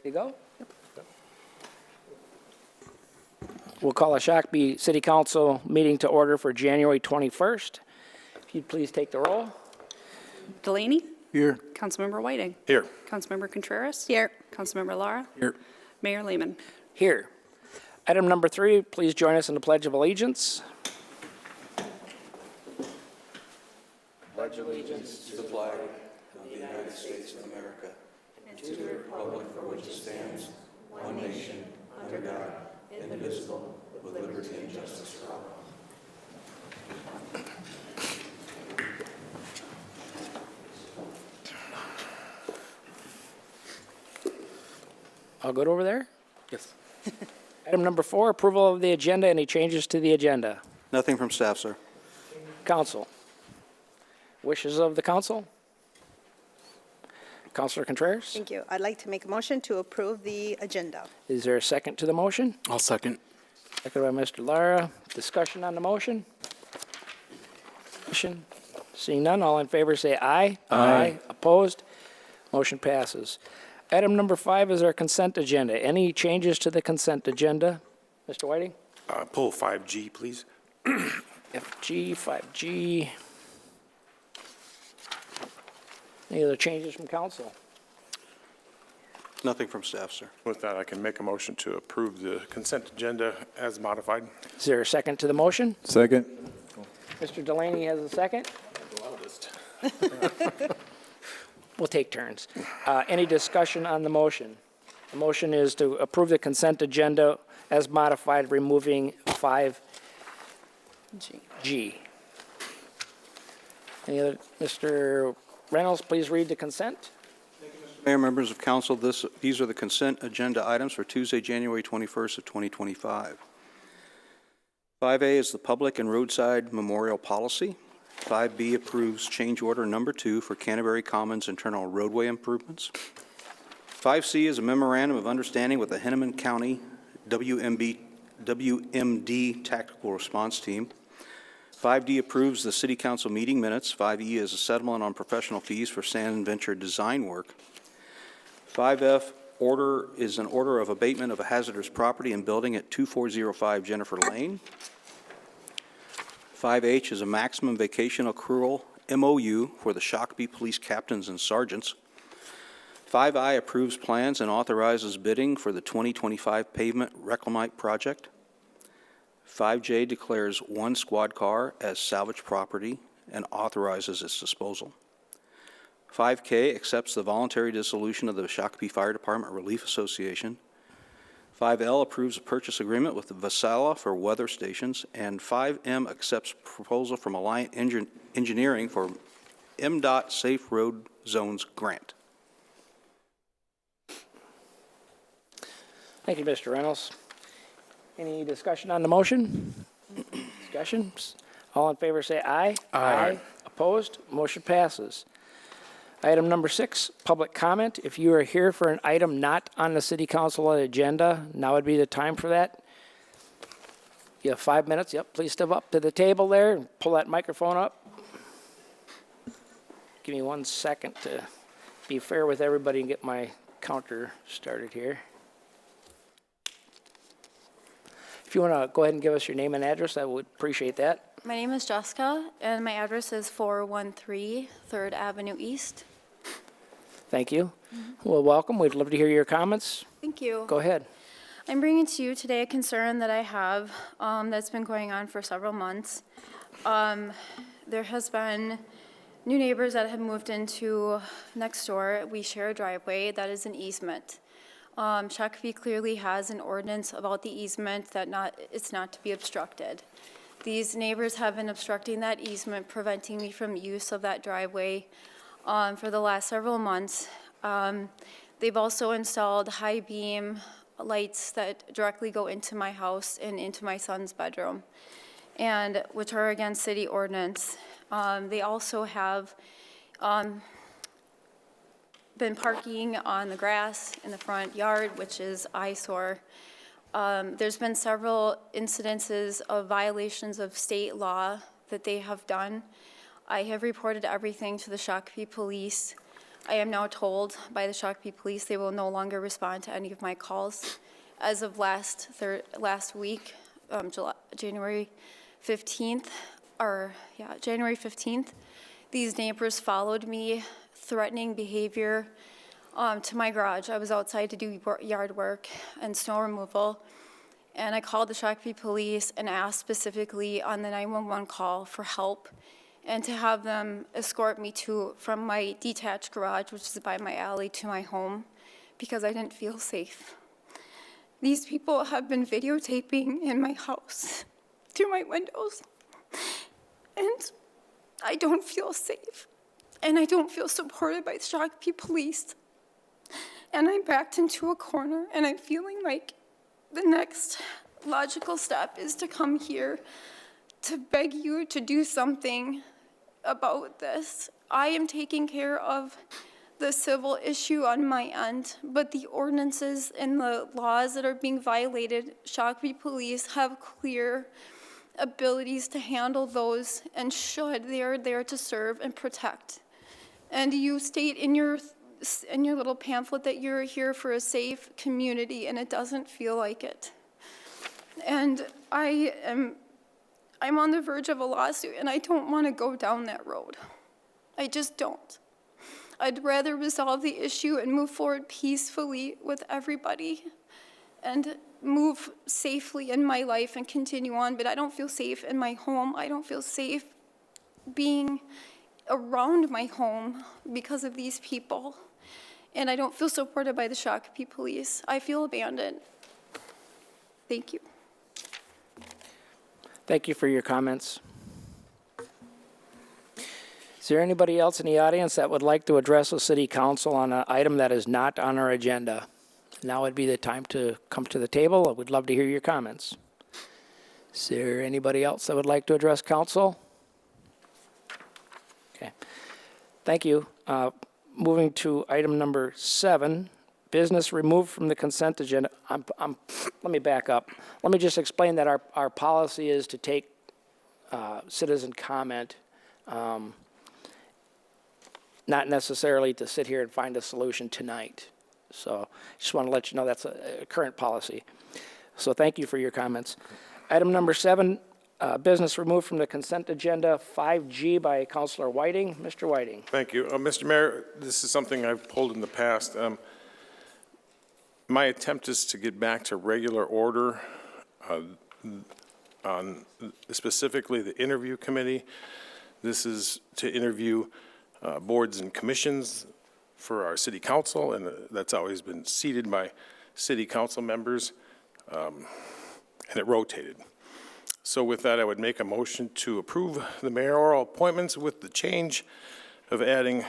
You go? We'll call a Shakopee City Council meeting to order for January 21st. If you'd please take the roll. Delaney? Here. Councilmember Whiting? Here. Councilmember Contreras? Here. Councilmember Lara? Here. Mayor Lehman? Here. Item number 3, please join us in the Pledge of Allegiance. Pledge allegiance to the flag of the United States of America and to the republic for which it stands, one nation, under God, indivisible, with liberty and justice for all. All good over there? Yes. Item number 4, approval of the agenda. Any changes to the agenda? Nothing from staff, sir. Council. Wishes of the council? Councilor Contreras? Thank you. I'd like to make a motion to approve the agenda. Is there a second to the motion? I'll second. Seconded by Mr. Lara. Discussion on the motion? Seeing none, all in favor say aye. Aye. Opposed? Motion passes. Item number 5 is our consent agenda. Any changes to the consent agenda? Mr. Whiting? Pull 5G, please. FG, 5G. Any other changes from council? Nothing from staff, sir. With that, I can make a motion to approve the consent agenda as modified. Is there a second to the motion? Second. Mr. Delaney has a second. We'll take turns. Any discussion on the motion? The motion is to approve the consent agenda as modified, removing 5G. Any other, Mr. Reynolds, please read the consent. Mayor, members of council, these are the consent agenda items for Tuesday, January 21st of 2025. 5A is the public and roadside memorial policy. 5B approves change order number 2 for Canterbury Commons internal roadway improvements. 5C is a memorandum of understanding with the Hennepin County WMD Tactical Response Team. 5D approves the City Council meeting minutes. 5E is a settlement on professional fees for Sand Venture design work. 5F is an order of abatement of a hazardous property and building at 2405 Jennifer Lane. 5H is a maximum vacation accrual MOU for the Shakopee Police Captains and Sergeants. 5I approves plans and authorizes bidding for the 2025 pavement reclamite project. 5J declares one squad car as salvage property and authorizes its disposal. 5K accepts the voluntary dissolution of the Shakopee Fire Department Relief Association. 5L approves a purchase agreement with the Vasala for weather stations, and 5M accepts proposal from Alliant Engineering for MDOT Safe Road Zones grant. Thank you, Mr. Reynolds. Any discussion on the motion? Discussions? All in favor say aye. Aye. Opposed? Motion passes. Item number 6, public comment. If you are here for an item not on the City Council agenda, now would be the time for that. You have 5 minutes. Yep, please step up to the table there and pull that microphone up. Give me 1 second to be fair with everybody and get my counter started here. If you want to go ahead and give us your name and address, I would appreciate that. My name is Jessica, and my address is 413 3rd Avenue East. Thank you. Well, welcome. We'd love to hear your comments. Thank you. Go ahead. I'm bringing to you today a concern that I have that's been going on for several months. There has been new neighbors that have moved into next door. We share a driveway that is an easement. Shakopee clearly has an ordinance about the easement that it's not to be obstructed. These neighbors have been obstructing that easement, preventing me from use of that driveway for the last several months. They've also installed high beam lights that directly go into my house and into my son's bedroom, and which are against city ordinance. They also have been parking on the grass in the front yard, which is eyesore. There's been several incidences of violations of state law that they have done. I have reported everything to the Shakopee police. I am now told by the Shakopee Police they will no longer respond to any of my calls. As of last week, January 15th, January 15th, these neighbors followed me, threatening behavior to my garage. I was outside to do yard work and snow removal, and I called the Shakopee Police and asked specifically on the 911 call for help and to have them escort me from my detached garage, which is by my alley, to my home because I didn't feel safe. These people have been videotaping in my house through my windows, and I don't feel safe, and I don't feel supported by the Shakopee Police. And I'm backed into a corner, and I'm feeling like the next logical step is to come here to beg you to do something about this. I am taking care of the civil issue on my end, but the ordinances and the laws that are being violated, Shakopee Police have clear abilities to handle those, and they are there to serve and protect. And you state in your little pamphlet that you're here for a safe community, and it doesn't feel like it. And I'm on the verge of a lawsuit, and I don't want to go down that road. I just don't. I'd rather resolve the issue and move forward peacefully with everybody and move safely in my life and continue on, but I don't feel safe in my home. I don't feel safe being around my home because of these people. And I don't feel supported by the Shakopee Police. I feel abandoned. Thank you. Thank you for your comments. Is there anybody else in the audience that would like to address the city council on an item that is not on our agenda? Now would be the time to come to the table. I would love to hear your comments. Is there anybody else that would like to address council? Okay. Thank you. Moving to item number 7, business removed from the consent agenda. Let me back up. Let me just explain that our policy is to take citizen comment, not necessarily to sit here and find a solution tonight. So just want to let you know that's a current policy. So thank you for your comments. Item number 7, business removed from the consent agenda, 5G by Councilor Whiting. Mr. Whiting. Thank you. Mr. Mayor, this is something I've pulled in the past. My attempt is to get back to regular order on specifically the interview committee. This is to interview boards and commissions for our city council, and that's always been seated by city council members, and it rotated. So with that, I would make a motion to approve the mayoral appointments with the change of adding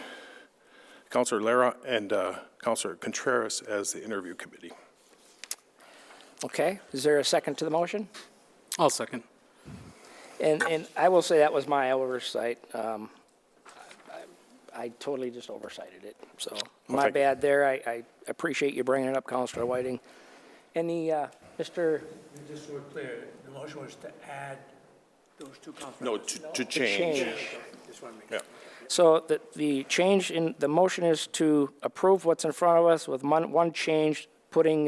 Councilor Lara and Councilor Contreras as the interview committee. Okay. Is there a second to the motion? I'll second. And I will say that was my oversight. I totally just oversighted it. So my thank you. bad there. I appreciate you bringing it up, Councilor Whiting. Any, Mr. Just so we're clear, the motion was to add those two council No, members. to change. Just want to make Yeah. So the change in, the motion is to approve what's in front of us with one change, putting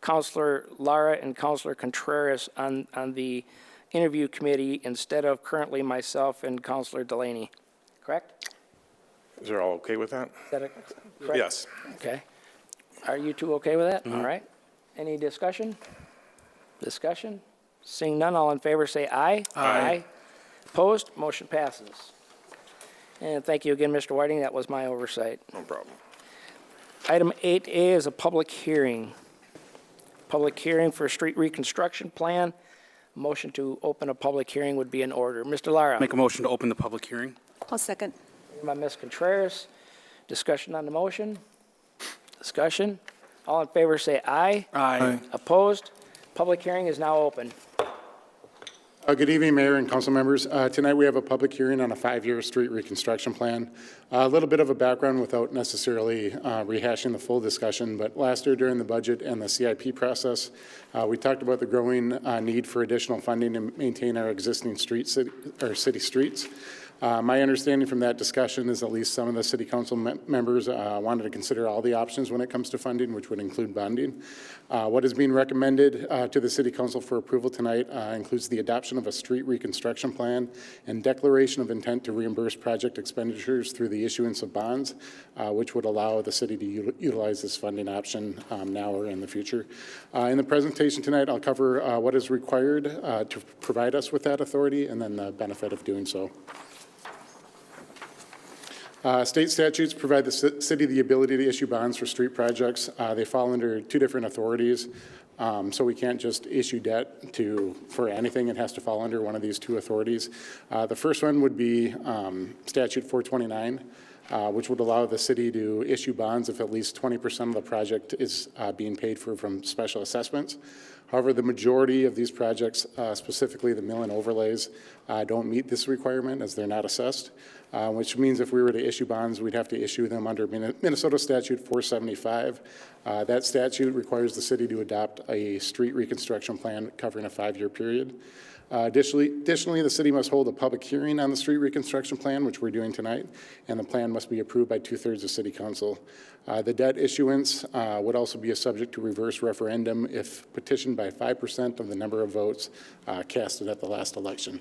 Councilor Lara and Councilor Contreras on the interview committee instead of currently myself and Councilor Delaney. Correct? Is there all okay with that? Is that correct? Yes. Okay. Are you two okay with that? All right. Any discussion? Discussion? Seeing none, all in favor say aye. Aye. Opposed? Motion passes. And thank you again, Mr. Whiting. That was my oversight. No problem. Item 8A is a public hearing. Public hearing for street reconstruction plan. Motion to open a public hearing would be in order. Mr. Lara. Make a motion to open the public hearing. I'll second. By Ms. Contreras. Discussion on the motion? Discussion? All in favor say aye. Aye. Opposed? Public hearing is now open. Good evening, Mayor and council members. Tonight we have a public hearing on a 5-year street reconstruction plan. A little bit of a background without necessarily rehashing the full discussion, but last year during the budget and the CIP process, we talked about the growing need for additional funding to maintain our existing city streets. My understanding from that discussion is at least some of the city council members wanted to consider all the options when it comes to funding, which would include bonding. What is being recommended to the city council for approval tonight includes the adoption of a street reconstruction plan and declaration of intent to reimburse project expenditures through the issuance of bonds, which would allow the city to utilize this funding option now or in the future. In the presentation tonight, I'll cover what is required to provide us with that authority and then the benefit of doing so. State statutes provide the city the ability to issue bonds for street projects. They fall under two different authorities, so we can't just issue debt for anything. It has to fall under one of these two authorities. The first one would be Statute 429, which would allow the city to issue bonds if at least 20% of the project is being paid for from special assessments. However, the majority of these projects, specifically the mill and overlays, don't meet this requirement as they're not assessed, which means if we were to issue bonds, we'd have to issue them under Minnesota Statute 475. That statute requires the city to adopt a street reconstruction plan covering a 5-year period. Additionally, the city must hold a public hearing on the street reconstruction plan, which we're doing tonight, and the plan must be approved by 2/3 of city council. The debt issuance would also be a subject to reverse referendum if petitioned by 5% of the number of votes casted at the last election.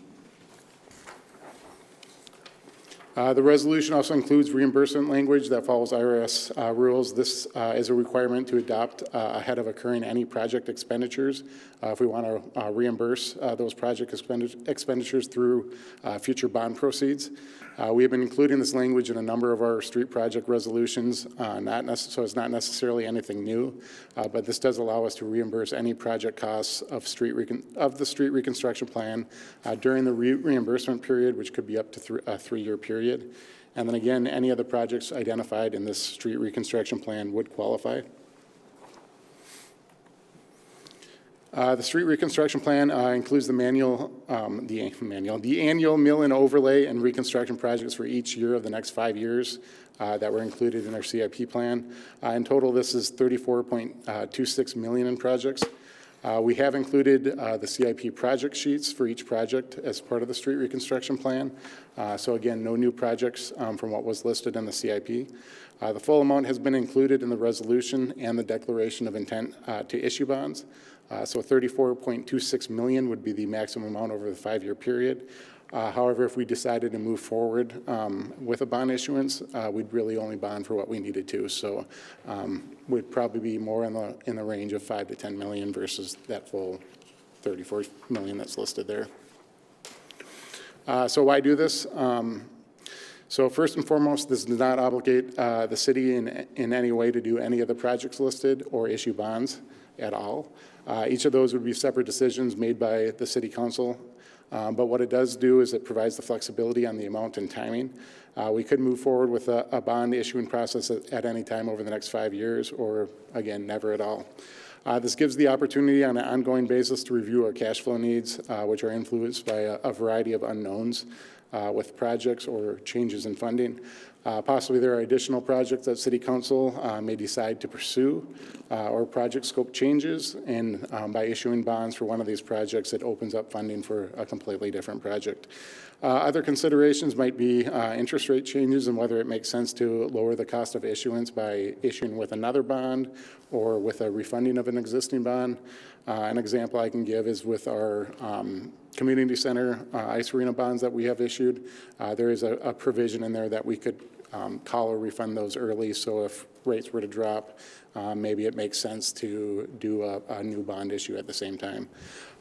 The resolution also includes reimbursement language that follows IRS rules. This is a requirement to adopt ahead of occurring any project expenditures if we want to reimburse those project expenditures through future bond proceeds. We have been including this language in a number of our street project resolutions, so it's not necessarily anything new, but this does allow us to reimburse any project costs of the street reconstruction plan during the reimbursement period, which could be up to a 3-year period. And then again, any of the projects identified in this street reconstruction plan would qualify. The street reconstruction plan includes the annual mill and overlay and reconstruction projects for each year of the next 5 years that were included in our CIP plan. In total, this is $34.26 million in projects. We have included the CIP project sheets for each project as part of the street reconstruction plan. So again, no new projects from what was listed in the CIP. The full amount has been included in the resolution and the declaration of intent to issue bonds. So $34.26 million would be the maximum amount over the 5-year period. However, if we decided to move forward with a bond issuance, we'd really only bond for what we needed to. So we'd probably be more in the range of $5 to $10 million versus that full $34 million that's listed there. So why do this? So first and foremost, this does not obligate the city in any way to do any of the projects listed or issue bonds at all. Each of those would be separate decisions made by the city council. But what it does do is it provides the flexibility on the amount and timing. We could move forward with a bond issuing process at any time over the next 5 years, or again, never at all. This gives the opportunity on an ongoing basis to review our cash flow needs, which are influenced by a variety of unknowns with projects or changes in funding. Possibly there are additional projects that City Council may decide to pursue or project scope changes, and by issuing bonds for one of these projects, it opens up funding for a completely different project. Other considerations might be interest rate changes and whether it makes sense to lower the cost of issuance by issuing with another bond or with a refunding of an existing bond. An example I can give is with our community center ice arena bonds that we have issued. There is a provision in there that we could call or refund those early, so if rates were to drop, maybe it makes sense to do a new bond issue at the same time.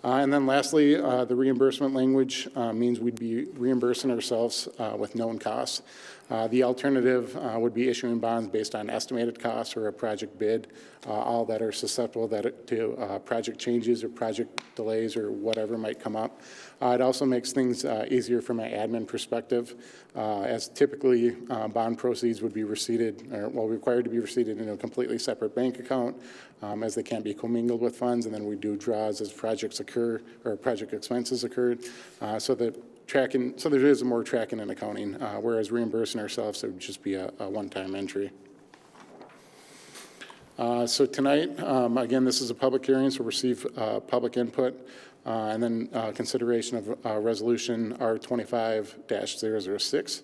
And then lastly, the reimbursement language means we'd be reimbursing ourselves with known costs. The alternative would be issuing bonds based on estimated costs or a project bid, all that are susceptible to project changes or project delays or whatever might come up. It also makes things easier from an admin perspective, as typically bond proceeds would be receipted, or well, required to be receipted in a completely separate bank account, as they can't be commingled with funds, and then we do draws as projects occur or project expenses occurred. So there is more tracking and accounting, whereas reimbursing ourselves, it would just be a one-time entry. So tonight, again, this is a public hearing, so receive public input. And then consideration of Resolution R25-006.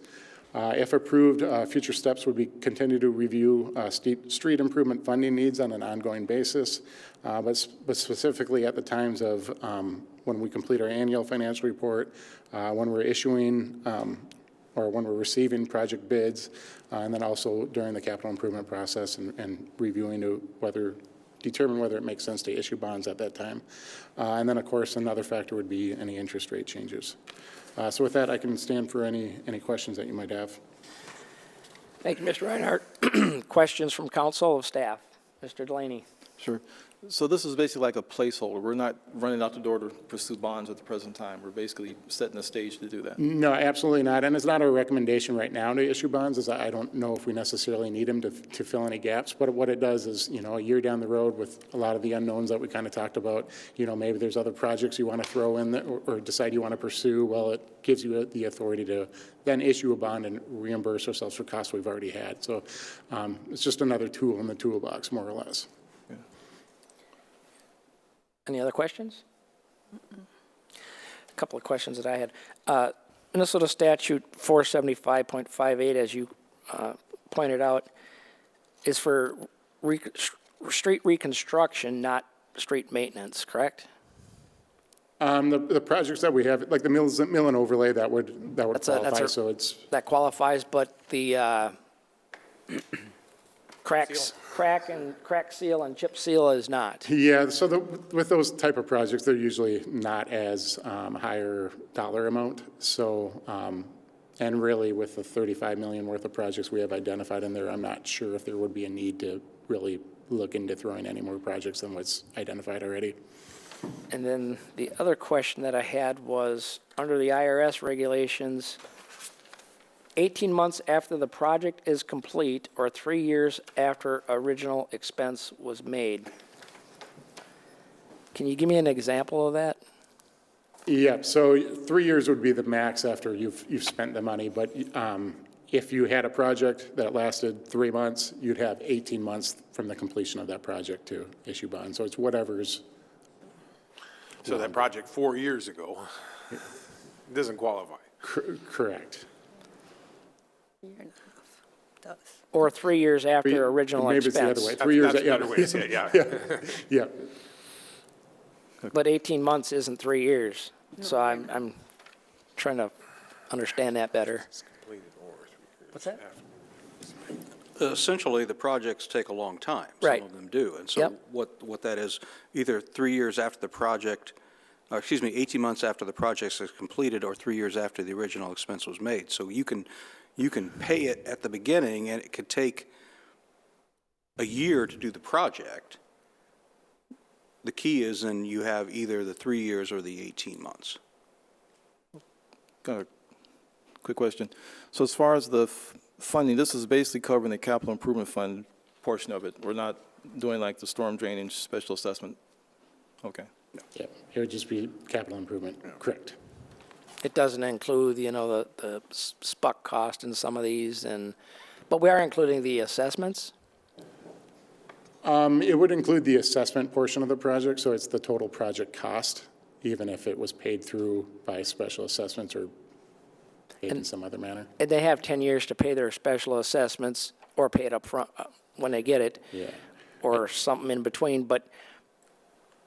If approved, future steps would be continue to review street improvement funding needs on an ongoing basis, but specifically at the times of when we complete our annual financial report, when we're issuing or when we're receiving project bids, and then also during the capital improvement process and reviewing to determine whether it makes sense to issue bonds at that time. And then, of course, another factor would be any interest rate changes. So with that, I can stand for any questions that you might have. Thank you, Mr. Reinhardt. Questions from council or staff? Mr. Delaney. Sure. So this is basically like a placeholder. We're not running out the door to pursue bonds at the present time. We're basically setting the stage to do that. No, absolutely not. And it's not our recommendation right now to issue bonds, as I don't know if we necessarily need them to fill any gaps. But what it does is, a year down the road with a lot of the unknowns that we kind of talked about, maybe there's other projects you want to throw in that, or decide you want to pursue. Well, it gives you the authority to then issue a bond and reimburse ourselves for costs we've already had. So it's just another tool in the toolbox, more or less. Any other questions? A couple of questions that I had. Minnesota statute 475.58, as you pointed out, is for street reconstruction, not street maintenance, correct? The projects that we have, like the mill and overlay, that would qualify. So it's that qualifies, but the crack seal and chip seal is not. Yeah, so with those type of projects, they're usually not as higher dollar amount. So, and really with the 35 million worth of projects we have identified in there, I'm not sure if there would be a need to really look into throwing any more projects than what's identified already. And then the other question that I had was, under the IRS regulations, 18 months after the project is complete or 3 years after original expense was made. Can you give me an example of that? Yeah, so 3 years would be the max after you've spent the money, but if you had a project that lasted 3 months, you'd have 18 months from the completion of that project to issue bonds. So it's whatever's. So that project 4 years ago doesn't qualify. Correct. Does. Or 3 years after original Maybe expense? it's the other way. 3 years. That's a better way to say it, yeah. Yeah. But 18 months isn't 3 years. So I'm trying to understand that better. What's that? Essentially, the projects take a long time. Right. Some of them do. And so Yep. what that is, either 3 years after the project, 18 months after the project is completed, or 3 years after the original expense was made. So you can pay it at the beginning, and it could take a year to do the project. The key is then you have either the 3 years or the 18 months. Got a quick question. So as far as the funding, this is basically covering the capital improvement fund portion of it. We're not doing like the storm drainage special assessment. Okay. Yeah, it would just be capital improvement. Correct. It doesn't include, the SPUC cost in some of these, but we are including the assessments. It would include the assessment portion of the project, so it's the total project cost, even if it was paid through by special assessments or paid in some other manner. And they have 10 years to pay their special assessments or pay it up front when they get it. Yeah. Or something in between. But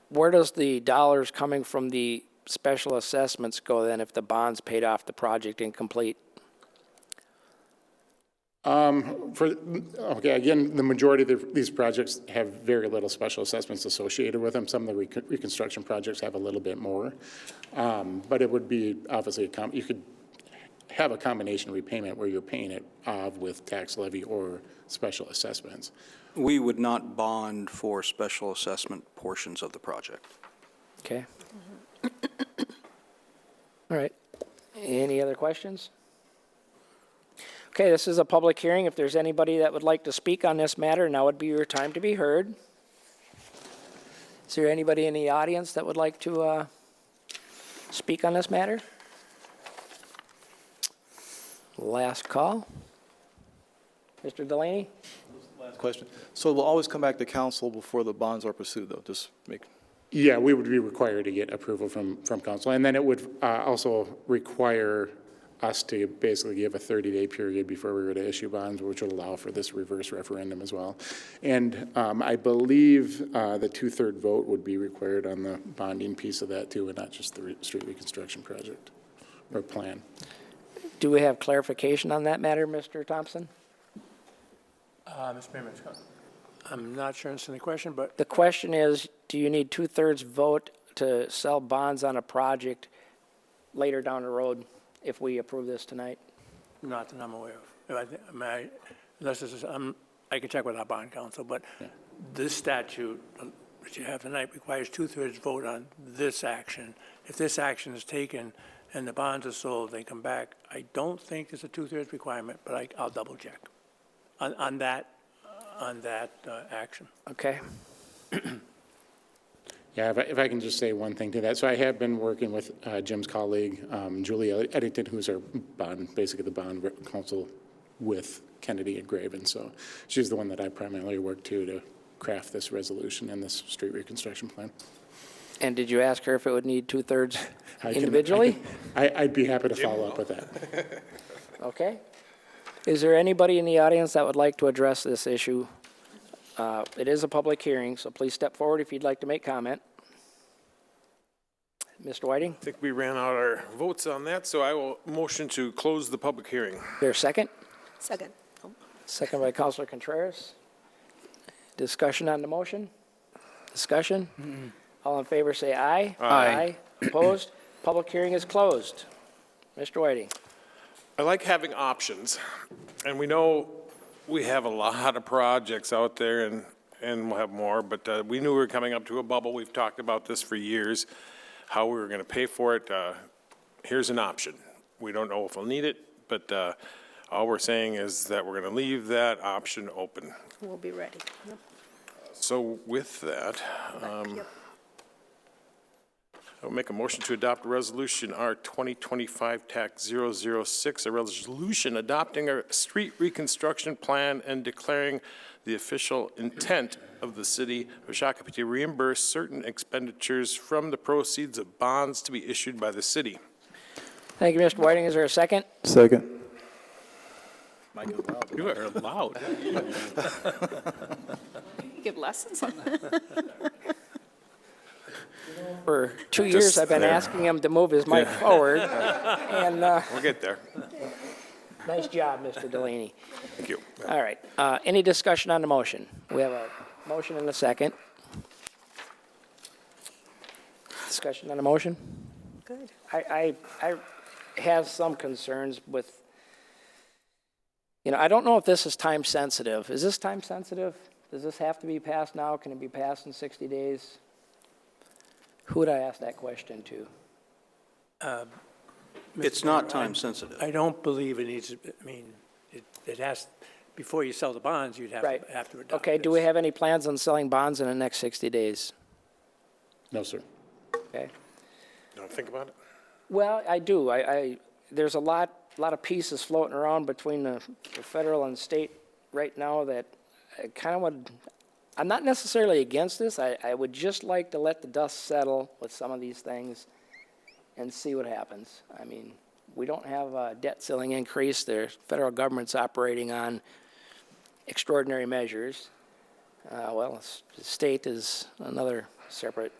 where does the dollars coming from the special assessments go then if the bond's paid off the project incomplete? Again, the majority of these projects have very little special assessments associated with them. Some of the reconstruction projects have a little bit more. But it would be obviously, you could have a combination repayment where you're paying it off with tax levy or special assessments. We would not bond for special assessment portions of the project. Okay. All right. Any other questions? Okay, this is a public hearing. If there's anybody that would like to speak on this matter, now would be your time to be heard. Is there anybody in the audience that would like to speak on this matter? Last call. Mr. Delaney? Last question. So we'll always come back to council before the bonds are pursued, though, just make. Yeah, we would be required to get approval from council. And then it would also require us to basically give a 30-day period before we were to issue bonds, which would allow for this reverse referendum as well. And I believe the 2/3 vote would be required on the bonding piece of that too, and not just the street reconstruction project or plan. Do we have clarification on that matter, Mr. Thompson? Mr. Mayor, I'm not sure it's the question, but The question is, do you need 2/3 vote to sell bonds on a project later down the road if we approve this tonight? not that I'm aware of. Unless this is, I can check with our bond counsel, but this statute that you have tonight requires 2/3 vote on this action. If this action is taken and the bonds are sold, they come back, I don't think there's a 2/3 requirement, but I'll double check on that action. Okay. Yeah, if I can just say one thing to that. So I have been working with Jim's colleague, Julie Eddington, who's our basically the bond counsel with Kennedy and Graven. So she's the one that I primarily work to craft this resolution and this street reconstruction plan. And did you ask her if it would need 2/3 individually? I'd be happy to follow up with that. Okay. Is there anybody in the audience that would like to address this issue? It is a public hearing, so please step forward if you'd like to make comment. Mr. Whiting, I think we ran out our votes on that, so I will motion to close the public hearing. is there a second? Second. Second by Councilor Contreras. Discussion on the motion? Discussion? All in favor say aye. Aye. Opposed? Public hearing is closed. Mr. Whiting. I like having options, and we know we have a lot of projects out there, and we'll have more, but we knew we were coming up to a bubble. We've talked about this for years, how we were going to pay for it. Here's an option. We don't know if we'll need it, but all we're saying is that we're going to leave that option open. We'll be ready. Yep. So with that, Yep. I'll make a motion to adopt Resolution R 2025-006, a resolution adopting a street reconstruction plan and declaring the official intent of the city of Shakopee to reimburse certain expenditures from the proceeds of bonds to be issued by the city. Thank you, Mr. Whiting. Is there a second? Second. You are loud. Give lessons on that. For 2 years, I've been asking him to move his mic forward, and We'll get there. nice job, Mr. Delaney. Thank you. All right, any discussion on the motion? We have a motion and a second. Discussion on the motion? Good. I have some concerns with, I don't know if this is time sensitive. Is this time sensitive? Does this have to be passed now? Can it be passed in 60 days? Who would I ask that question to? It's not time sensitive. I don't believe it needs, it has, before you sell the bonds, you'd have to Right. adopt Okay, do we this. have any plans on selling bonds in the next 60 days? No, sir. Okay. You want to think about it? Well, I do. There's a lot of pieces floating around between the federal and state right now that I kind of would, I'm not necessarily against this. I would just like to let the dust settle with some of these things and see what happens. I mean, we don't have a debt ceiling increase. The federal government's operating on extraordinary measures. Well, the state is another separate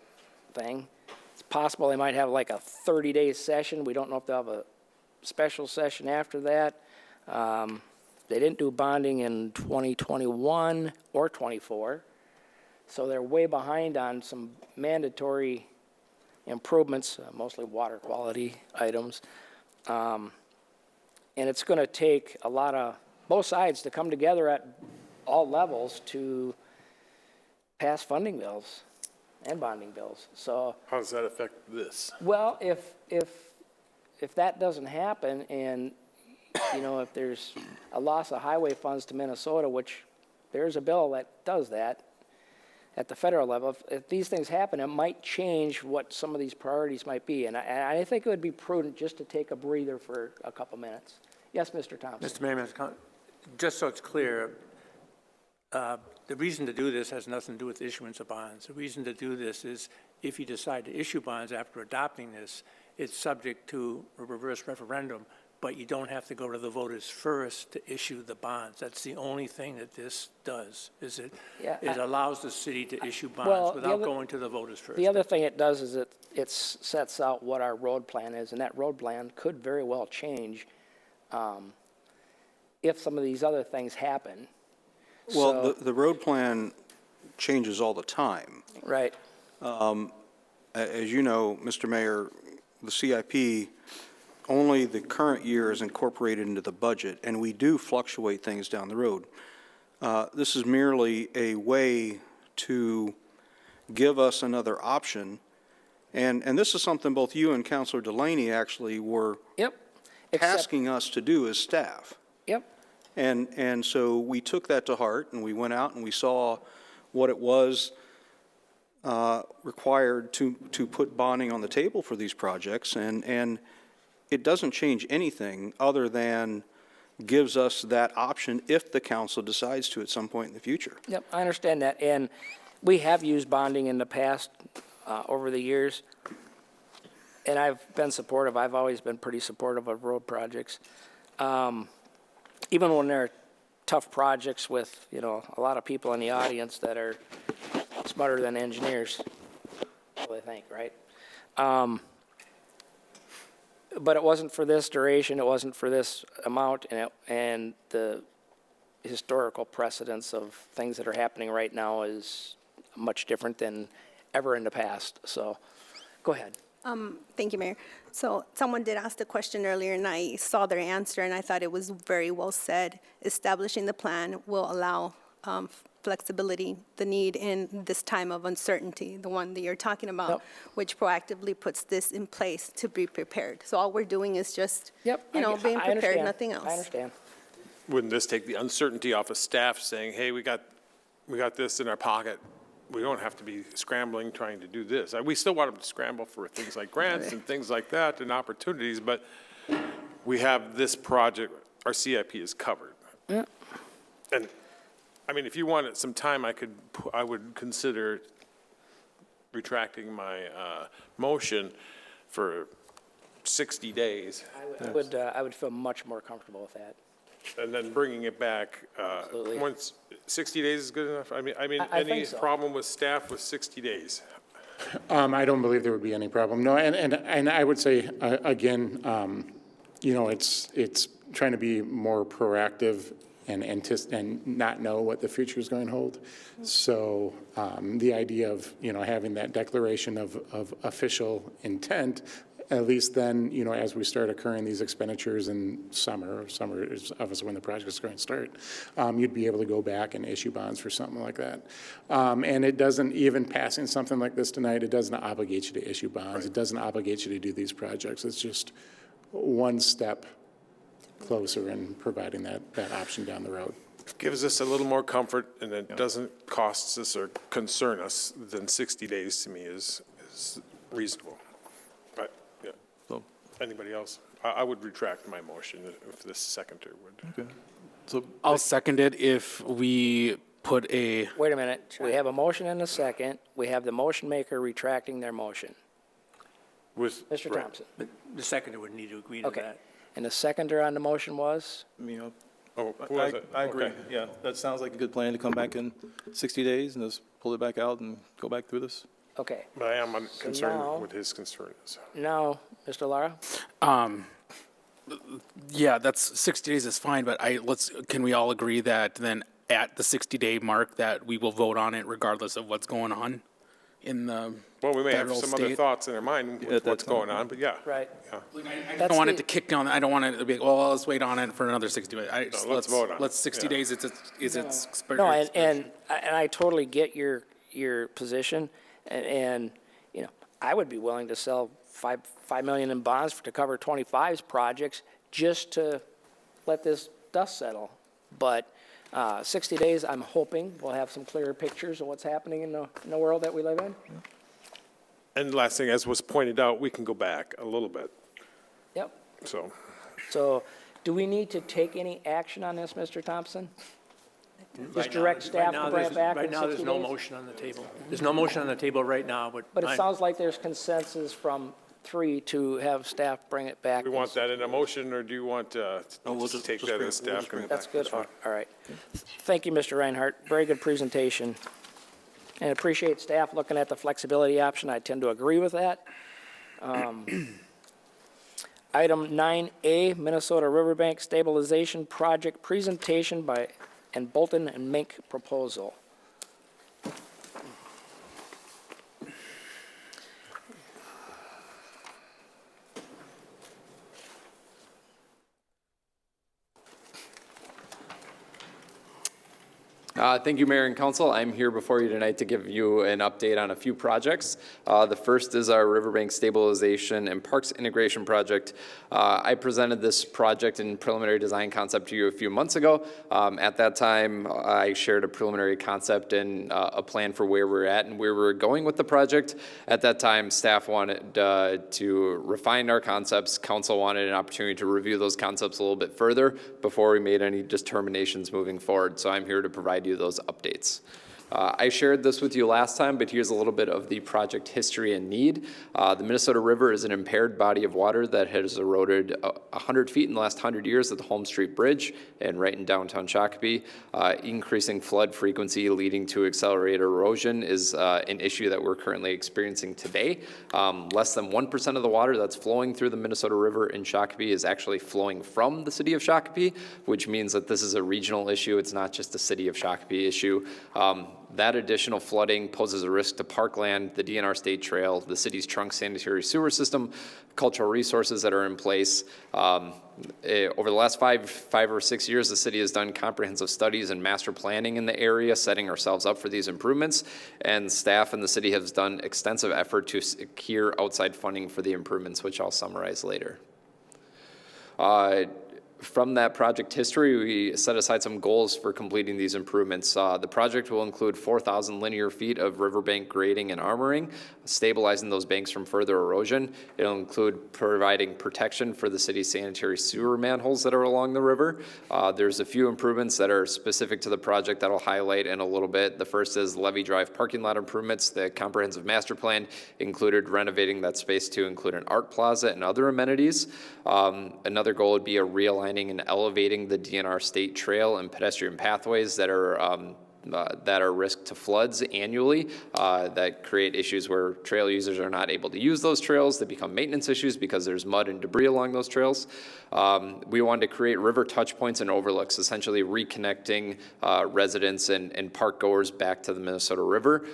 thing. It's possible they might have like a 30-day session. We don't know if they'll have a special session after that. They didn't do bonding in 2021 or 24, so they're way behind on some mandatory improvements, mostly water quality items. And it's going to take a lot of both sides to come together at all levels to pass funding bills and bonding bills. So, How does that affect this? well, if that doesn't happen, and if there's a loss of highway funds to Minnesota, which there's a bill that does that at the federal level, if these things happen, it might change what some of these priorities might be. And I think it would be prudent just to take a breather for a couple minutes. Yes, Mr. Thompson. Mr. Mayor, just so it's clear, The reason to do this has nothing to do with issuance of bonds. The reason to do this is if you decide to issue bonds after adopting this, it's subject to a reverse referendum, but you don't have to go to the voters first to issue the bonds. That's the only thing that this does, is it allows the city to issue bonds without going to the voters first. The other thing it does is it sets out what our road plan is, and that road plan could very well change if some of these other things happen. Well, So- the road plan changes all the time. Right. As you know, Mr. Mayor, the CIP, only the current year is incorporated into the budget, and we do fluctuate things down the road. This is merely a way to give us another option, and this is something both you and Councilor Delaney actually were Yep. Except- tasking us to do as staff. Yep. And so we took that to heart, and we went out and we saw what it was required to put bonding on the table for these projects, and it doesn't change anything other than gives us that option if the council decides to at some point in the future. Yep, I understand that, and we have used bonding in the past, over the years, and I've been supportive. I've always been pretty supportive of road projects. Even when they're tough projects with, a lot of people in the audience that are smarter than engineers, so they think, right? But it wasn't for this duration, it wasn't for this amount, and the historical precedence of things that are happening right now is much different than ever in the past, so, go ahead. Thank you, Mayor. So someone did ask the question earlier, and I saw their answer, and I thought it was very well said. Establishing the plan will allow flexibility, the need in this time of uncertainty, the one that you're talking about, Yep. which proactively puts this in place to be prepared. So all we're doing is just, Yep. being I prepared, understand. nothing else. I understand. Wouldn't this take the uncertainty off of staff saying, hey, we got this in our pocket? We don't have to be scrambling trying to do this. We still want them to scramble for things like grants and things like that and opportunities, but we have this project, our CIP is covered. Yeah. And, I mean, if you wanted some time, I would consider retracting my motion for 60 days. I would feel much more comfortable with that. And then bringing it back, Absolutely. once, 60 days is good enough? I mean, I any think so. problem with staff with 60 days? I don't believe there would be any problem. No, and I would say, again, it's trying to be more proactive and not know what the future is going to hold. So the idea of, having that declaration of official intent, at least then, as we start occurring these expenditures in summer is obviously when the project is going to start, you'd be able to go back and issue bonds for something like that. And it doesn't, even passing something like this tonight, it doesn't obligate you to issue bonds. It doesn't obligate you to do these projects. It's just one step closer in providing that option down the road. Gives us a little more comfort, and it doesn't cost us or concern us, then 60 days to me is reasonable. Right, yeah. So- Anybody else? I would retract my motion if this seconder would. Okay. So, I'll second it if we put a, Wait a minute, we have a motion and a second. We have the motion maker retracting their motion. With, Mr. right. Thompson. But the seconder would need to agree to Okay. that. And the seconder on the motion was? Oh, who was it? I agree, Okay. yeah. That sounds like a good plan to come back in 60 days and just pull it back out and go back through this. Okay. But I am now- concerned with his concerns. Now, Mr. Lara? yeah, that's 60 days is fine, but can we all agree that then at the 60-day mark that we will vote on it regardless of what's going on in the Well, we may have federal, some other state? thoughts in our mind with that what's time. going on, but yeah. Right. Yeah. I That's don't want the- it to kick down, I don't want it to be, well, let's wait on it for another 60 days. let's vote on it, Let's 60 yeah. days, it's. No, and I totally get your position, and, I would be willing to sell $5 million in bonds to cover 25's projects just to let this dust settle. But 60 days, I'm hoping we'll have some clearer pictures of what's happening in the world that we live in. And last thing, as was pointed out, we can go back a little bit, Yep. so. So do we need to take any action on this, Mr. Thompson? Just direct staff to bring it back in 60 days? Right now, there's no motion on the table. There's no motion on the table right now, but. But it sounds like there's consensus from 3 to have staff bring it back. We want that in a motion, or do you want to take that as staff? That's good. All right. Thank you, Mr. Reinhardt. Very good presentation. And appreciate staff looking at the flexibility option. I tend to agree with that. Item 9A, Minnesota Riverbank Stabilization Project presentation by and Bolton and Mink proposal. Thank you, Mayor and Council. I'm here before you tonight to give you an update on a few projects. The first is our Riverbank Stabilization and Parks Integration Project. I presented this project in preliminary design concept to you a few months ago. At that time, I shared a preliminary concept and a plan for where we're at and where we're going with the project. At that time, staff wanted to refine our concepts. Council wanted an opportunity to review those concepts a little bit further before we made any determinations moving forward. So I'm here to provide you those updates. I shared this with you last time, but here's a little bit of the project history and need. The Minnesota River is an impaired body of water that has eroded 100 feet in the last 100 years at the Holmes Street Bridge and right in downtown Shakopee. Increasing flood frequency leading to accelerated erosion is an issue that we're currently experiencing today. Less than 1% of the water that's flowing through the Minnesota River in Shakopee is actually flowing from the city of Shakopee, which means that this is a regional issue. It's not just a city of Shakopee issue. That additional flooding poses a risk to parkland, the DNR State Trail, the city's trunk sanitary sewer system, cultural resources that are in place. Over the last five or 6 years, the city has done comprehensive studies and master planning in the area, setting ourselves up for these improvements, and staff in the city has done extensive effort to secure outside funding for the improvements, which I'll summarize later. From that project history, we set aside some goals for completing these improvements. The project will include 4,000 linear feet of riverbank grading and armoring, stabilizing those banks from further erosion. It'll include providing protection for the city's sanitary sewer manholes that are along the river. There's a few improvements that are specific to the project that I'll highlight in a little bit. The first is Levee Drive parking lot improvements. The comprehensive master plan included renovating that space to include an art plaza and other amenities. Another goal would be a realigning and elevating the DNR State Trail and pedestrian pathways that are risk to floods annually that create issues where trail users are not able to use those trails. They become maintenance issues because there's mud and debris along those trails. We wanted to create river touch points and overlooks, essentially reconnecting residents and park goers back to the Minnesota River.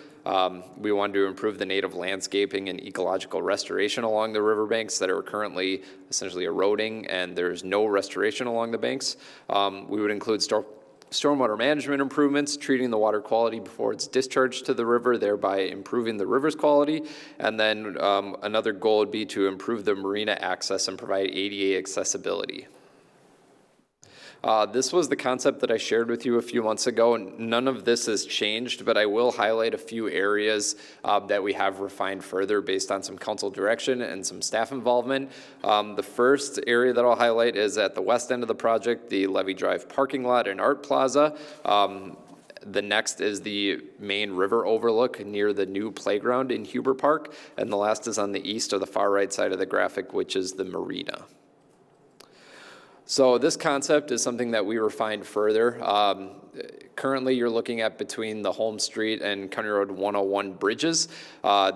We wanted to improve the native landscaping and ecological restoration along the riverbanks that are currently essentially eroding, and there's no restoration along the banks. We would include stormwater management improvements, treating the water quality before it's discharged to the river, thereby improving the river's quality. And then another goal would be to improve the marina access and provide ADA accessibility. This was the concept that I shared with you a few months ago, and none of this has changed, but I will highlight a few areas that we have refined further based on some council direction and some staff involvement. The first area that I'll highlight is at the west end of the project, the Levee Drive parking lot and art plaza. The next is the main river overlook near the new playground in Huber Park, and the last is on the east or the far right side of the graphic, which is the marina. So this concept is something that we refined further. Currently, you're looking at between the Holmes Street and County Road 101 bridges.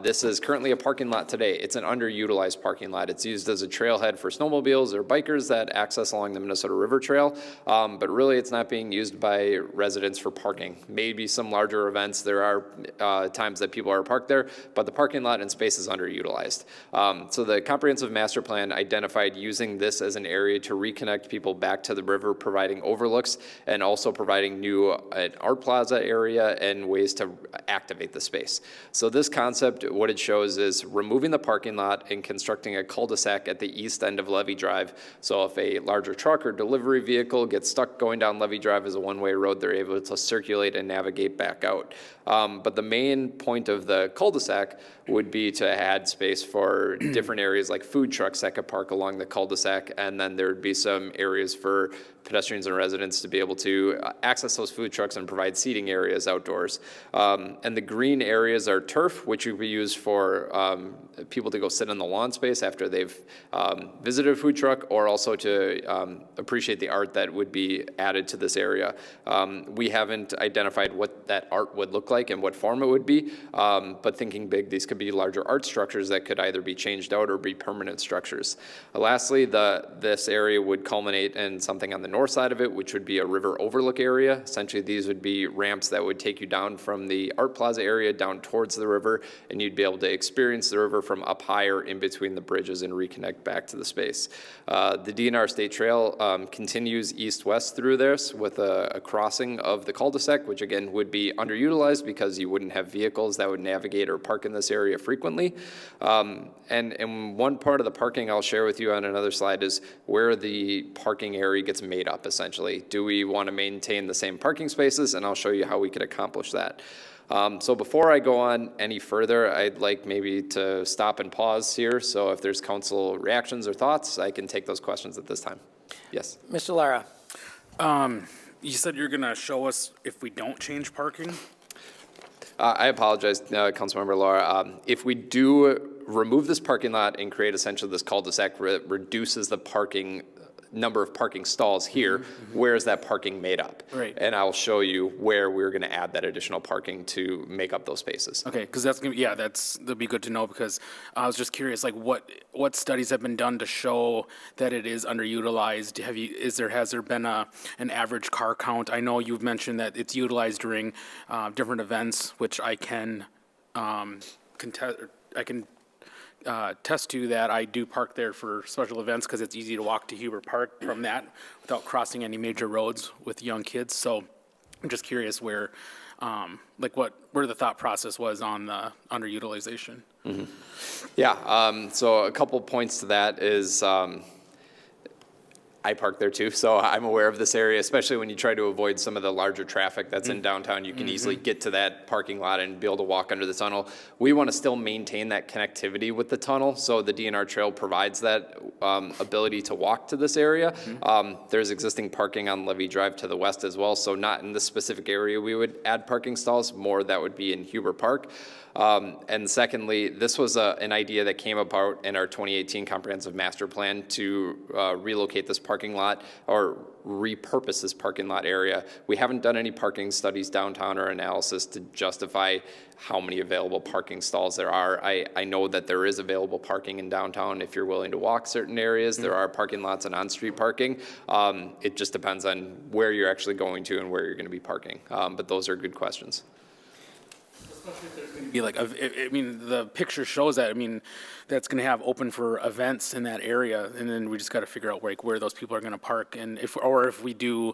This is currently a parking lot today. It's an underutilized parking lot. It's used as a trailhead for snowmobiles or bikers that access along the Minnesota River Trail, but really it's not being used by residents for parking. Maybe some larger events, there are times that people are parked there, but the parking lot and space is underutilized. So the comprehensive master plan identified using this as an area to reconnect people back to the river, providing overlooks and also providing an art plaza area and ways to activate the space. So this concept, what it shows is removing the parking lot and constructing a cul-de-sac at the east end of Levee Drive. So if a larger truck or delivery vehicle gets stuck going down Levee Drive as a one-way road, they're able to circulate and navigate back out. But the main point of the cul-de-sac would be to add space for different areas like food trucks that could park along the cul-de-sac, and then there would be some areas for pedestrians and residents to be able to access those food trucks and provide seating areas outdoors. And the green areas are turf, which would be used for people to go sit in the lawn space after they've visited a food truck, or also to appreciate the art that would be added to this area. We haven't identified what that art would look like and what form it would be, but thinking big, these could be larger art structures that could either be changed out or be permanent structures. Lastly, this area would culminate in something on the north side of it, which would be a river overlook area. Essentially, these would be ramps that would take you down from the Art Plaza area down towards the river, and you'd be able to experience the river from up higher in between the bridges and reconnect back to the space. The DNR State Trail continues east-west through this with a crossing of the cul-de-sac, which again would be underutilized because you wouldn't have vehicles that would navigate or park in this area frequently. And one part of the parking I'll share with you on another slide is where the parking area gets made up, essentially. Do we want to maintain the same parking spaces? And I'll show you how we could accomplish that. So before I go on any further, I'd like maybe to stop and pause here. So if there's council reactions or thoughts, I can take those questions at this time. Yes. Mr. Lara? You said you're going to show us if we don't change parking? I apologize, Councilmember Laura. If we do remove this parking lot and create essentially this cul-de-sac that reduces the number of parking stalls here, where is that parking made up? Right. And I'll show you where we're going to add that additional parking to make up those spaces. Okay, because that's going to, yeah, that'd be good to know, because I was just curious, like what studies have been done to show that it is underutilized? Has there been an average car count? I know you've mentioned that it's utilized during different events, which I can test to that. I do park there for special events because it's easy to walk to Huber Park from that without crossing any major roads with young kids. So I'm just curious where the thought process was on the underutilization. Mm-hmm. Yeah, so a couple points to that is I park there too, so I'm aware of this area, especially when you try to avoid some of the larger traffic that's in downtown. You can easily get to that parking lot and be able to walk under the tunnel. We want to still maintain that connectivity with the tunnel, so the DNR Trail provides that ability to walk to this area. There's existing parking on Levy Drive to the west as well, so not in this specific area we would add parking stalls, more that would be in Huber Park. And secondly, this was an idea that came about in our 2018 comprehensive master plan to relocate this parking lot or repurpose this parking lot area. We haven't done any parking studies downtown or analysis to justify how many available parking stalls there are. I know that there is available parking in downtown if you're willing to walk certain areas. There are parking lots and on-street parking. It just depends on where you're actually going to and where you're going to be parking. But those are good questions. Be like, I mean, the picture shows that. I mean, that's going to have open for events in that area, and then we just got to figure out where those people are going to park, and if we do,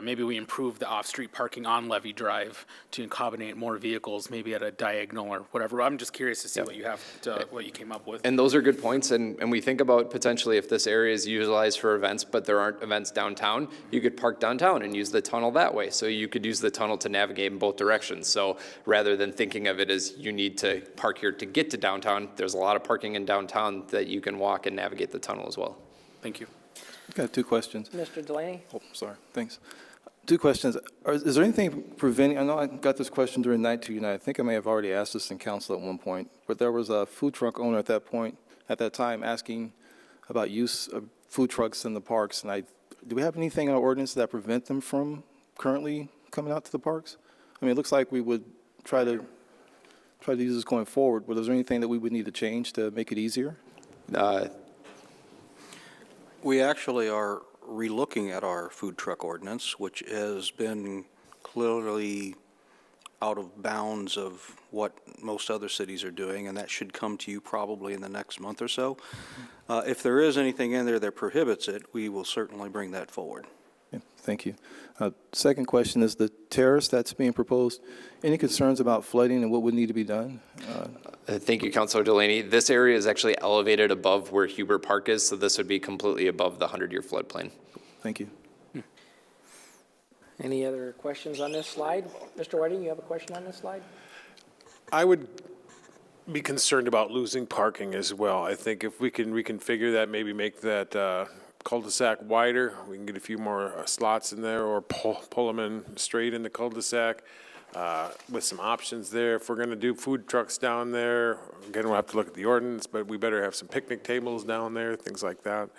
maybe we improve the off-street parking on Levy Drive to accommodate more vehicles, maybe at a diagonal or whatever. I'm just curious to see what you came up with. And those are good points, and we think about potentially if this area is utilized for events, but there aren't events downtown, you could park downtown and use the tunnel that way. So you could use the tunnel to navigate in both directions. So rather than thinking of it as you need to park here to get to downtown, there's a lot of parking in downtown that you can walk and navigate the tunnel as well. Thank you. I've got two questions. Mr. Delaney? Oh, sorry, thanks. Two questions. Is there anything preventing, I know I got this question during night to you, and I think I may have already asked this in council at one point, but there was a food truck owner at that time, asking about use of food trucks in the parks, and do we have anything in our ordinance that prevent them from currently coming out to the parks? I mean, it looks like we would try to use this going forward, but is there anything that we would need to change to make it easier? We actually are relooking at our food truck ordinance, which has been clearly out of bounds of what most other cities are doing, and that should come to you probably in the next month or so. If there is anything in there that prohibits it, we will certainly bring that forward. Yeah, thank you. Second question is the terrace that's being proposed. Any concerns about flooding and what would need to be done? Thank you, Councilor Delaney. This area is actually elevated above where Huber Park is, so this would be completely above the 100-year floodplain. Thank you. Any other questions on this slide? Mr. Whiting, you have a question on this slide? I would be concerned about losing parking as well. I think if we can reconfigure that, maybe make that cul-de-sac wider. We can get a few more slots in there or pull them in straight in the cul-de-sac with some options there. If we're going to do food trucks down there, again, we'll have to look at the ordinance, but we better have some picnic tables down there, things like that,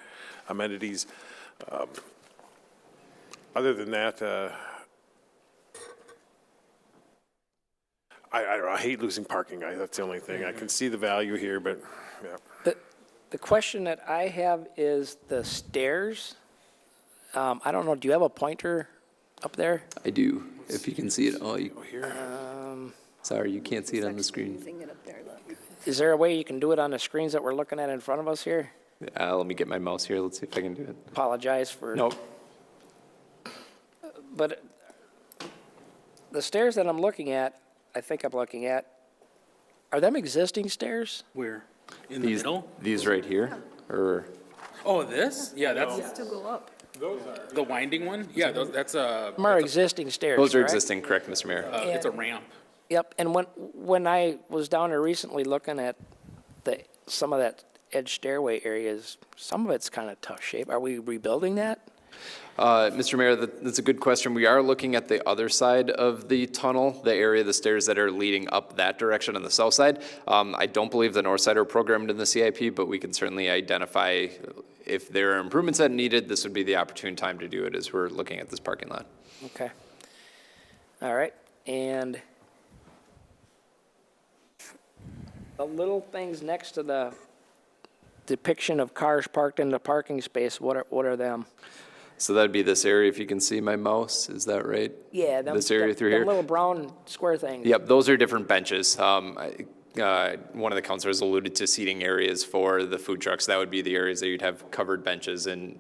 amenities. Other than that, I don't know, I hate losing parking. That's the only thing. I can see the value here, but, yeah. The question that I have is the stairs. I don't know, do you have a pointer up there? I do, if you can see it. Oh, you, Here, sorry, you can't see it on the screen. Using it up there, look. Is there a way you can do it on the screens that we're looking at in front of us here? Let me get my mouse here. Let's see if I can do it. Apologize for. Nope. But the stairs that I'm looking at, I think I'm looking at, are them existing stairs? Where? In the middle? These right here, or? Oh, this? Yeah, that's To go up. the winding one? Yeah, that's a, Them are existing stairs, Those are correct? existing, correct, Mr. Mayor? it's a ramp. Yep, and when I was down there recently looking at some of that edge stairway areas, some of it's kind of tough shape. Are we rebuilding that? Mr. Mayor, that's a good question. We are looking at the other side of the tunnel, the area of the stairs that are leading up that direction on the south side. I don't believe the north side are programmed in the CIP, but we can certainly identify if there are improvements that are needed, this would be the opportune time to do it as we're looking at this parking lot. Okay. All right, and the little things next to the depiction of cars parked in the parking space, what are them? So that'd be this area, if you can see my mouse, is that right? Yeah, This area through them here? little brown square things. Yep, those are different benches. One of the councilors alluded to seating areas for the food trucks. That would be the areas that you'd have covered benches and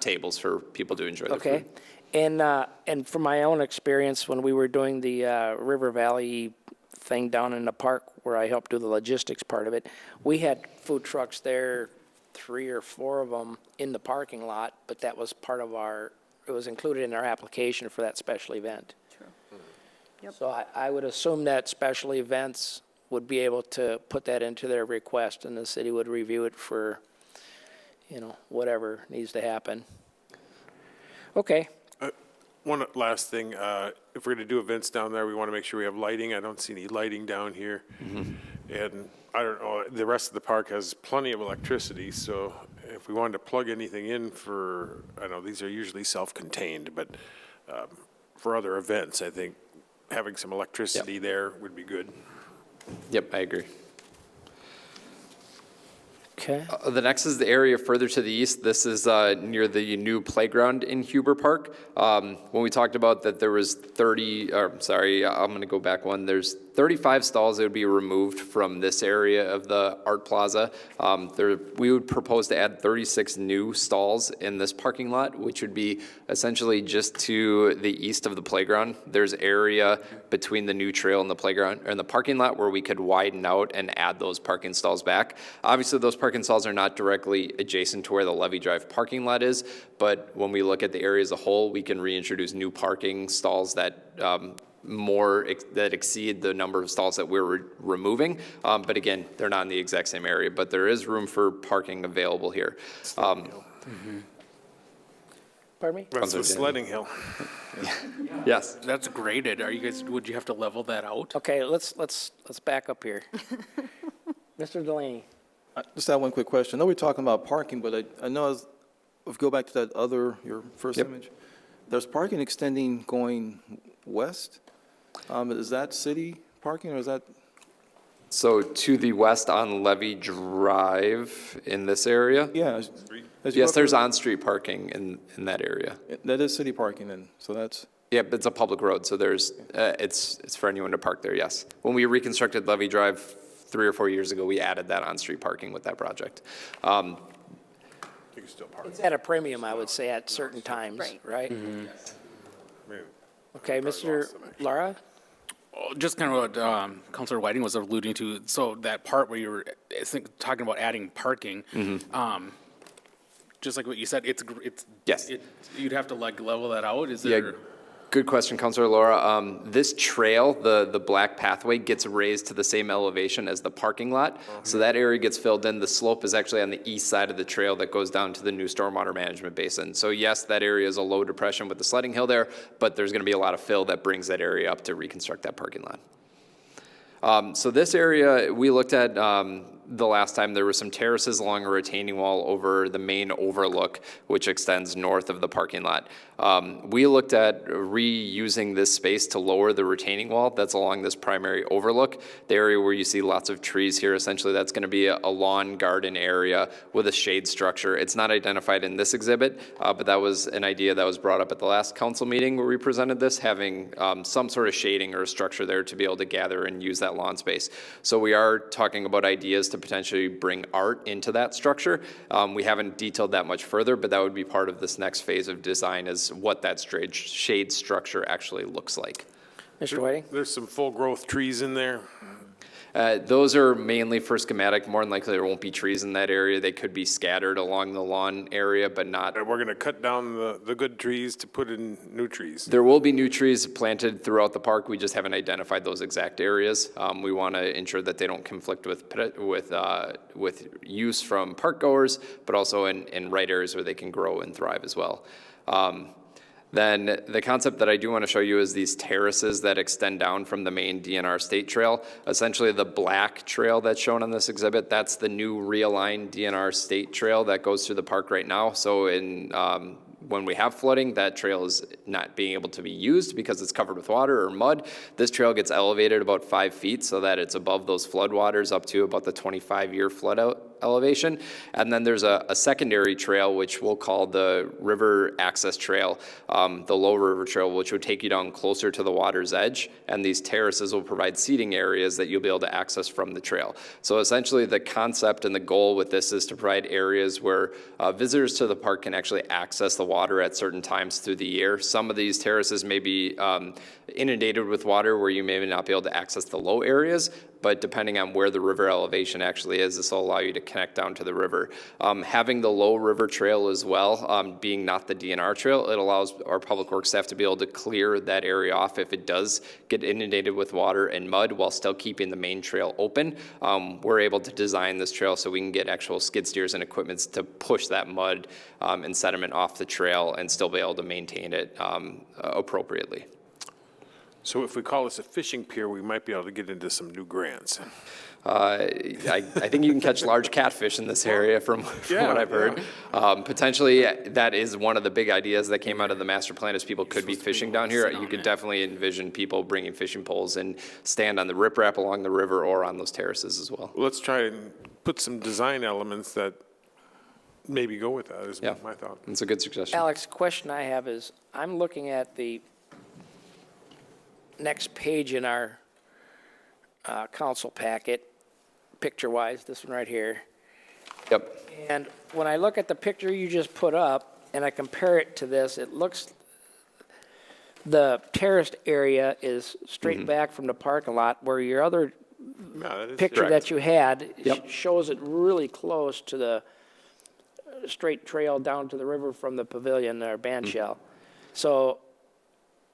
tables for people to enjoy their food. Okay, and from my own experience, when we were doing the River Valley thing down in the park where I helped do the logistics part of it, we had food trucks there, 3 or 4 of them in the parking lot, but that was part of it was included in our application for that special event. True. Yep. So I would assume that special events would be able to put that into their request, and the city would review it for, whatever needs to happen. Okay. one last thing, if we're going to do events down there, we want to make sure we have lighting. I don't see any lighting down here. And I don't know, the rest of the park has plenty of electricity, so if we wanted to plug anything in for, I know these are usually self-contained, but for other events, I think having some electricity there would be good. Yep, I agree. Okay. The next is the area further to the east. This is near the new playground in Huber Park. When we talked about that there was I'm going to go back one. There's 35 stalls that would be removed from this area of the Art Plaza. We would propose to add 36 new stalls in this parking lot, which would be essentially just to the east of the playground. There's area between the new trail and the playground, or in the parking lot, where we could widen out and add those parking stalls back. Obviously, those parking stalls are not directly adjacent to where the Levy Drive parking lot is, but when we look at the area as a whole, we can reintroduce new parking stalls that that exceed the number of stalls that we're removing. But again, they're not in the exact same area, but there is room for parking available here. Pardon me? That's the sledding hill. Yes. That's graded. Would you have to level that out? Okay, let's back up here. Mr. Delaney. Just have one quick question. I know we're talking about parking, but I know if we go back to that your first image, there's parking extending going west. Is that city parking or is that? So to the west on Levy Drive in this area? Yeah. Yes, there's on-street parking in that area. That is city parking then, so that's. Yep, it's a public road, so there's, it's for anyone to park there, yes. When we reconstructed Levy Drive 3 or 4 years ago, we added that on-street parking with that project. You can still park. It's at a premium, I would say, at certain times, right? Okay, Mr. Lara? Just kind of what Councilor Whiting was alluding to, so that part where you were talking about adding parking, just like what you said, it's Yes. you'd have to like level that out, is there? Good question, Councilor Laura. This trail, the black pathway, gets raised to the same elevation as the parking lot. So that area gets filled in. The slope is actually on the east side of the trail that goes down to the new stormwater management basin. So yes, that area is a low depression with the sledding hill there, but there's going to be a lot of fill that brings that area up to reconstruct that parking lot. So this area, we looked at the last time, there were some terraces along a retaining wall over the main overlook, which extends north of the parking lot. We looked at reusing this space to lower the retaining wall that's along this primary overlook. The area where you see lots of trees here, essentially that's going to be a lawn garden area with a shade structure. It's not identified in this exhibit, but that was an idea that was brought up at the last council meeting where we presented this, having some sort of shading or a structure there to be able to gather and use that lawn space. So we are talking about ideas to potentially bring art into that structure. We haven't detailed that much further, but that would be part of this next phase of design, is what that shade structure actually looks like. Mr. Whiting? There's some full-growth trees in there. Those are mainly for schematic. More than likely, there won't be trees in that area. They could be scattered along the lawn area, but not. And we're going to cut down the good trees to put in new trees. There will be new trees planted throughout the park. We just haven't identified those exact areas. We want to ensure that they don't conflict with use from park goers, but also in right areas where they can grow and thrive as well. Then the concept that I do want to show you is these terraces that extend down from the main DNR State Trail. Essentially the black trail that's shown on this exhibit, that's the new realigned DNR State Trail that goes through the park right now. So when we have flooding, that trail is not being able to be used because it's covered with water or mud. This trail gets elevated about 5 feet so that it's above those flood waters up to about the 25-year flood elevation. And then there's a secondary trail, which we'll call the river access trail, the low river trail, which would take you down closer to the water's edge. And these terraces will provide seating areas that you'll be able to access from the trail. So essentially the concept and the goal with this is to provide areas where visitors to the park can actually access the water at certain times through the year. Some of these terraces may be inundated with water where you may not be able to access the low areas, but depending on where the river elevation actually is, this will allow you to connect down to the river. Having the low river trail as well, being not the DNR trail, it allows our public works staff to be able to clear that area off if it does get inundated with water and mud while still keeping the main trail open. We're able to design this trail so we can get actual skid steers and equipment to push that mud and sediment off the trail and still be able to maintain it appropriately. So if we call this a fishing pier, we might be able to get into some new grants. I think you can catch large catfish in this area from what I've heard. Potentially, that is one of the big ideas that came out of the master plan, is people could be fishing down here. You could definitely envision people bringing fishing poles and stand on the riprap along the river or on those terraces as well. Let's try and put some design elements that maybe go with that, is my thought. It's a good suggestion. Alex, question I have is, I'm looking at the next page in our council packet, picture-wise, this one right here. Yep. And when I look at the picture you just put up and I compare it to this, it looks, the terraced area is straight back from the parking lot, where your other picture that you had shows it really close to the straight trail down to the river from the pavilion or band shell. So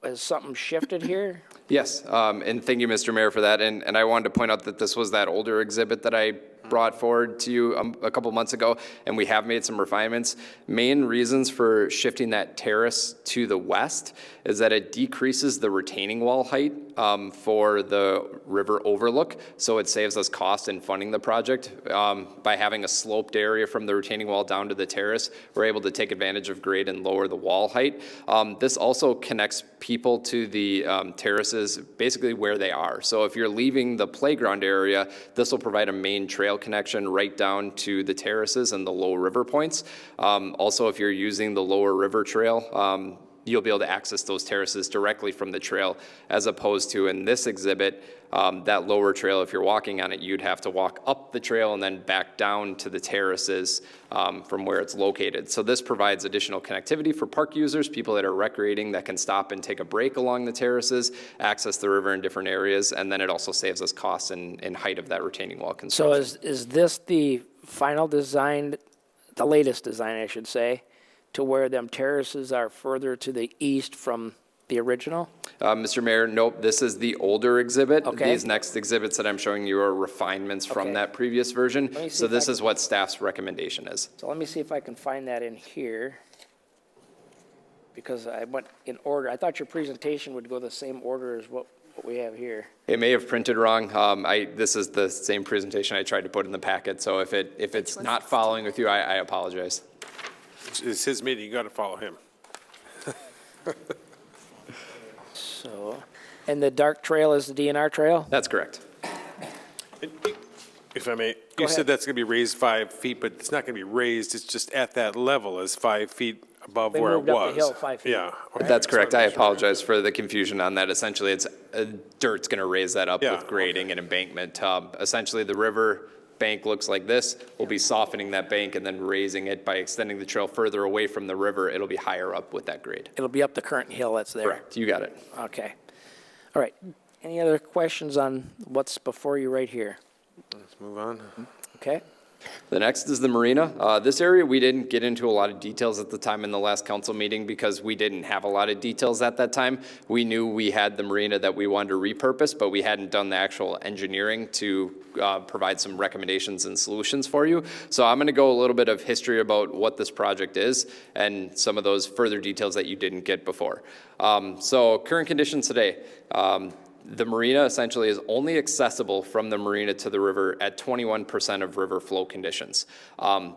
has something shifted here? Yes, and thank you, Mr. Mayor, for that. And I wanted to point out that this was that older exhibit that I brought forward to you a couple months ago, and we have made some refinements. Main reasons for shifting that terrace to the west is that it decreases the retaining wall height for the river overlook, so it saves us cost in funding the project. By having a sloped area from the retaining wall down to the terrace, we're able to take advantage of grade and lower the wall height. This also connects people to the terraces basically where they are. So if you're leaving the playground area, this will provide a main trail connection right down to the terraces and the low river points. Also, if you're using the lower river trail, you'll be able to access those terraces directly from the trail, as opposed to in this exhibit, that lower trail, if you're walking on it, you'd have to walk up the trail and then back down to the terraces from where it's located. So this provides additional connectivity for park users, people that are recreating, that can stop and take a break along the terraces, access the river in different areas, and then it also saves us costs and height of that retaining wall construction. So is this the final design, the latest design, I should say, to where them terraces are further to the east from the original? Mr. Mayor, nope, this is the older exhibit. Okay. These next exhibits that I'm showing you are refinements from Okay. that previous version. me see So if this I is what staff's recommendation is. So let me see if I can find that in here. Because I went in order. I thought your presentation would go the same order as what we have here. It may have printed wrong. This is the same presentation I tried to put in the packet, so if it's not following with you, I apologize. It's his meeting, you got to follow him. So, and the dark trail is the DNR trail? That's correct. If I may, Go you ahead. said that's going to be raised 5 feet, but it's not going to be raised, it's just at that level as 5 feet above They where it moved up the was. hill 5 feet. Yeah. okay. That's correct. I Sorry, Mr. Mayor. apologize for the confusion on that. Essentially, it's dirt's going to raise that up Yeah, with grading and embankment. Essentially, the river bank looks like this. We'll be softening that bank and then raising it by extending the trail further away from the river. It'll be higher up with that grade. It'll be up the current hill that's there? Correct. You got it. Okay. All right. Any other questions on what's before you right here? Let's move on. Okay? The next is the marina. This area, we didn't get into a lot of details at the time in the last council meeting because we didn't have a lot of details at that time. We knew we had the marina that we wanted to repurpose, but we hadn't done the actual engineering to provide some recommendations and solutions for you. So I'm going to go a little bit of history about what this project is and some of those further details that you didn't get before. So current conditions today. The marina essentially is only accessible from the marina to the river at 21% of river flow conditions.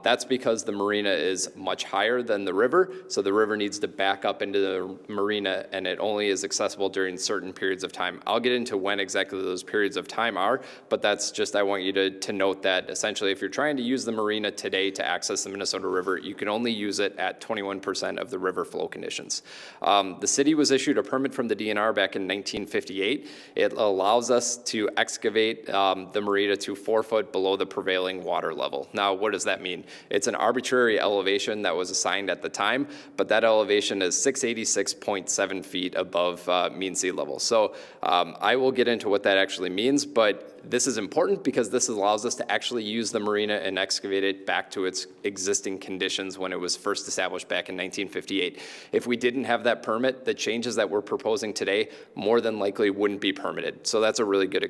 That's because the marina is much higher than the river, so the river needs to back up into the marina, and it only is accessible during certain periods of time. I'll get into when exactly those periods of time are, but that's just, I want you to note that essentially if you're trying to use the marina today to access the Minnesota River, you can only use it at 21% of the river flow conditions. The city was issued a permit from the DNR back in 1958. It allows us to excavate the marina to 4 foot below the prevailing water level. Now, what does that mean? It's an arbitrary elevation that was assigned at the time, but that elevation is 686.7 feet above mean sea level. So I will get into what that actually means, but this is important because this allows us to actually use the marina and excavate it back to its existing conditions when it was first established back in 1958. If we didn't have that permit, the changes that we're proposing today more than likely wouldn't be permitted. So that's a really good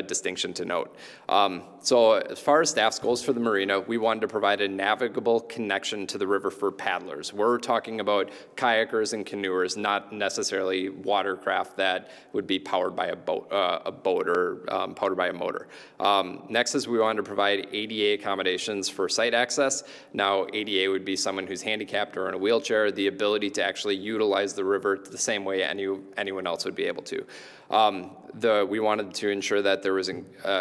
distinction to note. So as far as staff's goals for the marina, we wanted to provide a navigable connection to the river for paddlers. We're talking about kayakers and canoers, not necessarily watercraft that would be powered by a boat or powered by a motor. Next is we wanted to provide ADA accommodations for site access. Now, ADA would be someone who's handicapped or in a wheelchair, the ability to actually utilize the river the same way anyone else would be able to. We wanted to ensure that there was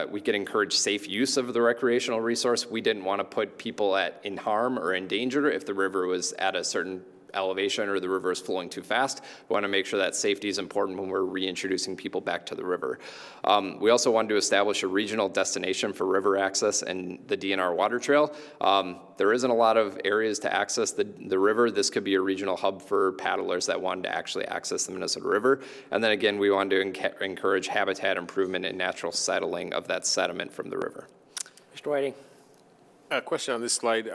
we could encourage safe use of the recreational resource. We didn't want to put people in harm or in danger if the river was at a certain elevation or the river is flowing too fast. We want to make sure that safety is important when we're reintroducing people back to the river. We also wanted to establish a regional destination for river access and the DNR water trail. There isn't a lot of areas to access the river. This could be a regional hub for paddlers that wanted to actually access the Minnesota River. And then again, we wanted to encourage habitat improvement and natural settling of that sediment from the river. Mr. Whiting? A question on this slide.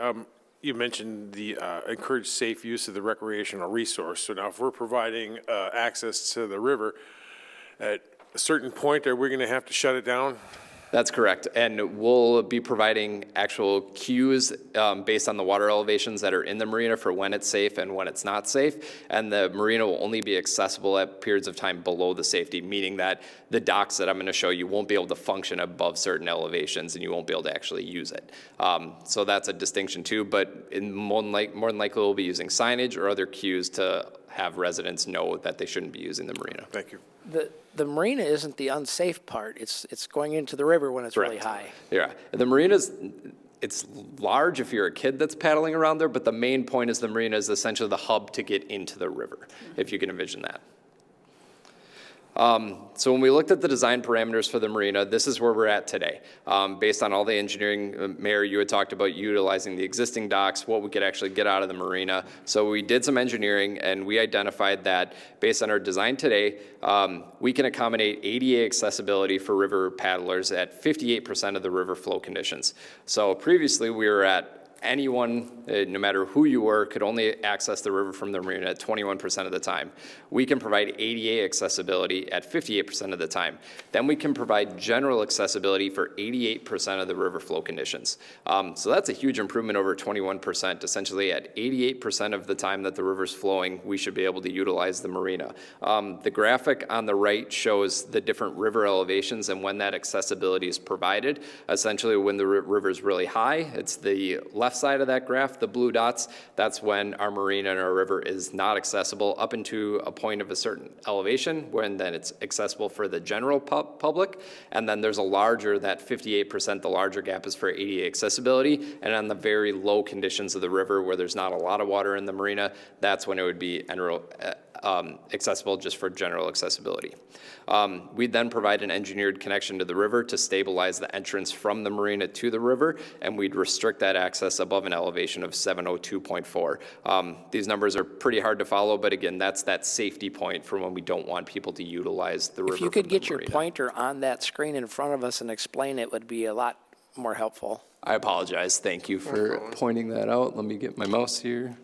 You mentioned the encourage safe use of the recreational resource. So now if we're providing access to the river, at a certain point, are we going to have to shut it down? That's correct, and we'll be providing actual cues based on the water elevations that are in the marina for when it's safe and when it's not safe, and the marina will only be accessible at periods of time below the safety, meaning that the docks that I'm going to show you won't be able to function above certain elevations and you won't be able to actually use it. So that's a distinction too, but more than likely we'll be using signage or other cues to have residents know that they shouldn't be using the marina. Thank you. The marina isn't the unsafe part. It's going into the river when it's really Correct. high. Yeah, the marina's, it's large if you're a kid that's paddling around there, but the main point is the marina is essentially the hub to get into the river, if you can envision that. So when we looked at the design parameters for the marina, this is where we're at today. Based on all the engineering, Mayor, you had talked about utilizing the existing docks, what we could actually get out of the marina. So we did some engineering and we identified that based on our design today, we can accommodate ADA accessibility for river paddlers at 58% of the river flow conditions. So previously we were at anyone, no matter who you were, could only access the river from the marina at 21% of the time. We can provide ADA accessibility at 58% of the time. Then we can provide general accessibility for 88% of the river flow conditions. So that's a huge improvement over 21%. Essentially, at 88% of the time that the river's flowing, we should be able to utilize the marina. The graphic on the right shows the different river elevations and when that accessibility is provided. Essentially, when the river's really high, it's the left side of that graph, the blue dots, that's when our marina and our river is not accessible up into a point of a certain elevation, when then it's accessible for the general public. And then there's a larger, that 58%, the larger gap is for ADA accessibility. And on the very low conditions of the river where there's not a lot of water in the marina, that's when it would be accessible just for general accessibility. We then provide an engineered connection to the river to stabilize the entrance from the marina to the river, and we'd restrict that access above an elevation of 702.4. These numbers are pretty hard to follow, but again, that's that safety point for when we don't want people to utilize the river. If you could from the get your marina. pointer on that screen in front of us and explain it, would be a lot more helpful. I apologize. Thank you for pointing that out. Let me get my mouse here.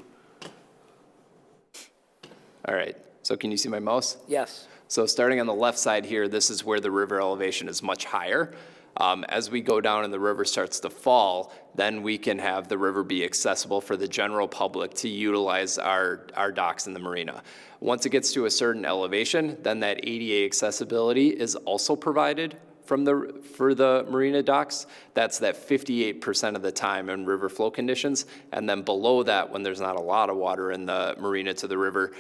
All right, so can you see my mouse? Yes. So starting on the left side here, this is where the river elevation is much higher. As we go down and the river starts to fall, then we can have the river be accessible for the general public to utilize our docks in the marina. Once it gets to a certain elevation, then that ADA accessibility is also provided for the marina docks. That's that 58% of the time in river flow conditions. And then below that, when there's not a lot of water in the marina to the river,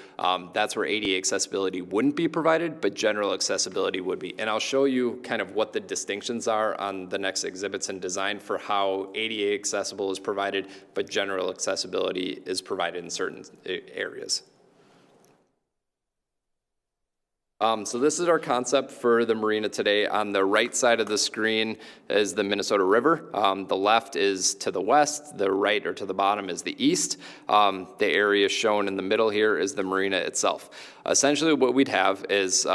that's where ADA accessibility wouldn't be provided, but general accessibility would be. And I'll show you kind of what the distinctions are on the next exhibits and design for how ADA accessible is provided, but general accessibility is provided in certain areas. So this is our concept for the marina today. On the right side of the screen is the Minnesota River. The left is to the west, the right or to the bottom is the east. The area shown in the middle here is the marina itself. Essentially what we'd have is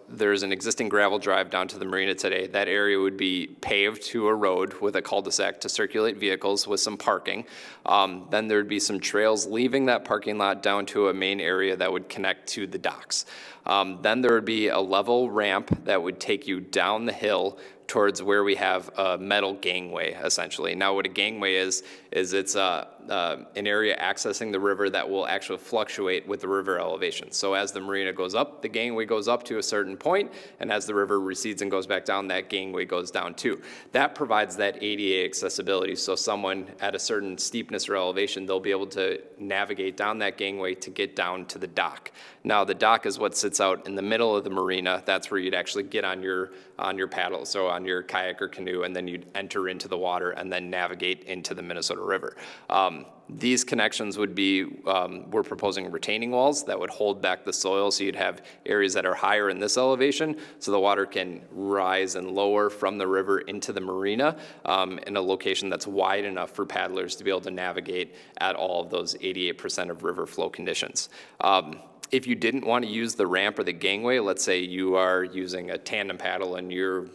there's an existing gravel drive down to the marina today. That area would be paved to a road with a cul-de-sac to circulate vehicles with some parking. Then there'd be some trails leaving that parking lot down to a main area that would connect to the docks. Then there would be a level ramp that would take you down the hill towards where we have a metal gangway, essentially. Now, what a gangway is it's an area accessing the river that will actually fluctuate with the river elevation. So as the marina goes up, the gangway goes up to a certain point, and as the river recedes and goes back down, that gangway goes down too. That provides that ADA accessibility. So someone at a certain steepness or elevation, they'll be able to navigate down that gangway to get down to the dock. Now, the dock is what sits out in the middle of the marina. That's where you'd actually get on your paddle, so on your kayak or canoe, and then you'd enter into the water and then navigate into the Minnesota River. These connections would be, we're proposing retaining walls that would hold back the soil, so you'd have areas that are higher in this elevation, so the water can rise and lower from the river into the marina in a location that's wide enough for paddlers to be able to navigate at all of those 88% of river flow conditions. If you didn't want to use the ramp or the gangway, let's say you are using a tandem paddle and you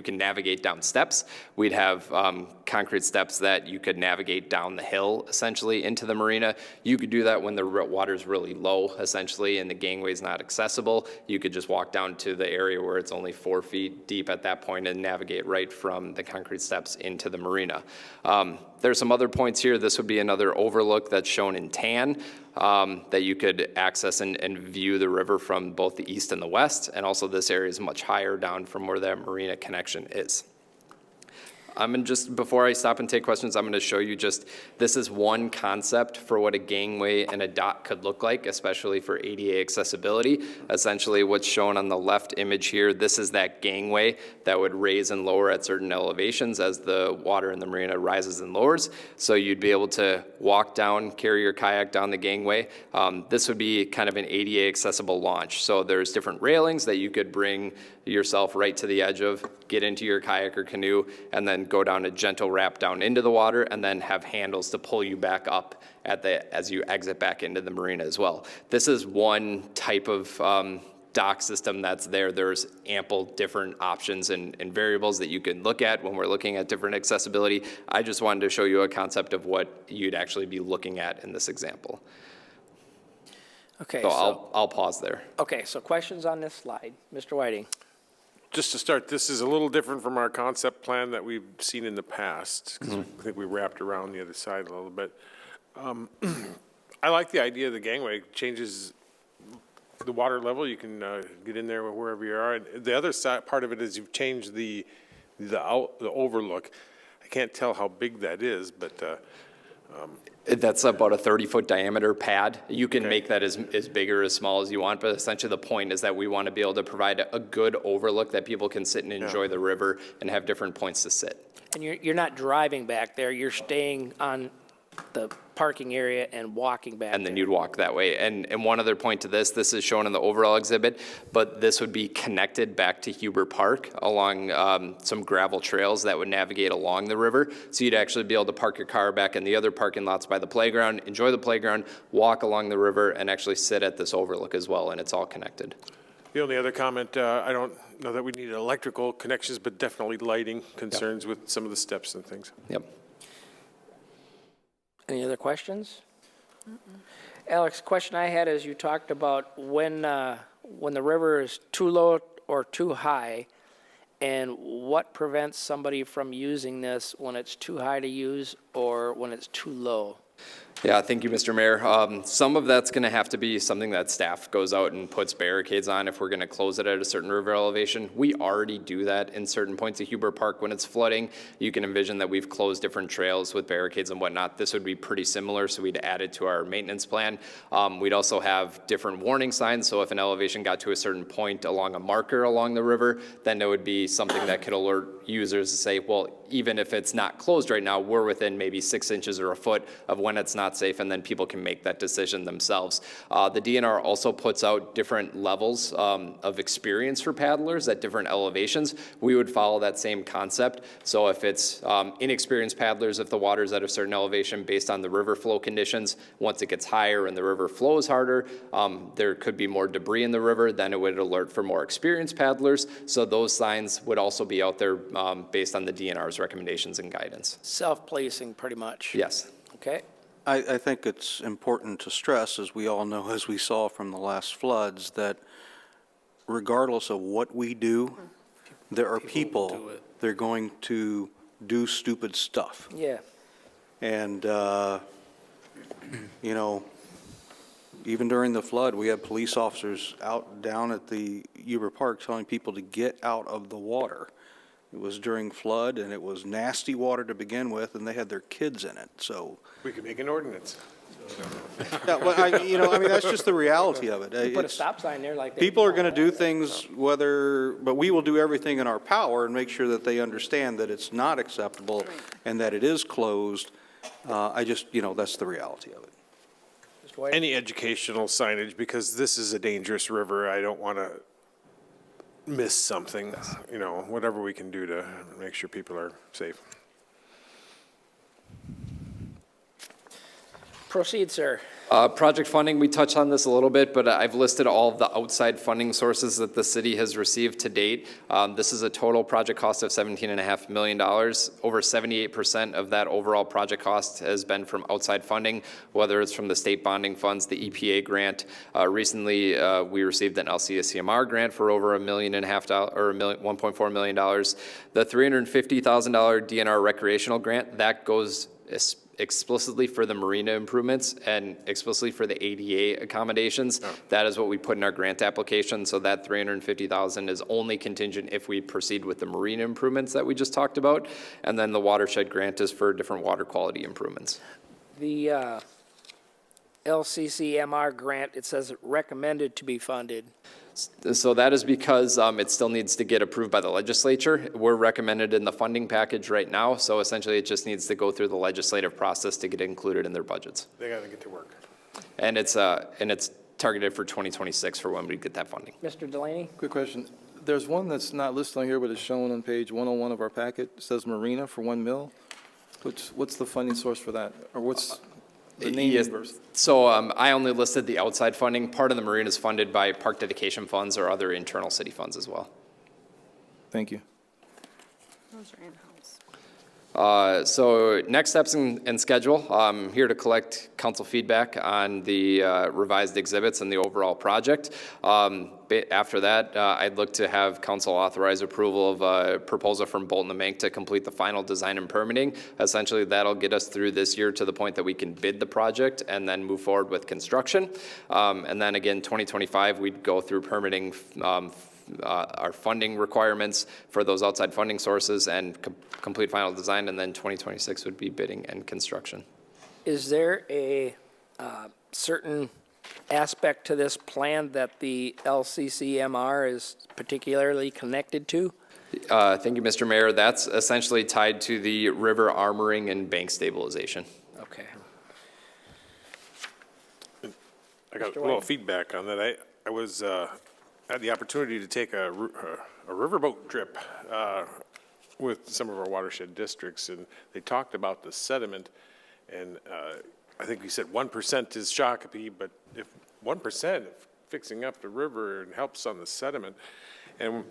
can navigate down steps, we'd have concrete steps that you could navigate down the hill, essentially, into the marina. You could do that when the water's really low, essentially, and the gangway's not accessible. You could just walk down to the area where it's only 4 feet deep at that point and navigate right from the concrete steps into the marina. There's some other points here. This would be another overlook that's shown in tan that you could access and view the river from both the east and the west. And also this area is much higher down from where that marina connection is. Before I stop and take questions, I'm going to show you this is one concept for what a gangway and a dock could look like, especially for ADA accessibility. Essentially, what's shown on the left image here, this is that gangway that would raise and lower at certain elevations as the water in the marina rises and lowers. So you'd be able to walk down, carry your kayak down the gangway. This would be kind of an ADA accessible launch. So there's different railings that you could bring yourself right to the edge of, get into your kayak or canoe, and then go down a gentle wrap down into the water, and then have handles to pull you back up as you exit back into the marina as well. This is one type of dock system that's there, there's ample different options and variables that you can look at when we're looking at different accessibility. I just wanted to show you a concept of what you'd actually be looking at in this example. Okay, So I'll pause there. okay, so questions on this slide? Mr. Whiting? Just to start, this is a little different from our concept plan that we've seen in the past, because I think we wrapped around the other side a little bit. I like the idea of the gangway. It changes the water level. You can get in there wherever you are. And the other side, part of it is you've changed the overlook. I can't tell how big that is, but That's about a 30-foot diameter pad. You can make that as big or as small as you want, but essentially the point is that we want to be able to provide a good overlook that people can sit and enjoy the river and have different points to sit. And you're not driving back there, you're staying on the parking area and walking back And then there. you'd walk that way. And one other point to this is shown in the overall exhibit, but this would be connected back to Huber Park along some gravel trails that would navigate along the river. So you'd actually be able to park your car back in the other parking lots by the playground, enjoy the playground, walk along the river, and actually sit at this overlook as well, and it's all connected. the only other comment, I don't know that we need electrical connections, but definitely lighting concerns with some of the steps and things. Yep. Any other questions? Alex, question I had is you talked about when the river is too low or too high, and what prevents somebody from using this when it's too high to use or when it's too low? Yeah, thank you, Mr. Mayor. Some of that's going to have to be something that staff goes out and puts barricades on if we're going to close it at a certain river elevation. We already do that in certain points of Huber Park when it's flooding. You can envision that we've closed different trails with barricades and whatnot. This would be pretty similar, so we'd add it to our maintenance plan. We'd also have different warning signs, so if an elevation got to a certain point along a marker along the river, then there would be something that could alert users to say, well, even if it's not closed right now, we're within maybe 6 inches or a foot of when it's not safe, and then people can make that decision themselves. The DNR also puts out different levels of experience for paddlers at different elevations. We would follow that same concept. So if it's inexperienced paddlers, if the water's at a certain elevation based on the river flow conditions, once it gets higher and the river flows harder, there could be more debris in the river, then it would alert for more experienced paddlers. So those signs would also be out there based on the DNR's recommendations and guidance. Self-policing, pretty much. Yes. Okay. I think it's important to stress, as we all know, as we saw from the last floods, that regardless of what we do, there are people, they're going to do stupid stuff. Yeah. And, you know, even during the flood, we had police officers out down at the Huber Park telling people to get out of the water. It was during flood, and it was nasty water to begin with, and they had their kids in it, so. We could make an ordinance. Yeah, well, I mean, that's just the reality of it. Put a It's- stop sign there like that. People are going to do things but we will do everything in our power and make sure that they understand that it's not acceptable and that it is closed. That's the reality of it. Mr. White? Any educational signage, because this is a dangerous river, I don't want to miss something, whatever we can do to make sure people are safe. Proceed, sir. Project funding, we touched on this a little bit, but I've listed all of the outside funding sources that the city has received to date. This is a total project cost of $17.5 million. Over 78% of that overall project cost has been from outside funding, whether it's from the state bonding funds, the EPA grant. Recently, we received an LCSCMR grant for over $1.4 million. The $350,000 DNR recreational grant, that goes explicitly for the marina improvements and explicitly for the ADA accommodations. Oh. That is what we put in our grant application. So that $350,000 is only contingent if we proceed with the marina improvements that we just talked about. And then the watershed grant is for different water quality improvements. The LCCMR grant, it says recommended to be funded. So that is because it still needs to get approved by the legislature. We're recommended in the funding package right now, so essentially it just needs to go through the legislative process to get included in their budgets. They got to get to work. And it's targeted for 2026 for when we get that funding. Mr. Delaney? Quick question. There's one that's not listed on here, but it's shown on page 101 of our packet. It says Marina for $1 million. What's the funding source for that? Or what's? The name Yes. versus. So I only listed the outside funding. Part of the marina is funded by park dedication funds or other internal city funds as well. Thank you. Those are in-house. So next steps and schedule, I'm here to collect council feedback on the revised exhibits and the overall project. After that, I'd look to have council authorize approval of a proposal from Bolton and Mank to complete the final design and permitting. Essentially, that'll get us through this year to the point that we can bid the project and then move forward with construction. And then again, 2025, we'd go through permitting our funding requirements for those outside funding sources and complete final design, and then 2026 would be bidding and construction. Is there a certain aspect to this plan that the LCCMR is particularly connected to? Thank you, Mr. Mayor. That's essentially tied to the river armoring and bank stabilization. Okay. I got a little feedback on that. I was, had the opportunity to take a riverboat trip with some of our watershed districts, and they talked about the sediment, and I think we said 1% is Shakopee, but if 1% fixing up the river and helps on the sediment, and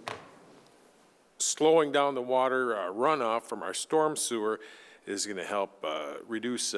slowing down the water runoff from our storm sewer is going to help reduce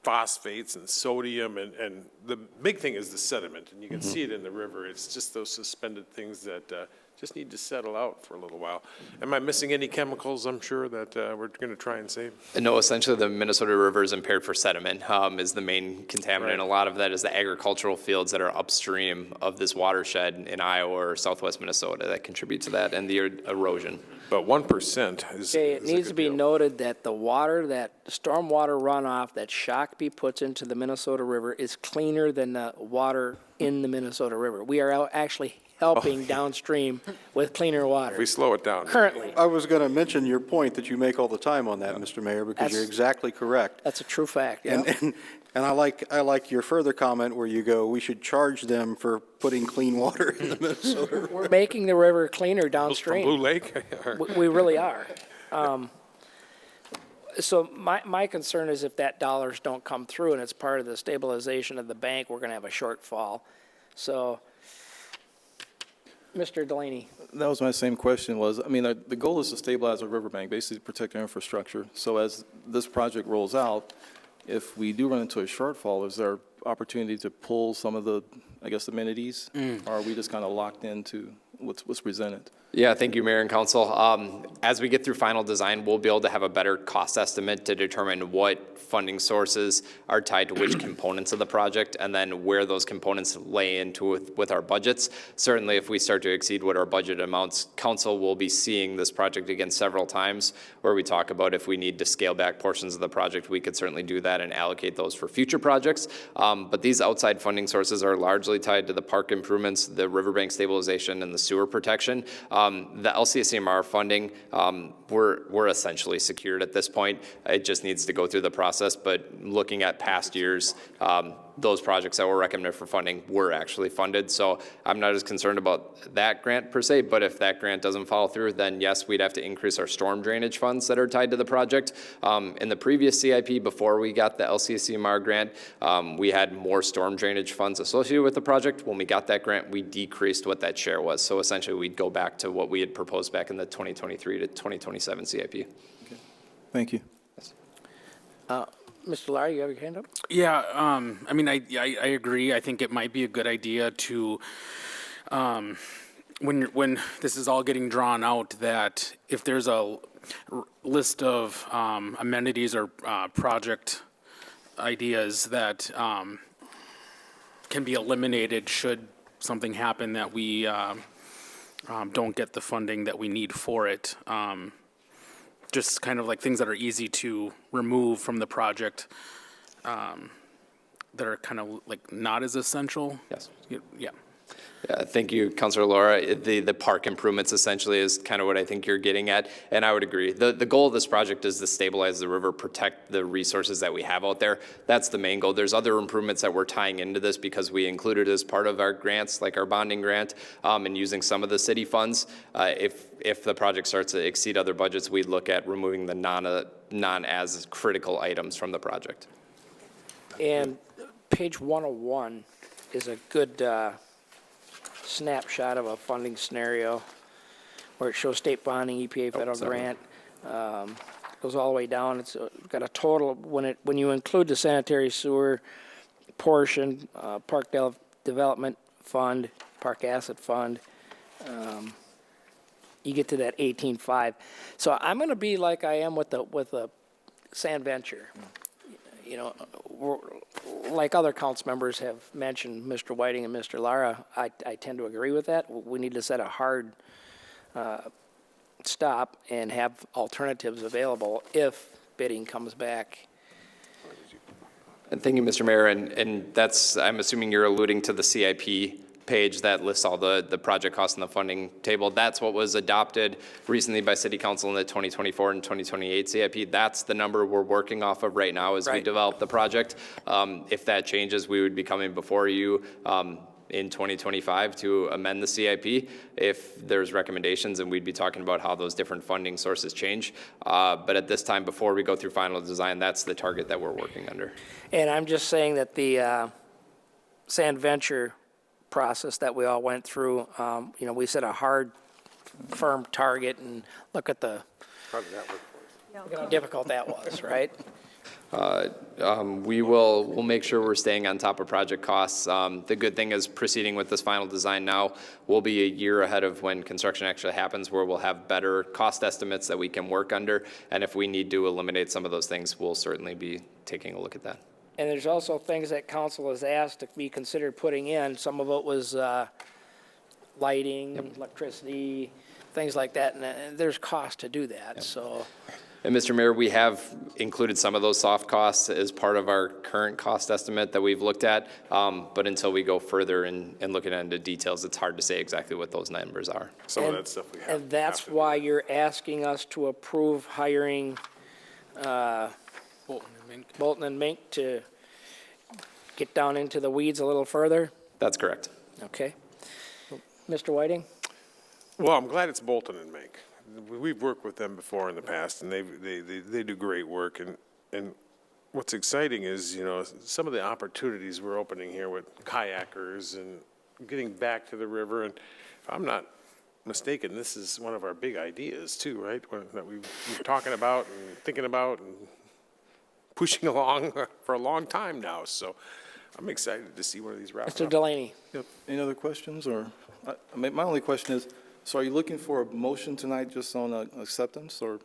phosphates and sodium, and the big thing is the sediment, and you can see it in the river. It's just those suspended things that just need to settle out for a little while. Am I missing any chemicals, I'm sure, that we're going to try and save? No, essentially the Minnesota River is impaired for sediment is the main contaminant. Right. A lot of that is the agricultural fields that are upstream of this watershed in Iowa or southwest Minnesota that contribute to that, and the erosion. But 1% is. Okay, it is a needs good to be deal. noted that the water, that stormwater runoff that Shakopee puts into the Minnesota River is cleaner than the water in the Minnesota River. We are actually helping downstream with cleaner water We slow it down. currently. I was going to mention your point that you make all the time on that, Mr. Mayor, because you're That's- exactly correct. That's a true fact, yeah. And I like your further comment where you go, we should charge them for putting clean water in the Minnesota. We're making the river cleaner From Blue downstream. Lake? We really are. So my concern is if that dollars don't come through and it's part of the stabilization of the bank, we're going to have a shortfall. So, Mr. Delaney. That was my same question was, I mean, the goal is to stabilize our riverbank, basically protect our infrastructure. So as this project rolls out, if we do run into a shortfall, is there opportunity to pull some of the, I guess, amenities? Or are we just kind of locked into what's presented? Yeah, thank you, Mayor and Council. As we get through final design, we'll be able to have a better cost estimate to determine what funding sources are tied to which components of the project, and then where those components lay into with our budgets. Certainly, if we start to exceed what our budget amounts, Council will be seeing this project again several times, where we talk about if we need to scale back portions of the project, we could certainly do that and allocate those for future projects. But these outside funding sources are largely tied to the park improvements, the riverbank stabilization, and the sewer protection. The LCSMR funding, we're essentially secured at this point. It just needs to go through the process, but looking at past years, those projects that were recommended for funding were actually funded. So I'm not as concerned about that grant per se, but if that grant doesn't follow through, then yes, we'd have to increase our storm drainage funds that are tied to the project. In the previous CIP, before we got the LCSMR grant, we had more storm drainage funds associated with the project. When we got that grant, we decreased what that share was. So essentially, we'd go back to what we had proposed back in the 2023 to 2027 CIP. Thank you. Mr. Lar, you have your hand up? Yeah, I mean, I agree. I think it might be a good idea to, when this is all getting drawn out, that if there's a list of amenities or project ideas that can be eliminated should something happen that we don't get the funding that we need for it. Just kind of like things that are easy to remove from the project, that are kind of like not as essential. Yes. Yeah. Thank you, Councilor Laura. The park improvements essentially is kind of what I think you're getting at, and I would agree. The goal of this project is to stabilize the river, protect the resources that we have out there. That's the main goal. There's other improvements that we're tying into this because we included as part of our grants, like our bonding grant, and using some of the city funds. If the project starts to exceed other budgets, we'd look at removing the non as critical items from the project. And page 101 is a good snapshot of a funding scenario where it shows state bonding, EPA, federal grant. Goes all the way down. It's got a total, when you include the sanitary sewer portion, park development fund, park asset fund, you get to that 18.5. So I'm going to be like I am with the Sand Venture. You know, like other council members have mentioned, Mr. Whiting and Mr. Lara, I tend to agree with that. We need to set a hard stop and have alternatives available if bidding comes back. And thank you, Mr. Mayor, and that's, I'm assuming you're alluding to the CIP page that lists all the project costs in the funding table. That's what was adopted recently by City Council in the 2024 and 2028 CIP. That's the number we're working off of right now as we develop the project. If that changes, we would be coming before you in 2025 to amend the CIP if there's recommendations, and we'd be talking about how those different funding sources change. But at this time, before we go through final design, that's the target that we're working under. And I'm just saying that the Sand Venture process that we all went through, you know, we set a hard, firm target, and look at How did that work? look at how difficult that was, right? We'll make sure we're staying on top of project costs. The good thing is proceeding with this final design now, we'll be a year ahead of when construction actually happens, where we'll have better cost estimates that we can work under. And if we need to eliminate some of those things, we'll certainly be taking a look at that. And there's also things that council has asked to be considered putting in. Some of it was lighting, electricity, things like that, and there's cost to do that, so. And Mr. Mayor, we have included some of those soft costs as part of our current cost estimate that we've looked at, but until we go further and look into details, it's hard to say exactly what those numbers are. Some of that stuff we have. And that's why you're asking us to approve hiring Bolton and Mink to get down into the weeds a little further? That's correct. Okay. Mr. Whiting? Well, I'm glad it's Bolton and Mink. We've worked with them before in the past, and they do great work. And what's exciting is, you know, some of the opportunities we're opening here with kayakers and getting back to the river. And if I'm not mistaken, this is one of our big ideas too, right? That we've been talking about and thinking about and pushing along for a long time now. So I'm excited to see one of these wrap Mr. up. Delaney? Yep. Any other questions? Or my only question is, so are you looking for a motion tonight just on acceptance, or?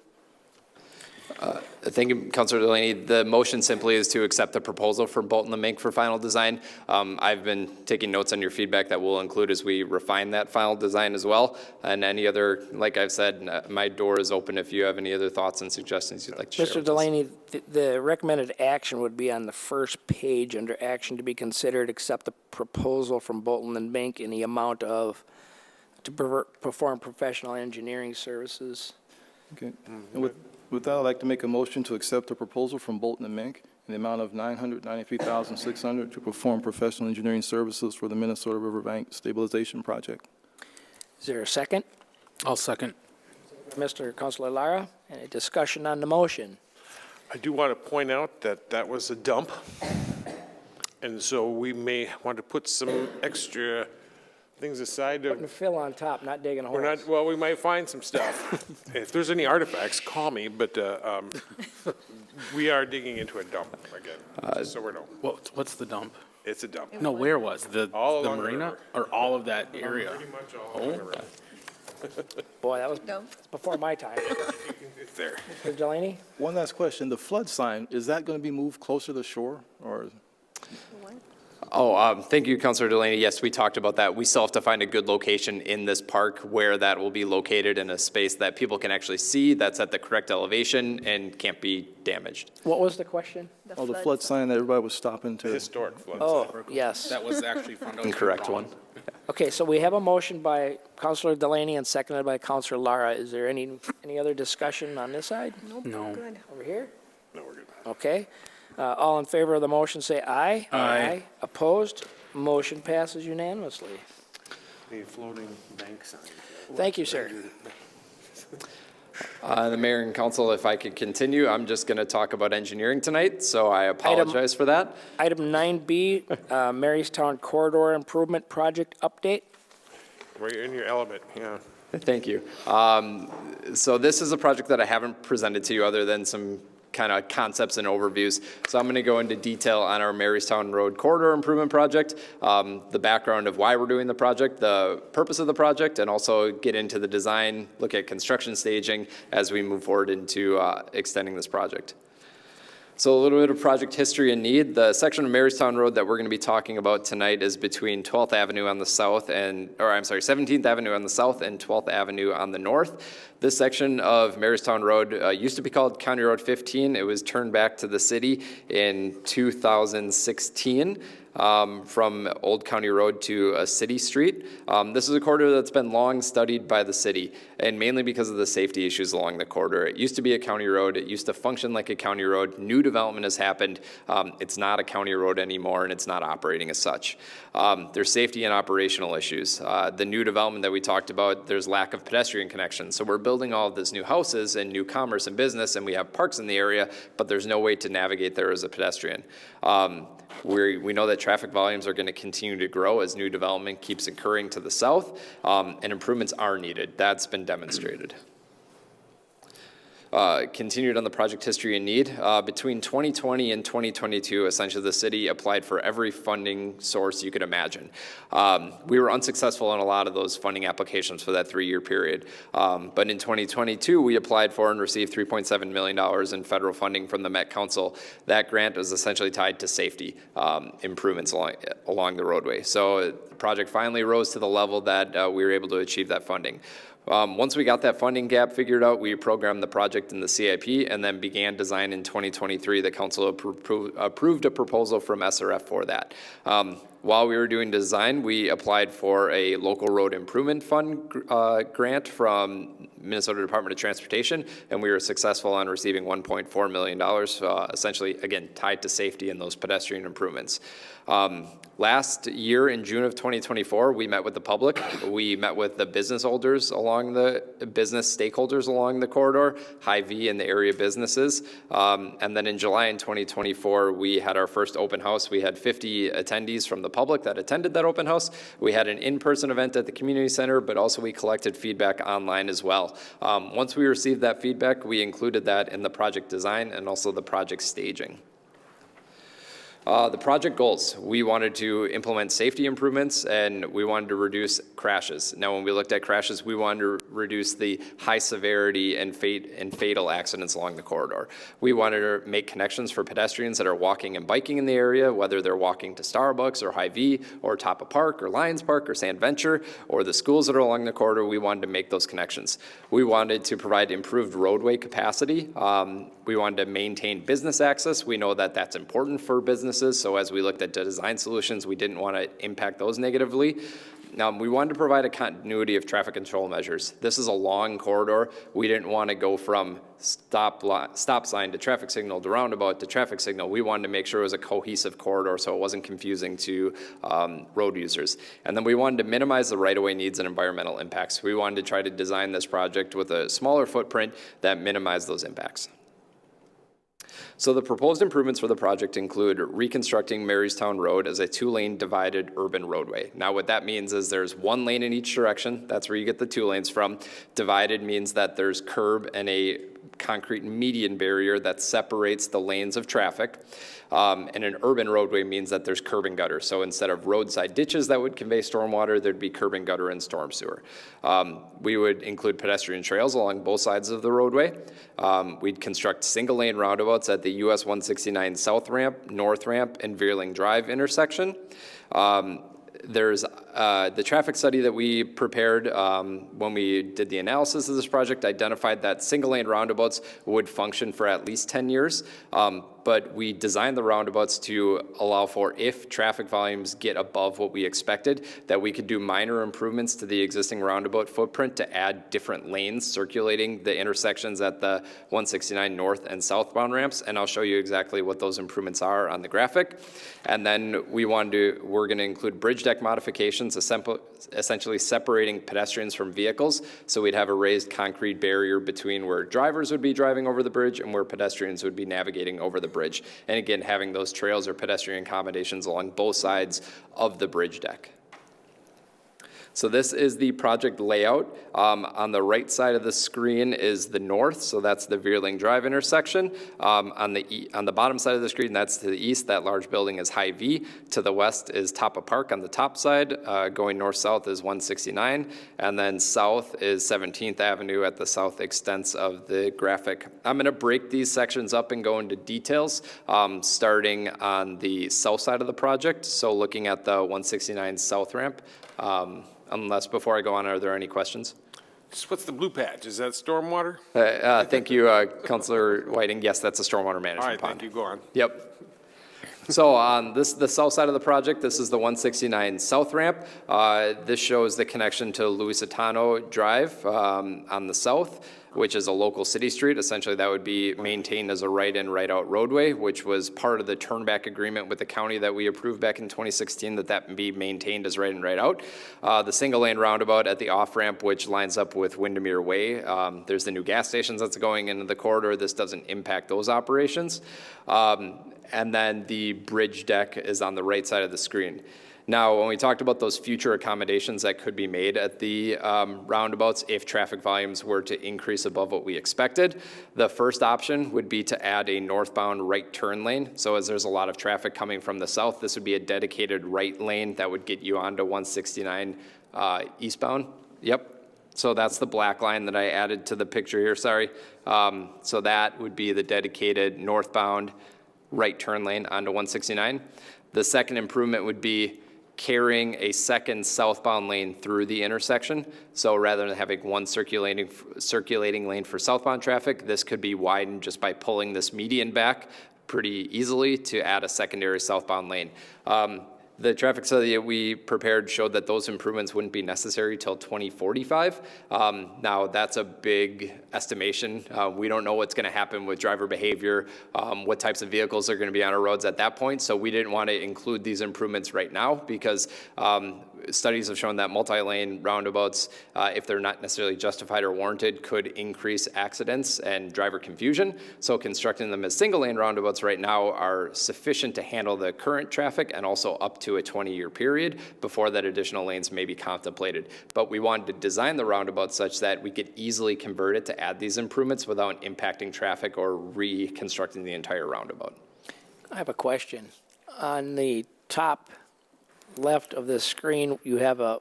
Thank you, Councilor Delaney. The motion simply is to accept the proposal for Bolton and Mink for final design. I've been taking notes on your feedback that we'll include as we refine that final design as well. And any other, like I've said, my door is open if you have any other thoughts and suggestions you'd like to share with Mr. us. Delaney, the recommended action would be on the first page under action to be considered, accept the proposal from Bolton and Mink in the amount of, to perform professional engineering services. Okay. And with that, I'd like to make a motion to accept the proposal from Bolton and Mink in the amount of $993,600 to perform professional engineering services for the Minnesota Riverbank Stabilization Project. Is there a second? I'll second. Mr. Councilor Lara, any discussion on the motion? I do want to point out that that was a dump. And so we may want to put some extra things aside to. Putting fill on top, not digging holes. We're not, well, we might find some stuff. If there's any artifacts, call me, but we are digging into a dump again, so we're no. What's the dump? It's a dump. No, where was All the along the marina river. or all of that area? Pretty much all over the river. Boy, that was before my time. It's there. Mr. Delaney? One last question. The flood sign, is that going to be moved closer to shore, or? Thank you, Councilor Delaney. Yes, we talked about that. We still have to find a good location in this park where that will be located in a space that people can actually see, that's at the correct elevation and can't be damaged. What was the question? The flood sign that everybody was stopping to. Historic flood. Oh, yes. That was actually found out. Incorrect one. Okay, so we have a motion by Councilor Delaney and seconded by Councilor Lara. Is there any other discussion on this side? No. Good. Over here? No, we're good. Okay. All in favor of the motion, say aye. Aye. Opposed? Motion passes unanimously. The floating bank sign. Thank you, sir. The mayor and council, if I could continue, I'm just going to talk about engineering tonight, so I apologize for that. Item 9B, Marystown Corridor Improvement Project Update. Right in your element, yeah. Thank you. So this is a project that I haven't presented to you other than some kind of concepts and overviews. So I'm going to go into detail on our Marystown Road Corridor Improvement Project, the background of why we're doing the project, the purpose of the project, and also get into the design, look at construction staging as we move forward into extending this project. So a little bit of project history and need. The section of Marystown Road that we're going to be talking about tonight is between 12th Avenue on the south and, 17th Avenue on the south and 12th Avenue on the north. This section of Marystown Road used to be called County Road 15. It was turned back to the city in 2016. From Old County Road to a city street. This is a corridor that's been long studied by the city, and mainly because of the safety issues along the corridor. It used to be a county road. It used to function like a county road. New development has happened. It's not a county road anymore, and it's not operating as such. There's safety and operational issues. The new development that we talked about, there's lack of pedestrian connections. So we're building all of these new houses and new commerce and business, and we have parks in the area, but there's no way to navigate there as a pedestrian. We know that traffic volumes are going to continue to grow as new development keeps occurring to the south, and improvements are needed. That's been demonstrated. Continued on the project history and need. Between 2020 and 2022, essentially the city applied for every funding source you could imagine. We were unsuccessful in a lot of those funding applications for that 3-year period. But in 2022, we applied for and received $3.7 million in federal funding from the Met Council. That grant was essentially tied to safety improvements along the roadway. So the project finally rose to the level that we were able to achieve that funding. Once we got that funding gap figured out, we programmed the project in the CIP and then began design in 2023. The council approved a proposal from SRF for that. While we were doing design, we applied for a local road improvement fund grant from Minnesota Department of Transportation, and we were successful on receiving $1.4 million, essentially, again, tied to safety and those pedestrian improvements. Last year in June of 2024, we met with the public. We met with the business stakeholders along the corridor, Hy-Vee and the area businesses. And then in July in 2024, we had our first open house. We had 50 attendees from the public that attended that open house. We had an in-person event at the community center, but also we collected feedback online as well. Once we received that feedback, we included that in the project design and also the project staging. The project goals, we wanted to implement safety improvements and we wanted to reduce crashes. Now, when we looked at crashes, we wanted to reduce the high severity and fatal accidents along the corridor. We wanted to make connections for pedestrians that are walking and biking in the area, whether they're walking to Starbucks or Hy-Vee or Tapa Park or Lions Park or Sand Venture or the schools that are along the corridor. We wanted to make those connections. We wanted to provide improved roadway capacity. We wanted to maintain business access. We know that that's important for businesses, so as we looked at design solutions, we didn't want to impact those negatively. We wanted to provide a continuity of traffic control measures. This is a long corridor. We didn't want to go from stop sign to traffic signal to roundabout to traffic signal. We wanted to make sure it was a cohesive corridor so it wasn't confusing to road users. And then we wanted to minimize the right-of-way needs and environmental impacts. We wanted to try to design this project with a smaller footprint that minimized those impacts. So the proposed improvements for the project include reconstructing Marystown Road as a 2-lane divided urban roadway. Now what that means is there's 1 lane in each direction. That's where you get the 2 lanes from. Divided means that there's curb and a concrete median barrier that separates the lanes of traffic. And an urban roadway means that there's curb and gutter. So instead of roadside ditches that would convey stormwater, there'd be curb and gutter and storm sewer. We would include pedestrian trails along both sides of the roadway. We'd construct single-lane roundabouts at the US 169 South Ramp, North Ramp, and Veerling Drive intersection. There's the traffic study that we prepared when we did the analysis of this project identified that single-lane roundabouts would function for at least 10 years. but we designed the roundabouts to allow for, if traffic volumes get above what we expected, that we could do minor improvements to the existing roundabout footprint to add different lanes circulating the intersections at the 169 north and southbound ramps, and I'll show you exactly what those improvements are on the graphic. And then we're going to include bridge deck modifications, essentially separating pedestrians from vehicles, so we'd have a raised concrete barrier between where drivers would be driving over the bridge and where pedestrians would be navigating over the bridge. And again, having those trails or pedestrian accommodations along both sides of the bridge deck. So this is the project layout. On the right side of the screen is the north, so that's the Veerling Drive intersection. On the bottom side of the screen, that's to the east, that large building is High V. To the west is Tapa Park on the top side. Going north-south is 169, and then south is 17th Avenue at the south extents of the graphic. I'm gonna break these sections up and go into details, starting on the south side of the project, so looking at the 169 south ramp. Unless, before I go on, are there any questions? What's the blue patch? Is that stormwater? Thank you, Councilor Whiting. Yes, that's a stormwater management All right, pond. thank you. Go on. Yep. So on the south side of the project, this is the 169 south ramp. This shows the connection to Lusitano Drive on the south, which is a local city street. Essentially, that would be maintained as a right-in, right-out roadway, which was part of the turnback agreement with the county that we approved back in 2016, that be maintained as right-in, right-out. The single-lane roundabout at the off-ramp, which lines up with Windermere Way. There's the new gas stations that's going into the corridor. This doesn't impact those operations. And then the bridge deck is on the right side of the screen. Now, when we talked about those future accommodations that could be made at the roundabouts if traffic volumes were to increase above what we expected, the first option would be to add a northbound right turn lane. So as there's a lot of traffic coming from the south, this would be a dedicated right lane that would get you onto 169 eastbound. Yep. So that's the black line that I added to the picture here, sorry. So that would be the dedicated northbound right turn lane onto 169. The second improvement would be carrying a second southbound lane through the intersection. So rather than having one circulating lane for southbound traffic, this could be widened just by pulling this median back pretty easily to add a secondary southbound lane. The traffic study that we prepared showed that those improvements wouldn't be necessary till 2045. Now, that's a big estimation. We don't know what's going to happen with driver behavior, what types of vehicles are going to be on our roads at that point. So we didn't want to include these improvements right now because studies have shown that multi-lane roundabouts, if they're not necessarily justified or warranted, could increase accidents and driver confusion. So constructing them as single-lane roundabouts right now are sufficient to handle the current traffic and also up to a 20-year period before that additional lanes may be contemplated. But we wanted to design the roundabout such that we could easily convert it to add these improvements without impacting traffic or reconstructing the entire roundabout. I have a question. On the top left of the screen, you have a,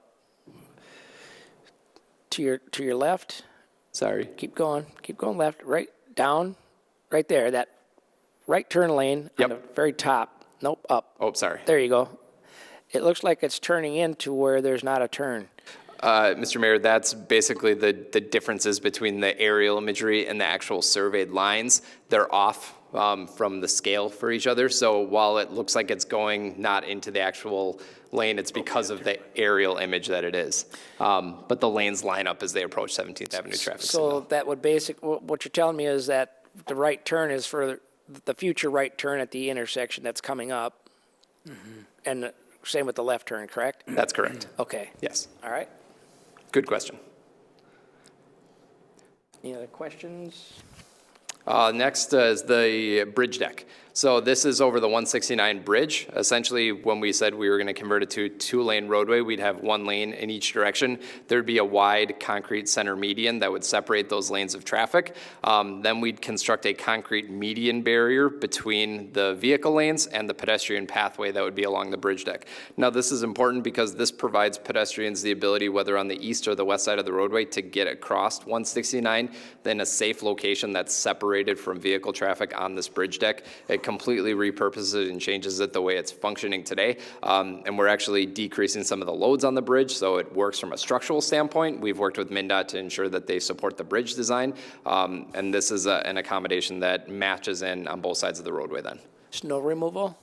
to your left. Sorry. Keep going left, right down, right there, that right turn lane on the very top. Nope, up. Oh, sorry. There you go. It looks like it's turning into where there's not a turn. Mr. Mayor, that's basically the differences between the aerial imagery and the actual surveyed lines. They're off from the scale for each other. So while it looks like it's going not into the actual lane, it's because of the aerial image that it is. But the lanes line up as they approach 17th Avenue traffic signal. So that would what you're telling me is that the right turn is for the future right turn at the intersection that's coming up. Mm-hmm. And same with the left turn, correct? That's correct. Okay. Yes. All right. Good question. Any other questions? Next is the bridge deck. So this is over the 169 bridge. Essentially, when we said we were going to convert it to two-lane roadway, we'd have one lane in each direction. There'd be a wide concrete center median that would separate those lanes of traffic. Then we'd construct a concrete median barrier between the vehicle lanes and the pedestrian pathway that would be along the bridge deck. Now, this is important because this provides pedestrians the ability, whether on the east or the west side of the roadway, to get across 169 in a safe location that's separated from vehicle traffic on this bridge deck. It it completely repurposes it and changes it the way it's functioning today. And we're actually decreasing some of the loads on the bridge, so it works from a structural standpoint. We've worked with MnDOT to ensure that they support the bridge design. And this is an accommodation that matches in on both sides of the roadway then. Snow removal?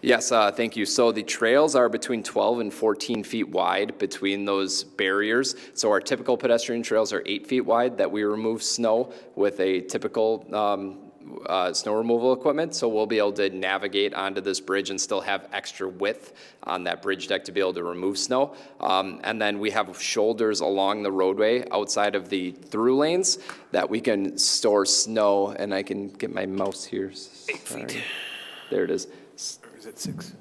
Yes, thank you. So the trails are between 12 and 14 feet wide between those barriers. So our typical pedestrian trails are 8 feet wide that we remove snow with a typical snow removal equipment. So we'll be able to navigate onto this bridge and still have extra width on that bridge deck to be able to remove snow. And then we have shoulders along the roadway outside of the through lanes that we can store snow. And I can get my mouse here. 8 feet. There it is. Or is it 6?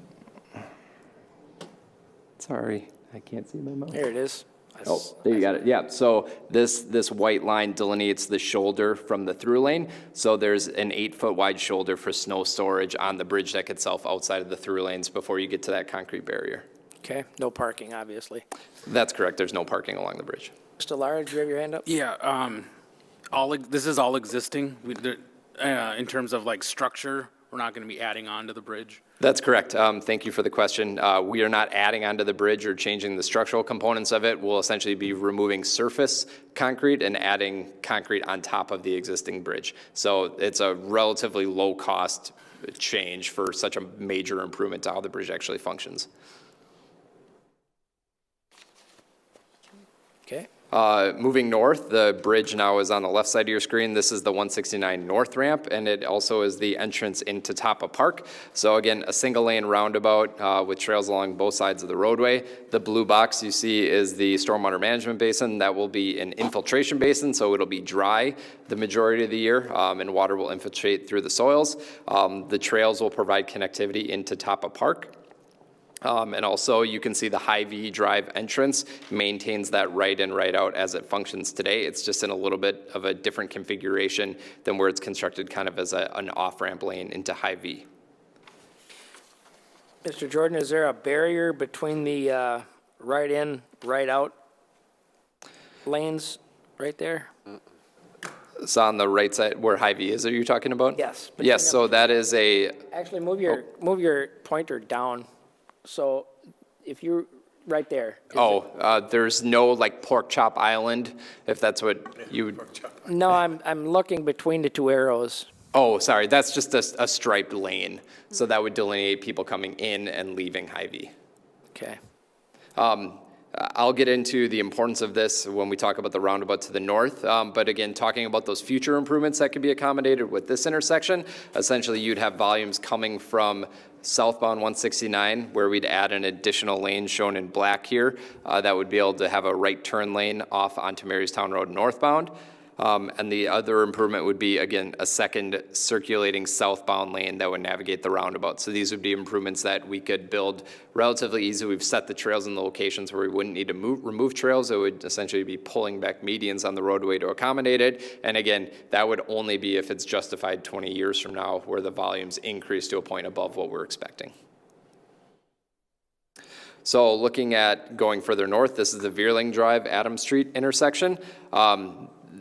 Sorry, I can't see my mouse. There it is. Oh, there you got it. Yeah, so this white line delineates the shoulder from the through lane. So there's an 8-foot wide shoulder for snow storage on the bridge deck itself outside of the through lanes before you get to that concrete barrier. Okay, no parking, obviously. That's correct. There's no parking along the bridge. Mr. Lara, did you have your hand up? Yeah, this is all existing. In terms of like structure, we're not going to be adding on to the bridge. That's correct. Thank you for the question. We are not adding onto the bridge or changing the structural components of it. We'll essentially be removing surface concrete and adding concrete on top of the existing bridge. So it's a relatively low cost change for such a major improvement to how the bridge actually functions. Okay. Moving north, the bridge now is on the left side of your screen. This is the 169 north ramp, and it also is the entrance into Tapa Park. So again, a single lane roundabout with trails along both sides of the roadway. The blue box you see is the stormwater management basin. That will be an infiltration basin, so it'll be dry the majority of the year, and water will infiltrate through the soils. The trails will provide connectivity into Tapa Park. And also you can see the Hy-Vee drive entrance maintains that right in, right out as it functions today. It's just in a little bit of a different configuration than where it's constructed kind of as an off-ramp lane into Hy-Vee. Mr. Jordan, is there a barrier between the right in, right out lanes right there? So on the right side where Hy-Vee is, are you talking about? Yes. Yes, so that is a, Actually, move your pointer down. So if you're right there. there's no like pork chop island, if that's what you would. No, I'm looking between the two arrows. Oh, sorry, that's just a striped lane. So that would delineate people coming in and leaving Hy-Vee. Okay. I'll get into the importance of this when we talk about the roundabout to the north. But again, talking about those future improvements that could be accommodated with this intersection, essentially you'd have volumes coming from southbound 169, where we'd add an additional lane shown in black here. That would be able to have a right turn lane off onto Marystown Road northbound. And the other improvement would be, again, a second circulating southbound lane that would navigate the roundabout. So these would be improvements that we could build relatively easy. We've set the trails in the locations where we wouldn't need to remove trails. It would essentially be pulling back medians on the roadway to accommodate it. And again, that would only be if it's justified 20 years from now, where the volumes increase to a point above what we're expecting. So looking at going further north, this is the Veerling Drive, Adams Street intersection.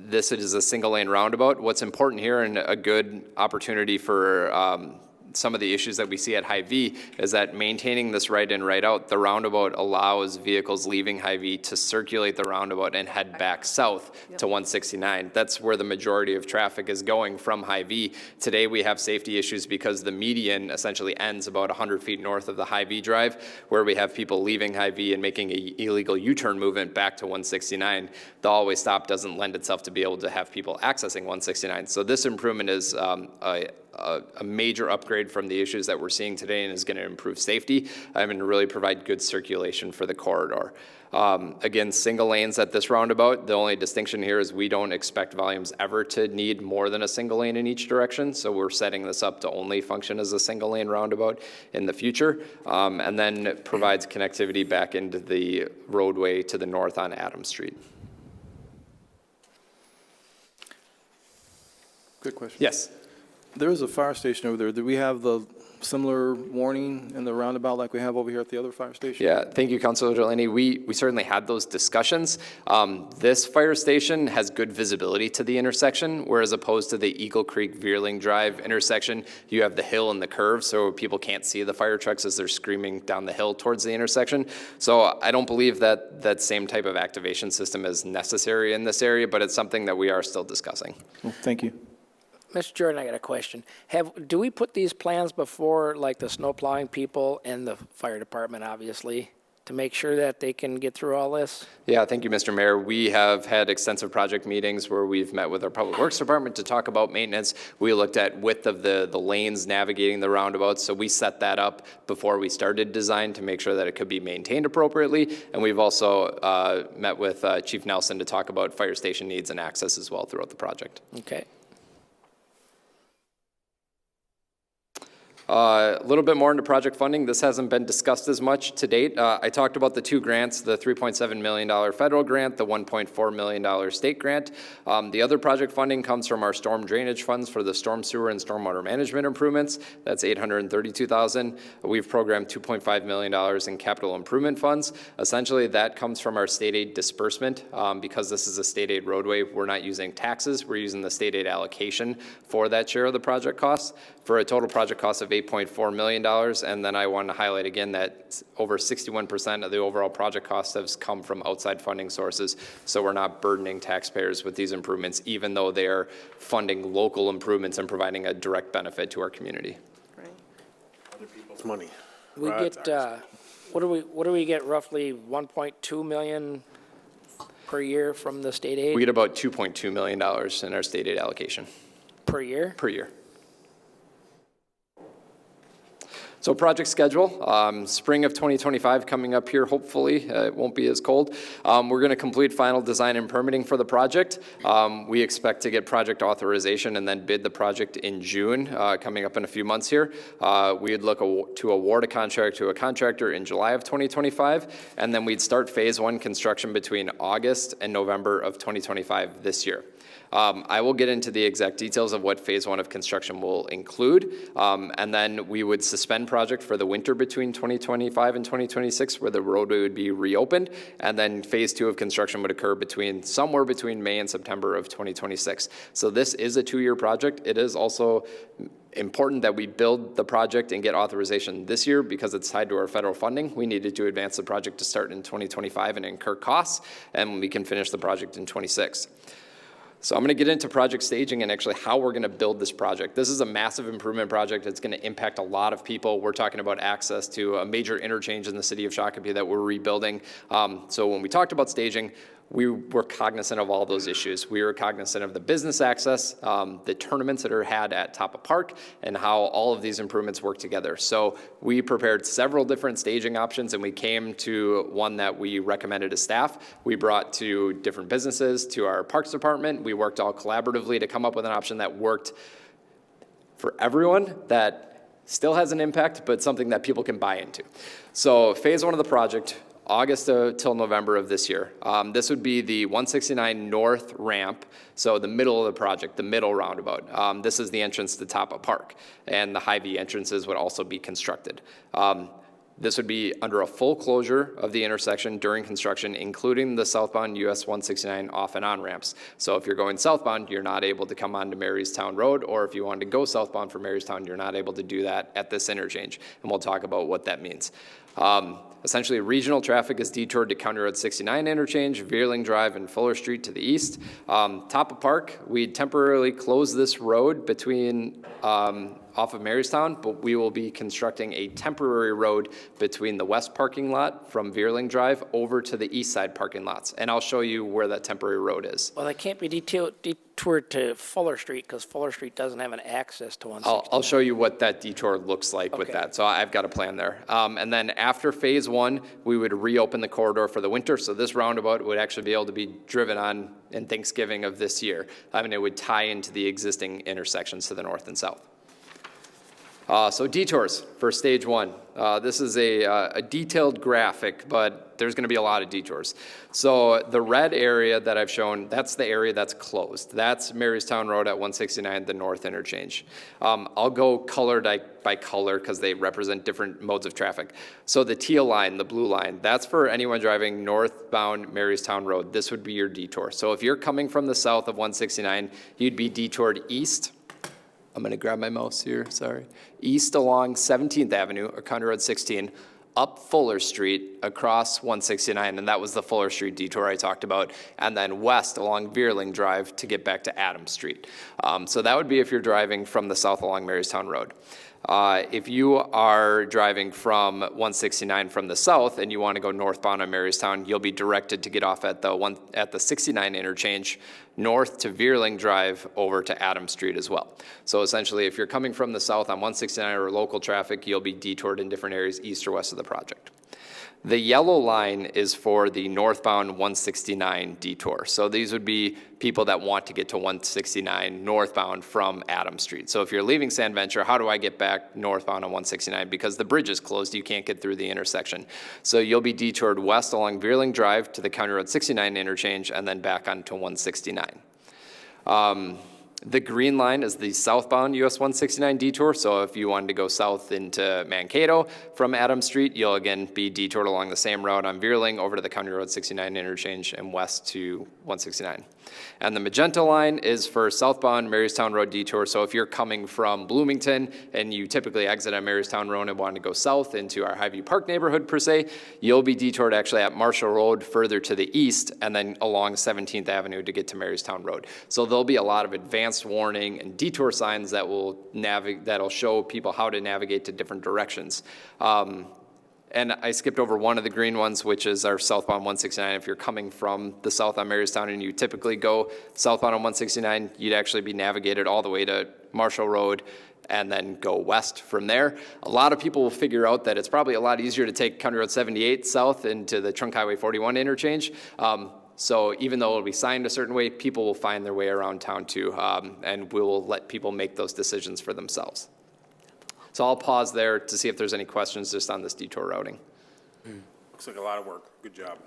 This is a single lane roundabout. What's important here, and a good opportunity for some of the issues that we see at Hy-Vee, is that maintaining this right in, right out, the roundabout allows vehicles leaving Hy-Vee to circulate the roundabout and head back south to 169. That's where the majority of traffic is going from Hy-Vee. Today we have safety issues because the median essentially ends about 100 feet north of the Hy-Vee drive, where we have people leaving Hy-Vee and making an illegal U-turn movement back to 169. The always stop doesn't lend itself to be able to have people accessing 169. So this improvement is a major upgrade from the issues that we're seeing today, and is going to improve safety and really provide good circulation for the corridor. Again, single lanes at this roundabout. The only distinction here is we don't expect volumes ever to need more than a single lane in each direction, so we're setting this up to only function as a single lane roundabout in the future, and then provides connectivity back into the roadway to the north on Adams Street. Good question. Yes. There is a fire station over there. Do we have the similar warning in the roundabout like we have over here at the other fire station? Yeah, thank you, Councilor Delaney. We certainly had those discussions. This fire station has good visibility to the intersection, whereas opposed to the Eagle Creek Veerling Drive intersection, you have the hill and the curve, so people can't see the fire trucks as they're screaming down the hill towards the intersection. So I don't believe that that same type of activation system is necessary in this area, but it's something that we are still discussing. Well, thank you. Mr. Jordan, I got a question. Do we put these plans before, like, the snow plowing people and the fire department, obviously, to make sure that they can get through all this? Yeah, thank you, Mr. Mayor. We have had extensive project meetings where we've met with our Public Works Department to talk about maintenance. We looked at width of the lanes navigating the roundabouts, so we set that up before we started design to make sure that it could be maintained appropriately. And we've also met with Chief Nelson to talk about fire station needs and access as well throughout the project. Okay. A little bit more into project funding. This hasn't been discussed as much to date. I talked about the two grants, the $3.7 million federal grant, the $1.4 million state grant. The other project funding comes from our storm drainage funds for the storm sewer and stormwater management improvements. That's $832,000. We've programmed $2.5 million in capital improvement funds. Essentially, that comes from our state aid disbursement. Because this is a state aid roadway, we're not using taxes. We're using the state aid allocation for that share of the project costs, for a total project cost of $8.4 million. And then I want to highlight again that over 61% of the overall project cost has come from outside funding sources. So we're not burdening taxpayers with these improvements, even though they are funding local improvements and providing a direct benefit to our community. Other people's money. We Right. get, what do we get, roughly 1.2 million per year from the state aid? We get about $2.2 million in our state aid allocation Per year? per year. So project schedule, spring of 2025 coming up here, hopefully. It won't be as cold. We're going to complete final design and permitting for the project. We expect to get project authorization and then bid the project in June, coming up in a few months here. We'd look to award a contract to a contractor in July of 2025, and then we'd start phase one construction between August and November of 2025 this year. I will get into the exact details of what phase one of construction will include, and then we would suspend project for the winter between 2025 and 2026, where the roadway would be reopened, and then phase two of construction would occur somewhere between May and September of 2026. So this is a 2-year project. It is also important that we build the project and get authorization this year because it's tied to our federal funding. We needed to advance the project to start in 2025 and incur costs, and we can finish the project in 26. So I'm going to get into project staging and actually how we're going to build this project. This is a massive improvement project. It's going to impact a lot of people. We're talking about access to a major interchange in the city of Shakopee that we're rebuilding. So when we talked about staging, we were cognizant of all those issues. We were cognizant of the business access, the tournaments that are had at Tapa Park, and how all of these improvements work together. So we prepared several different staging options, and we came to one that we recommended to staff. We brought to different businesses, to our Parks Department. We worked all collaboratively to come up with an option that worked for everyone, that still has an impact, but something that people can buy into. So phase one of the project, August till November of this year. This would be the 169 North ramp, so the middle of the project, the middle roundabout. This is the entrance to Tapa Park, and the Hy-Vee entrances would also be constructed. This would be under a full closure of the intersection during construction, including the southbound US 169 off and on ramps. So if you're going southbound, you're not able to come onto Marystown Road, or if you wanted to go southbound from Marystown, you're not able to do that at this interchange, and we'll talk about what that means. Essentially, regional traffic is detoured to County Road 69 interchange, Veerling Drive, and Fuller Street to the east. Tapa Park, we temporarily closed this road between off of Marystown, but we will be constructing a temporary road between the west parking lot from Veerling Drive over to the east side parking lots. And I'll show you where that temporary road is. Well, that can't be detoured to Fuller Street because Fuller Street doesn't have an access to 169. I'll show you what that detour looks like with Okay. that. So I've got a plan there. And then after phase one, we would reopen the corridor for the winter. So this roundabout would actually be able to be driven on in Thanksgiving of this year. I mean, it would tie into the existing intersections to the north and south. So detours for stage one. This is a detailed graphic, but there's going to be a lot of detours. So the red area that I've shown, that's the area that's closed. That's Marystown Road at 169, the north interchange. I'll go color by color because they represent different modes of traffic. So the teal line, the blue line, that's for anyone driving northbound Marystown Road. This would be your detour. So if you're coming from the south of 169, you'd be detoured east. I'm going to grab my mouse here, sorry. East along 17th Avenue, or County Road 16, up Fuller Street, across 169, and that was the Fuller Street detour I talked about, and then west along Veerling Drive to get back to Adams Street. So that would be if you're driving from the south along Marystown Road. If you are driving from 169 from the south and you want to go northbound on Marystown, you'll be directed to get off at the 69 interchange north to Veerling Drive over to Adams Street as well. So essentially, if you're coming from the south on 169 or local traffic, you'll be detoured in different areas east or west of the project. The yellow line is for the northbound 169 detour. So these would be people that want to get to 169 northbound from Adams Street. So if you're leaving San Venture, how do I get back northbound on 169? Because the bridge is closed, you can't get through the intersection. So you'll be detoured west along Veerling Drive to the County Road 69 interchange and then back onto 169. The green line is the southbound US 169 detour. So if you wanted to go south into Mankato from Adams Street, you'll again be detoured along the same route on Veerling over to the County Road 69 interchange and west to 169. And the magenta line is for southbound Marystown Road detour. So if you're coming from Bloomington and you typically exit on Marystown Road and want to go south into our Highview Park neighborhood per se, you'll be detoured actually at Marshall Road further to the east and then along 17th Avenue to get to Marystown Road. So there'll be a lot of advanced warning and detour signs that that'll show people how to navigate to different directions. And I skipped over one of the green ones, which is our southbound 169. If you're coming from the south on Marystown and you typically go southbound on 169, you'd actually be navigated all the way to Marshall Road and then go west from there. A lot of people will figure out that it's probably a lot easier to take County Road 78 south into the Trunk Highway 41 interchange. So even though it'll be signed a certain way, people will find their way around town too, and we will let people make those decisions for themselves. So I'll pause there to see if there's any questions just on this detour routing. Looks like a lot of work. Good job.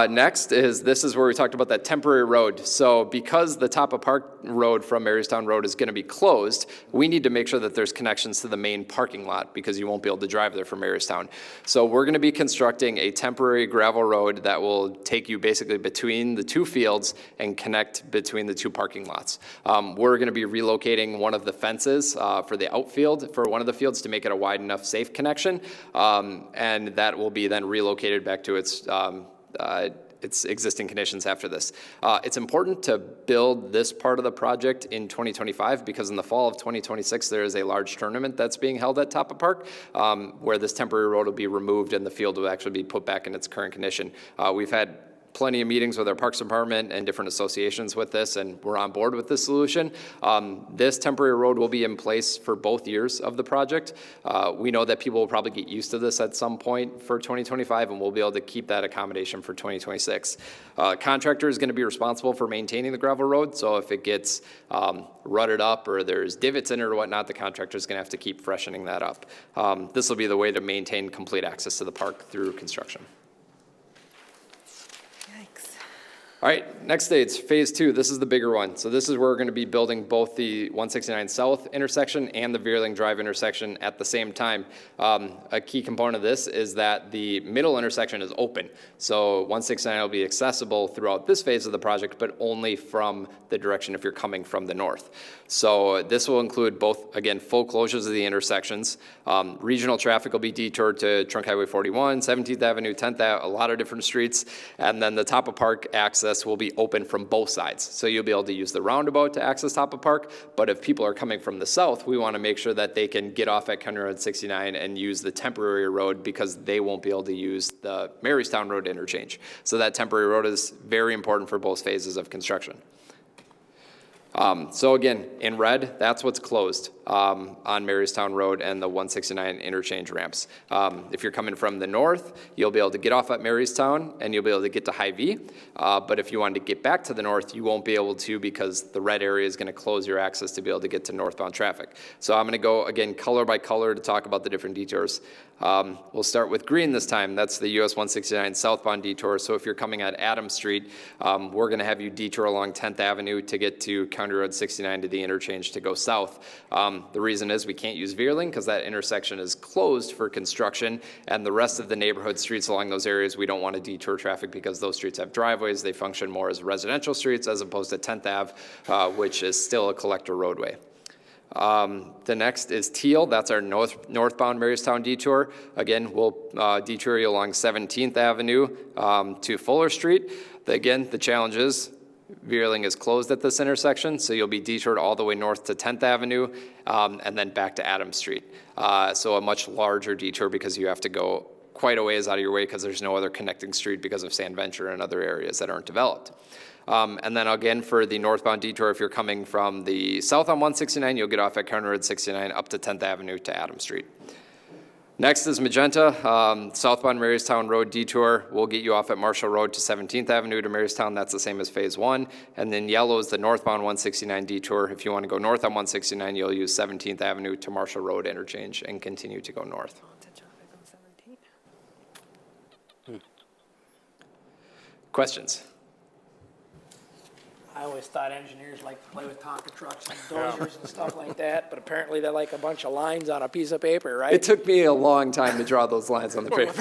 Next this is where we talked about that temporary road. So because the Top of Park Road from Marystown Road is going to be closed, we need to make sure that there's connections to the main parking lot because you won't be able to drive there from Marystown. So we're going to be constructing a temporary gravel road that will take you basically between the two fields and connect between the two parking lots. We're going to be relocating one of the fences for the outfield for one of the fields to make it a wide enough safe connection, and that will be then relocated back to its existing conditions after this. It's important to build this part of the project in 2025 because in the fall of 2026 there is a large tournament that's being held at Top of Park where this temporary road will be removed and the field will actually be put back in its current condition. We've had plenty of meetings with our Parks Department and different associations with this, and we're on board with this solution. This temporary road will be in place for both years of the project. We know that people will probably get used to this at some point for 2025, and we'll be able to keep that accommodation for 2026. Contractor is going to be responsible for maintaining the gravel road, so if it gets rutted up or there's divots in it or whatnot, the contractor is going to have to keep freshening that up. This will be the way to maintain complete access to the park through construction. All right, next stage, phase 2. This is the bigger one. So this is where we're going to be building both the 169 South intersection and the Veerling Drive intersection at the same time. A key component of this is that the middle intersection is open. So 169 will be accessible throughout this phase of the project, but only from the direction if you're coming from the north. So this will include both, again, full closures of the intersections. Regional traffic will be detoured to Trunk Highway 41, 17th Avenue, 10th Ave, a lot of different streets. And then the Top of Park access will be open from both sides. So you'll be able to use the roundabout to access Top of Park, but if people are coming from the south, we want to make sure that they can get off at County Road 69 and use the temporary road because they won't be able to use the Marystown Road interchange. So that temporary road is very important for both phases of construction. So again, in red, that's what's closed on Marystown Road and the 169 interchange ramps. If you're coming from the north, you'll be able to get off at Marystown and you'll be able to get to Hy-Vee. But if you wanted to get back to the north, you won't be able to because the red area is going to close your access to be able to get to northbound traffic. So I'm going to go again color by color to talk about the different detours. We'll start with green this time. That's the US 169 southbound detour. So if you're coming at Adams Street, we're going to have you detour along 10th Avenue to get to County Road 69 to the interchange to go south. The reason is we can't use Veerling because that intersection is closed for construction, and the rest of the neighborhood streets along those areas, we don't want to detour traffic because those streets have driveways. They function more as residential streets as opposed to 10th Ave, which is still a collector roadway. The next is teal. That's our northbound Marystown detour. Again, we'll detour you along 17th Avenue to Fuller Street. Again, the challenge is Veerling is closed at this intersection, so you'll be detoured all the way north to 10th Avenue and then back to Adams Street. So a much larger detour because you have to go quite a ways out of your way because there's no other connecting street because of Sand Venture and other areas that aren't developed. And then again, for the northbound detour, if you're coming from the south on 169, you'll get off at County Road 69 up to 10th Avenue to Adams Street. Next is magenta, southbound Marystown Road detour. We'll get you off at Marshall Road to 17th Avenue to Marystown. That's the same as phase one. And then yellow is the northbound 169 detour. If you want to go north on 169, you'll use 17th Avenue to Marshall Road interchange and continue to go north. Questions? I always thought engineers like to play with Tonka trucks and dozers and stuff like that, but apparently they're like a bunch of lines on a piece of paper, right? It took me a long time to draw those lines on the paper.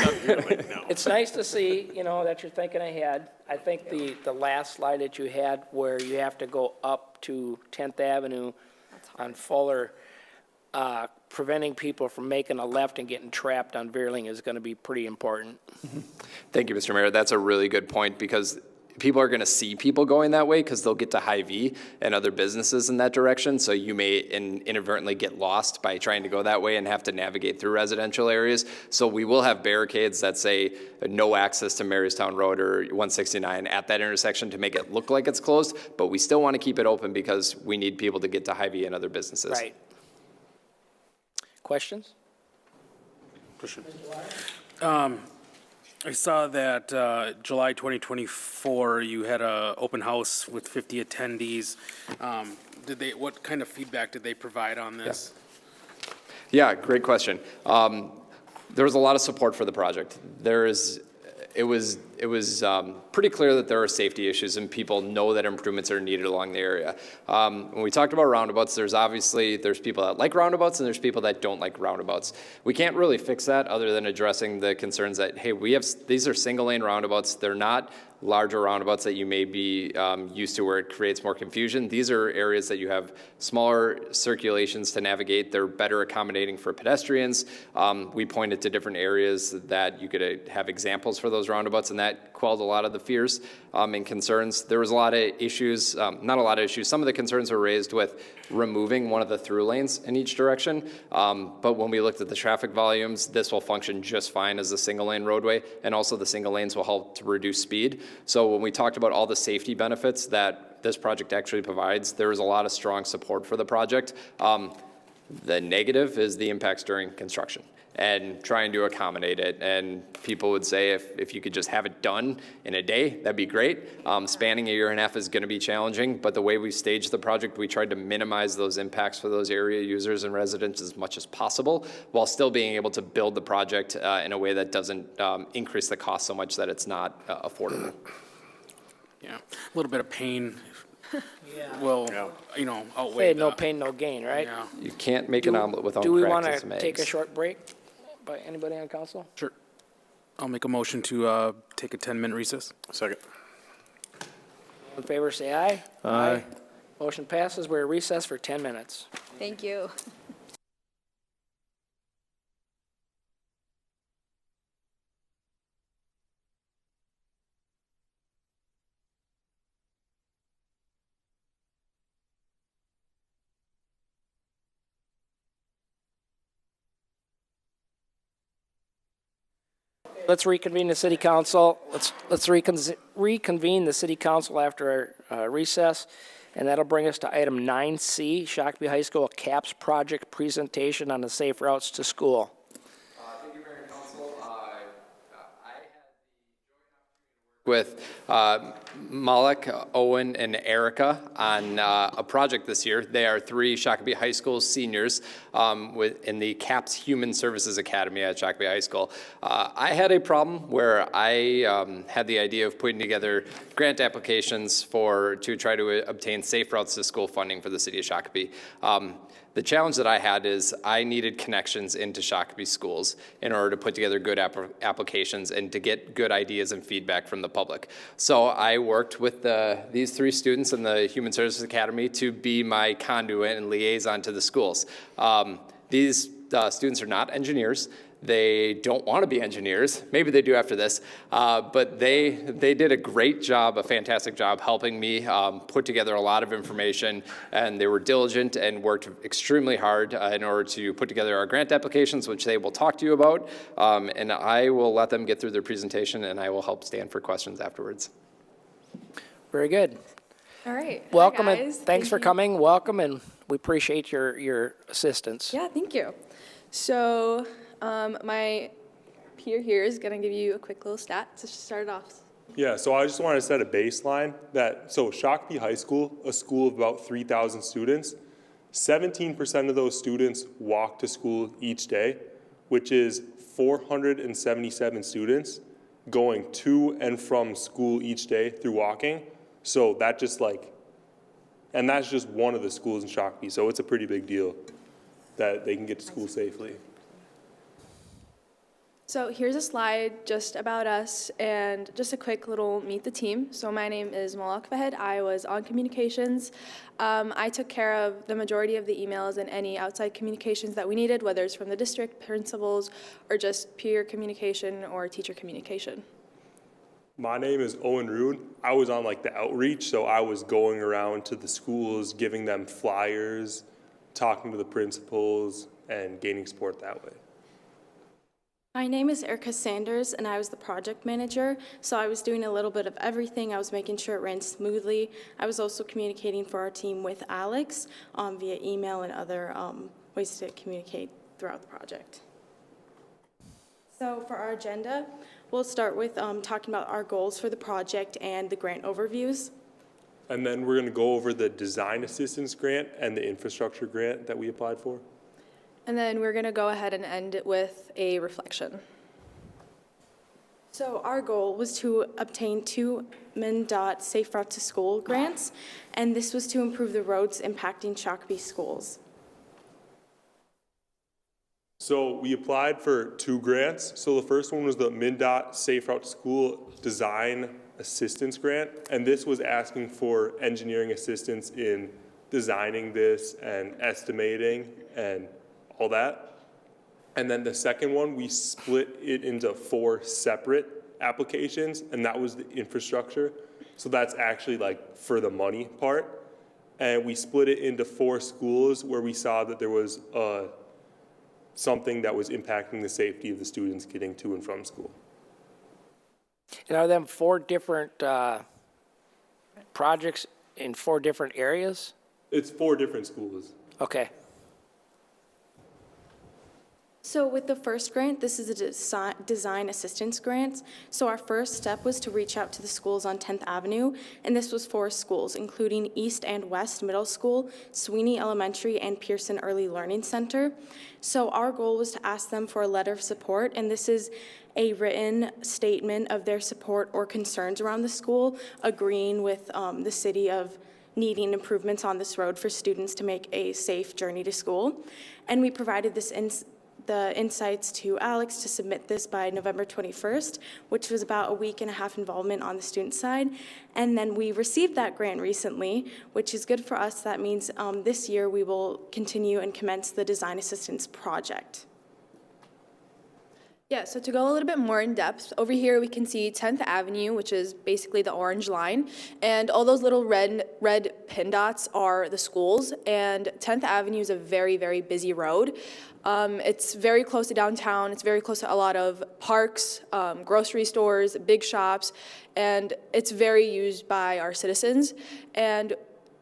It's nice to see, you know, that you're thinking ahead. I think the last slide that you had where you have to go up to 10th Avenue on Fuller, preventing people from making a left and getting trapped on Veerling is going to be pretty important. Thank you, Mr. Mayor. That's a really good point because people are going to see people going that way because they'll get to Hy-Vee and other businesses in that direction. So you may inadvertently get lost by trying to go that way and have to navigate through residential areas. So we will have barricades that say no access to Marystown Road or 169 at that intersection to make it look like it's closed. But we still want to keep it open because we need people to get to Hy-Vee and other businesses. Right. Questions? I saw that July 2024, you had a open house with 50 attendees. What kind of feedback did they provide on this? Yeah, great question. There was a lot of support for the project. It was pretty clear that there are safety issues and people know that improvements are needed along the area. When we talked about roundabouts, there's people that like roundabouts and there's people that don't like roundabouts. We can't really fix that other than addressing the concerns that, hey, these are single lane roundabouts. They're not larger roundabouts that you may be used to where it creates more confusion. These are areas that you have smaller circulations to navigate. They're better accommodating for pedestrians. We pointed to different areas that you could have examples for those roundabouts, and that quelled a lot of the fears and concerns. There was a lot of issues, not a lot of issues. Some of the concerns were raised with removing one of the through lanes in each direction. But when we looked at the traffic volumes, this will function just fine as a single lane roadway, and also the single lanes will help to reduce speed. So when we talked about all the safety benefits that this project actually provides, there was a lot of strong support for the project. The negative is the impacts during construction and trying to accommodate it. And people would say if you could just have it done in a day, that'd be great. Spanning a year and a half is going to be challenging, but the way we staged the project, we tried to minimize those impacts for those area users and residents as much as possible, while still being able to build the project in a way that doesn't increase the cost so much that it's not affordable. Yeah, a little bit of pain Yeah. will, outweigh Hey, no pain, no gain, right? Yeah, You can't make an omelet without Do we cracking want to some eggs. take a short break by anybody on council? sure. I'll make a motion to take a 10-minute recess. Second. All in favor, say aye. Aye. Motion passes. We're recessed for 10 minutes. Thank you. let's reconvene the city council. Let's reconvene the city council after our recess, and that'll bring us to item 9C, Shakopee High School CAPS project presentation on the safe routes to school. Thank you, Mayor and Council. I had with Malik, Owen, and Erica on a project this year. They are 3 Shakopee High School seniors in the CAPS Human Services Academy at Shakopee High School. I had a problem where I had the idea of putting together grant applications to try to obtain safe routes to school funding for the city of Shakopee. The challenge that I had is I needed connections into Shakopee schools in order to put together good applications and to get good ideas and feedback from the public. So I worked with these 3 students in the Human Services Academy to be my conduit and liaison to the schools. These students are not engineers. They don't want to be engineers. Maybe they do after this. But they did a great job, a fantastic job helping me put together a lot of information. And they were diligent and worked extremely hard in order to put together our grant applications, which they will talk to you about. And I will let them get through their presentation, and I will help stand for questions afterwards. Very good. All right. Welcome, Hi, and guys. thanks for Thank you. coming. Welcome, and we appreciate your assistance. Yeah, thank you. So my peer here is going to give you a quick little stat to start it off. Yeah, so I just want to set a baseline so Shakopee High School, a school of about 3,000 students, 17% of those students walk to school each day, which is 477 students going to and from school each day through walking. So that and that's just one of the schools in Shakopee, so it's a pretty big deal that they can get to school safely. So here's a slide just about us and just a quick little meet the team. So my name is Malak Vahed. I was on communications. I took care of the majority of the emails and any outside communications that we needed, whether it's from the district, principals, or just peer communication or teacher communication. My name is Owen Rood. I was on the outreach, so I was going around to the schools, giving them flyers, talking to the principals, and gaining support that way. My name is Erica Sanders, and I was the project manager, so I was doing a little bit of everything. I was making sure it ran smoothly. I was also communicating for our team with Alex via email and other ways to communicate throughout the project. So for our agenda, we'll start with talking about our goals for the project and the grant overviews. And then we're going to go over the design assistance grant and the infrastructure grant that we applied for. And then we're going to go ahead and end it with a reflection. So our goal was to obtain 2 MnDOT Safe Route to School grants, and this was to improve the roads impacting Shakopee schools. So we applied for 2 grants. So the first one was the MnDOT Safe Route to School Design Assistance Grant, and this was asking for engineering assistance in designing this and estimating and all that. And then the second one, we split it into 4 separate applications, and that was the infrastructure. So that's actually for the money part. And we split it into 4 schools where we saw that there was something that was impacting the safety of the students getting to and from school. And are them 4 different projects in 4 different areas? It's 4 different schools. Okay. So with the first grant, this is a design assistance grant. So our first step was to reach out to the schools on 10th Avenue, and this was 4 schools, including East and West Middle School, Sweeney Elementary, and Pearson Early Learning Center. So our goal was to ask them for a letter of support, and this is a written statement of their support or concerns around the school, agreeing with the city of needing improvements on this road for students to make a safe journey to school. And we provided the insights to Alex to submit this by November 21st, which was about a week and a half involvement on the student side. And then we received that grant recently, which is good for us. That means this year we will continue and commence the design assistance project. Yeah, so to go a little bit more in depth, over here we can see 10th Avenue, which is basically the orange line, and all those little red pin dots are the schools, and 10th Avenue is a very, very busy road. It's very close to downtown, it's very close to a lot of parks, grocery stores, big shops, and it's very used by our citizens, and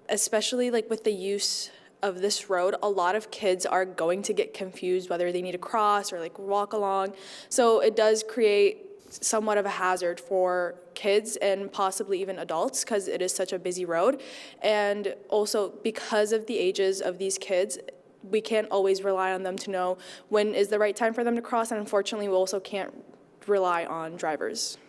especially like with the use of this road, a lot of kids are going to get confused whether they need to cross or like walk along. So it does create somewhat of a hazard for kids and possibly even adults because it is such a busy road. And also because of the ages of these kids, we can't always rely on them to know when is the right time for them to cross, and unfortunately we also can't rely on drivers.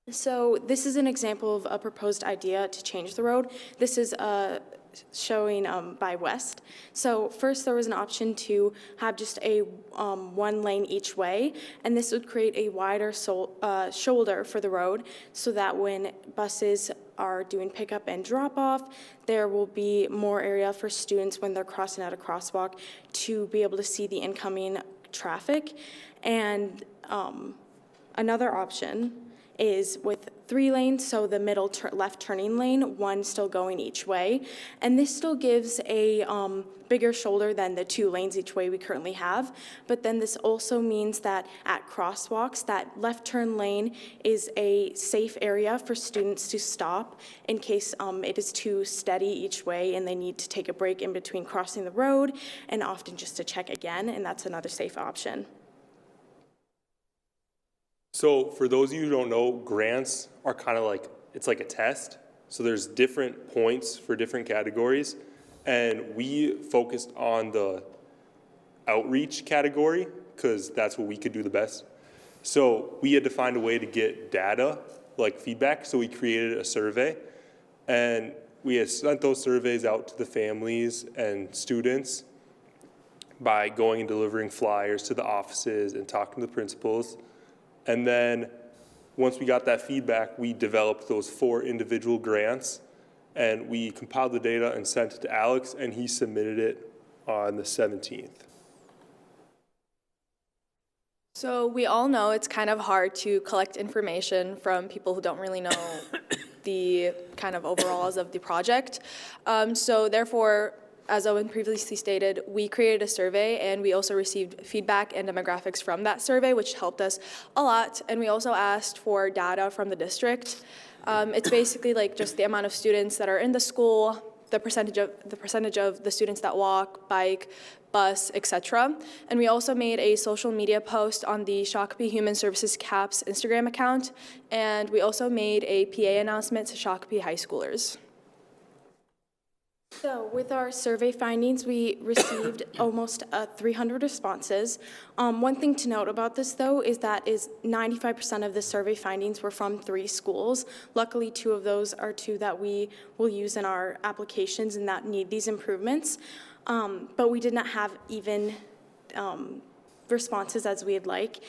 So this is an example of a proposed idea to change the road. This is showing by West. So first there was an option to have just a one lane each way, and this would create a wider shoulder for the road so that when buses are doing pickup and drop off, there will be more area for students when they're crossing at a crosswalk to be able to see the incoming traffic. And another option is with 3 lanes, so the middle left turning lane, one still going each way. And this still gives a bigger shoulder than the 2 lanes each way we currently have. But then this also means that at crosswalks, that left turn lane is a safe area for students to stop in case it is too steady each way and they need to take a break in between crossing the road, and often just to check again, and that's another safe option. So for those of you who don't know, grants are kind of like, it's like a test. So there's different points for different categories. And we focused on the outreach category because that's what we could do the best. So we had to find a way to get data, like feedback. So we created a survey. And we had sent those surveys out to the families and students by going and delivering flyers to the offices and talking to the principals. And then once we got that feedback, we developed those 4 individual grants, and we compiled the data and sent it to Alex, and he submitted it on the 17th. So we all know it's kind of hard to collect information from people who don't really know the kind of overalls of the project. So therefore, as Owen previously stated, we created a survey, and we also received feedback and demographics from that survey, which helped us a lot. And we also asked for data from the district. It's basically like just the amount of students that are in the school, the percentage of the students that walk, bike, bus, etc. And we also made a social media post on the Shakopee Human Services CAPS Instagram account, and we also made a PA announcement to Shakopee high schoolers. So with our survey findings, we received almost 300 responses. One thing to note about this, though, is that 95% of the survey findings were from 3 schools. Luckily, 2 of those are 2 that we will use in our applications and that need these improvements. But we did not have even responses as we'd like.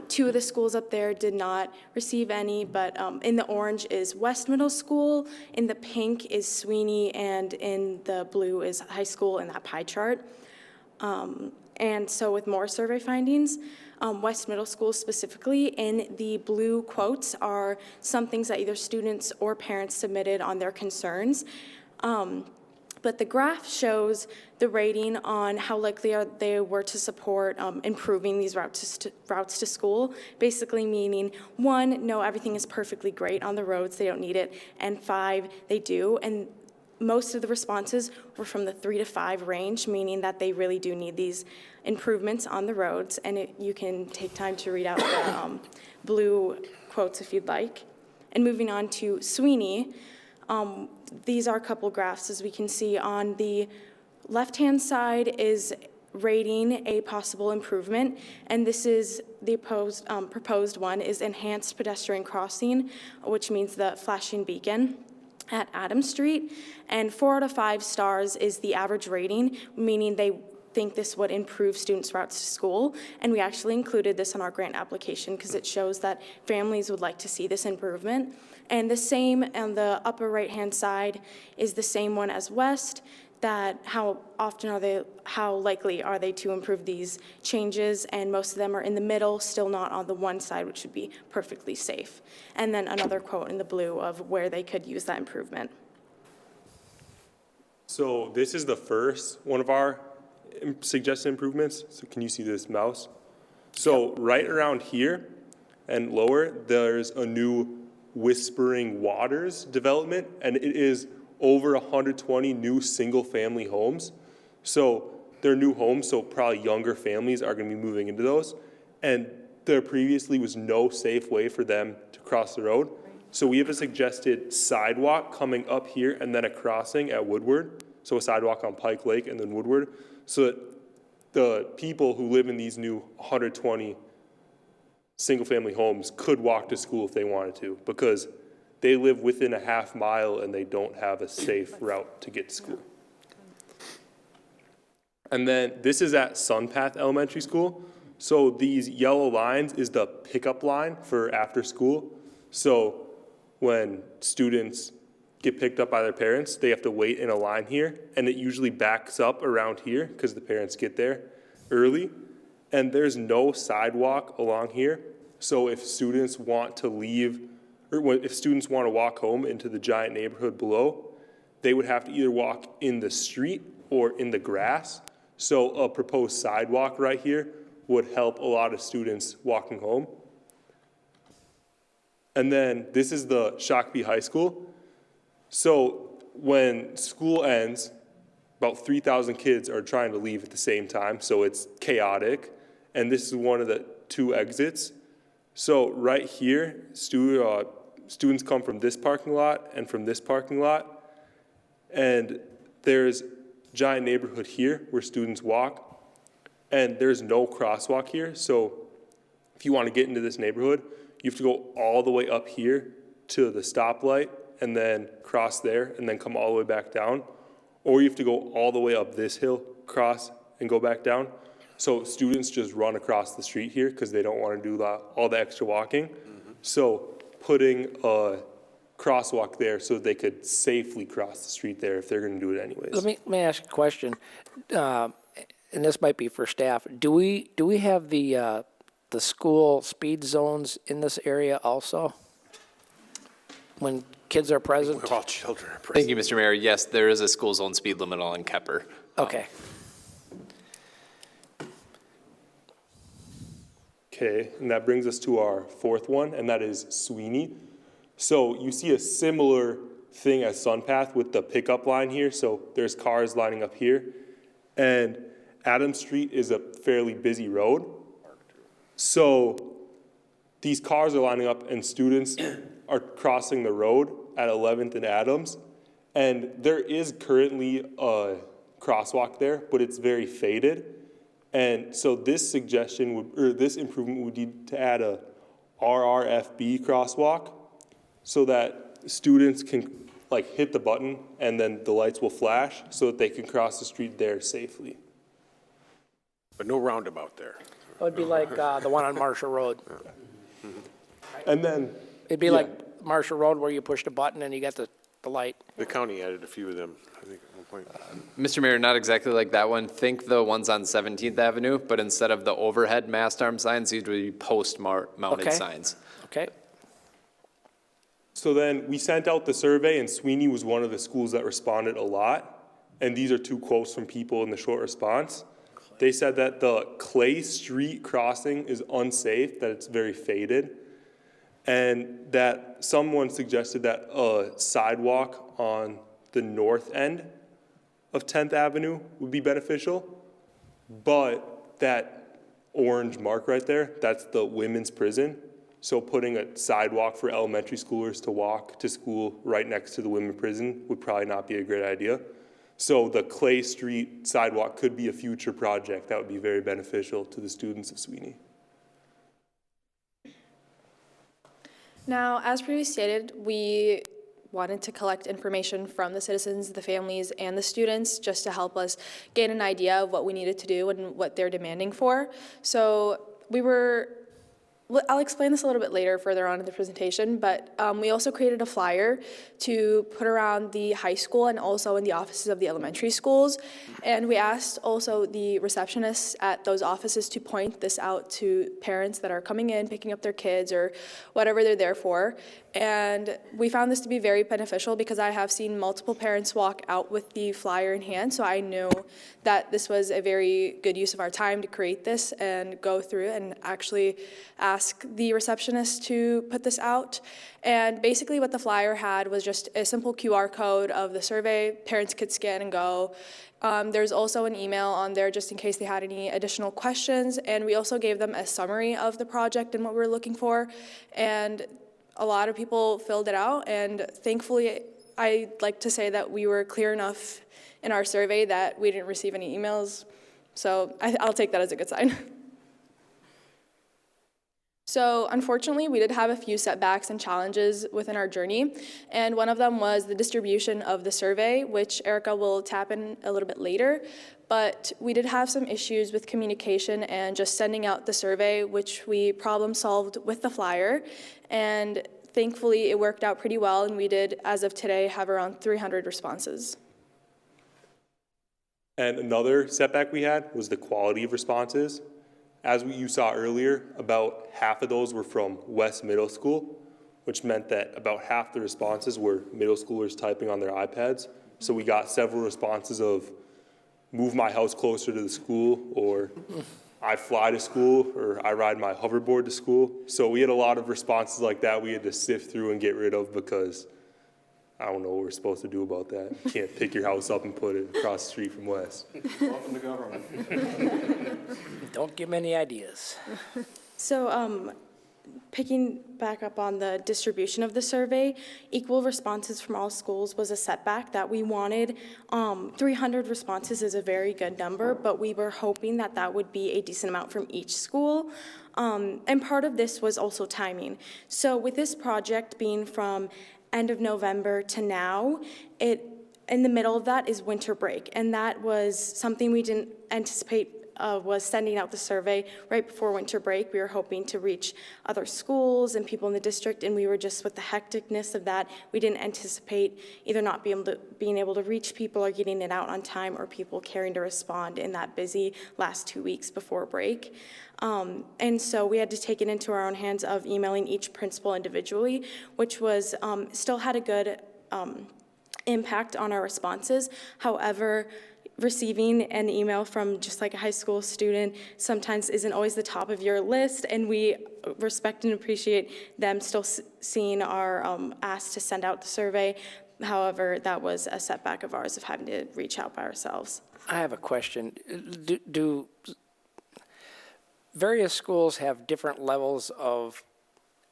2 of the schools up there did not receive any, but in the orange is West Middle School, in the pink is Sweeney, and in the blue is high school in that pie chart. And so with more survey findings, West Middle School specifically, in the blue quotes are some things that either students or parents submitted on their concerns. But the graph shows the rating on how likely they were to support improving these routes to school, basically meaning 1, no, everything is perfectly great on the roads, they don't need it, and 5, they do. And most of the responses were from the 3 to 5 range, meaning that they really do need these improvements on the roads. And you can take time to read out the blue quotes if you'd like. And moving on to Sweeney, these are a couple graphs. As we can see, on the left-hand side is rating a possible improvement, and this is the proposed one is enhanced pedestrian crossing, which means the flashing beacon at Adams Street, and 4 out of 5 stars is the average rating, meaning they think this would improve students' routes to school, and we actually included this in our grant application because it shows that families would like to see this improvement. And the same on the upper right-hand side is the same one as West. that how often are they, how likely are they to improve these changes? And most of them are in the middle, still not on the one side, which would be perfectly safe. And then another quote in the blue of where they could use that improvement. So this is the first one of our suggested improvements. So can you see this mouse? So right around here and lower, there's a new Whispering Waters development, and it is over 120 new single-family homes. So they're new homes, so probably younger families are going to be moving into those. And there previously was no safe way for them to cross the road. So we have a suggested sidewalk coming up here and then a crossing at Woodward. So a sidewalk on Pike Lake and then Woodward, so that the people who live in these new 120 single-family homes could walk to school if they wanted to, because they live within a half mile and they don't have a safe route to get to school. And then this is at Sunpath Elementary School. So these yellow lines is the pickup line for after school. So when students get picked up by their parents, they have to wait in a line here, and it usually backs up around here because the parents get there early. And there's no sidewalk along here. So if students want to leave, or if students want to walk home into the giant neighborhood below, they would have to either walk in the street or in the grass. So a proposed sidewalk right here would help a lot of students walking home. And then this is the Shakopee High School. So when school ends, about 3,000 kids are trying to leave at the same time, so it's chaotic. And this is one of the two exits. So right here, students come from this parking lot and from this parking lot. And there's giant neighborhood here where students walk. And there's no crosswalk here. So if you want to get into this neighborhood, you have to go all the way up here to the stoplight and then cross there and then come all the way back down. Or you have to go all the way up this hill, cross, and go back down. So students just run across the street here because they don't want to do all the extra walking. So putting a crosswalk there so they could safely cross the street there if they're going to do it anyways. Let me ask a question, and this might be for staff. Do we have the school speed zones in this area also? When kids are present? All children are present. Thank you, Mr. Mayor. Yes, there is a school zone speed limit on Kepper. Okay. Okay, and that brings us to our fourth one, and that is Sweeney. So you see a similar thing as Sunpath with the pickup line here. So there's cars lining up here. And Adams Street is a fairly busy road. So these cars are lining up and students are crossing the road at 11th and Adams. And there is currently a crosswalk there, but it's very faded. And so this suggestion would, or this improvement would need to add a RRFB crosswalk so that students can like hit the button and then the lights will flash so that they can cross the street there safely. But no roundabout there. It would be like the one on Marshall Road. And then It'd be like Marshall Road where you push the button and you get the light. The county added a few of them, I think, at one point. Mr. Mayor, not exactly like that one. Think the ones on 17th Avenue, but instead of the overhead mast arm signs, these would be post-mounted Okay. signs. Okay. So then we sent out the survey, and Sweeney was one of the schools that responded a lot. And these are two quotes from people in the short response. They said that the Clay Street crossing is unsafe, that it's very faded, and that someone suggested that a sidewalk on the north end of 10th Avenue would be beneficial, but that orange mark right there, that's the women's prison. So putting a sidewalk for elementary schoolers to walk to school right next to the women's prison would probably not be a great idea. So the Clay Street sidewalk could be a future project that would be very beneficial to the students of Sweeney. Now, as previously stated, we wanted to collect information from the citizens, the families, and the students just to help us get an idea of what we needed to do and what they're demanding for. So we were I'll explain this a little bit later further on in the presentation, but we also created a flyer to put around the high school and also in the offices of the elementary schools. And we asked also the receptionists at those offices to point this out to parents that are coming in, picking up their kids or whatever they're there for. And we found this to be very beneficial because I have seen multiple parents walk out with the flyer in hand, so I knew that this was a very good use of our time to create this and go through and actually ask the receptionist to put this out. And basically what the flyer had was just a simple QR code of the survey. Parents could scan and go. There's also an email on there just in case they had any additional questions. And we also gave them a summary of the project and what we were looking for. And a lot of people filled it out. And thankfully, I'd like to say that we were clear enough in our survey that we didn't receive any emails. So I'll take that as a good sign. So unfortunately, we did have a few setbacks and challenges within our journey, and one of them was the distribution of the survey, which Erica will tap in a little bit later. But we did have some issues with communication and just sending out the survey, which we problem solved with the flyer, and thankfully it worked out pretty well, and we did, as of today, have around 300 responses. And another setback we had was the quality of responses. As you saw earlier, about half of those were from West Middle School, which meant that about half the responses were middle schoolers typing on their iPads. So we got several responses of move my house closer to the school, or I fly to school, or I ride my hoverboard to school. So we had a lot of responses like that we had to sift through and get rid of because I don't know what we're supposed to do about that. You can't pick your house up and put it across the street from West. Welcome to government. Don't give me any ideas. So picking back up on the distribution of the survey, equal responses from all schools was a setback that we wanted. 300 responses is a very good number, but we were hoping that that would be a decent amount from each school. And part of this was also timing. So with this project being from end of November to now, in the middle of that is winter break, and that was something we didn't anticipate was sending out the survey right before winter break. We were hoping to reach other schools and people in the district, and we were just, with the hecticness of that, we didn't anticipate either not being able to reach people or getting it out on time, or people caring to respond in that busy last 2 weeks before break. And so we had to take it into our own hands of emailing each principal individually, which was still had a good impact on our responses. However, receiving an email from just like a high school student sometimes isn't always the top of your list, and we respect and appreciate them still seeing our ask to send out the survey. However, that was a setback of ours of having to reach out by ourselves. I have a question. Do various schools have different levels of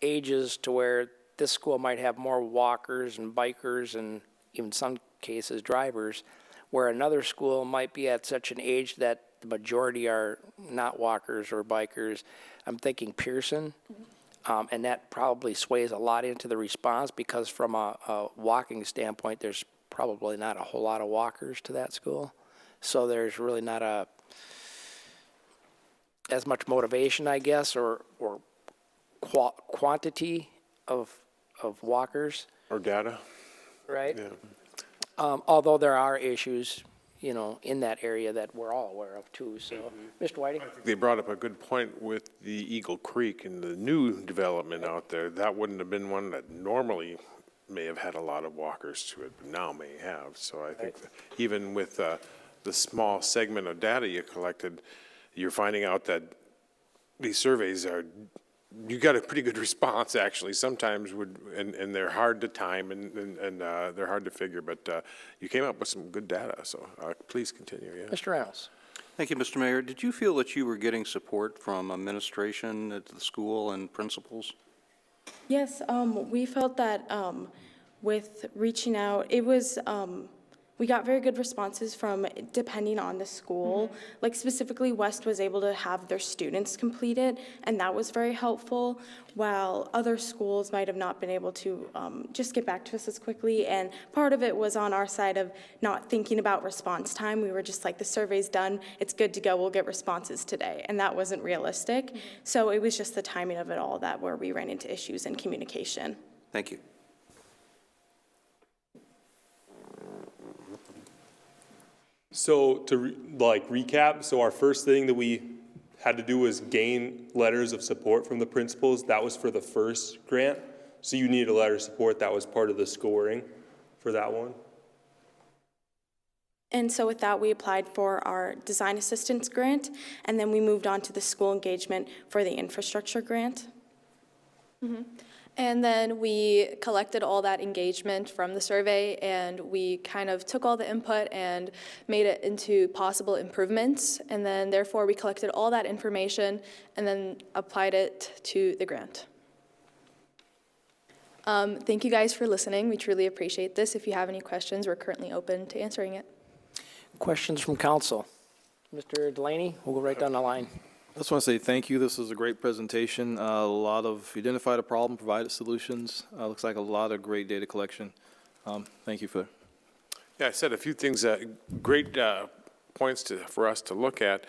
ages to where this school might have more walkers and bikers and even some cases drivers, where another school might be at such an age that the majority are not walkers or bikers? I'm thinking Pearson, and that probably sways a lot into the response, because from a walking standpoint, there's probably not a whole lot of walkers to that school. So there's really not as much motivation, I guess, or quantity of walkers. Or data. Right? Yeah. Although there are issues, in that area that we're all aware of too. So, Mr. Whiting? They brought up a good point with the Eagle Creek and the new development out there. That wouldn't have been one that normally may have had a lot of walkers to it, but now may have. So I think that even with the small segment of data you collected, you're finding out that these surveys you got a pretty good response, actually, sometimes, and they're hard to time and they're hard to figure, but you came up with some good data, so please continue. Yeah. Mr. Reynolds? Thank you, Mr. Mayor. Did you feel that you were getting support from administration at the school and principals? Yes, we felt that with reaching out, it was we got very good responses from, depending on the school. Like specifically, West was able to have their students complete it, and that was very helpful, while other schools might have not been able to just get back to us as quickly. And part of it was on our side of not thinking about response time. We were just like, the survey's done, it's good to go, we'll get responses today. And that wasn't realistic. So it was just the timing of it all that where we ran into issues in communication. Thank you. So to recap, so our first thing that we had to do was gain letters of support from the principals. That was for the first grant. So you needed a letter of support. That was part of the scoring for that one. And so with that, we applied for our design assistance grant, and then we moved on to the school engagement for the infrastructure grant. And then we collected all that engagement from the survey, and we kind of took all the input and made it into possible improvements. And then therefore we collected all that information and then applied it to the grant. Thank you guys for listening. We truly appreciate this. If you have any questions, we're currently open to answering it. Questions from council? Mr. Delaney, we'll go right down the line. I just want to say thank you. This was a great presentation. A lot of, you identified a problem, provided solutions. Looks like a lot of great data collection. Thank you for. Yeah, I said a few things, great points for us to look at.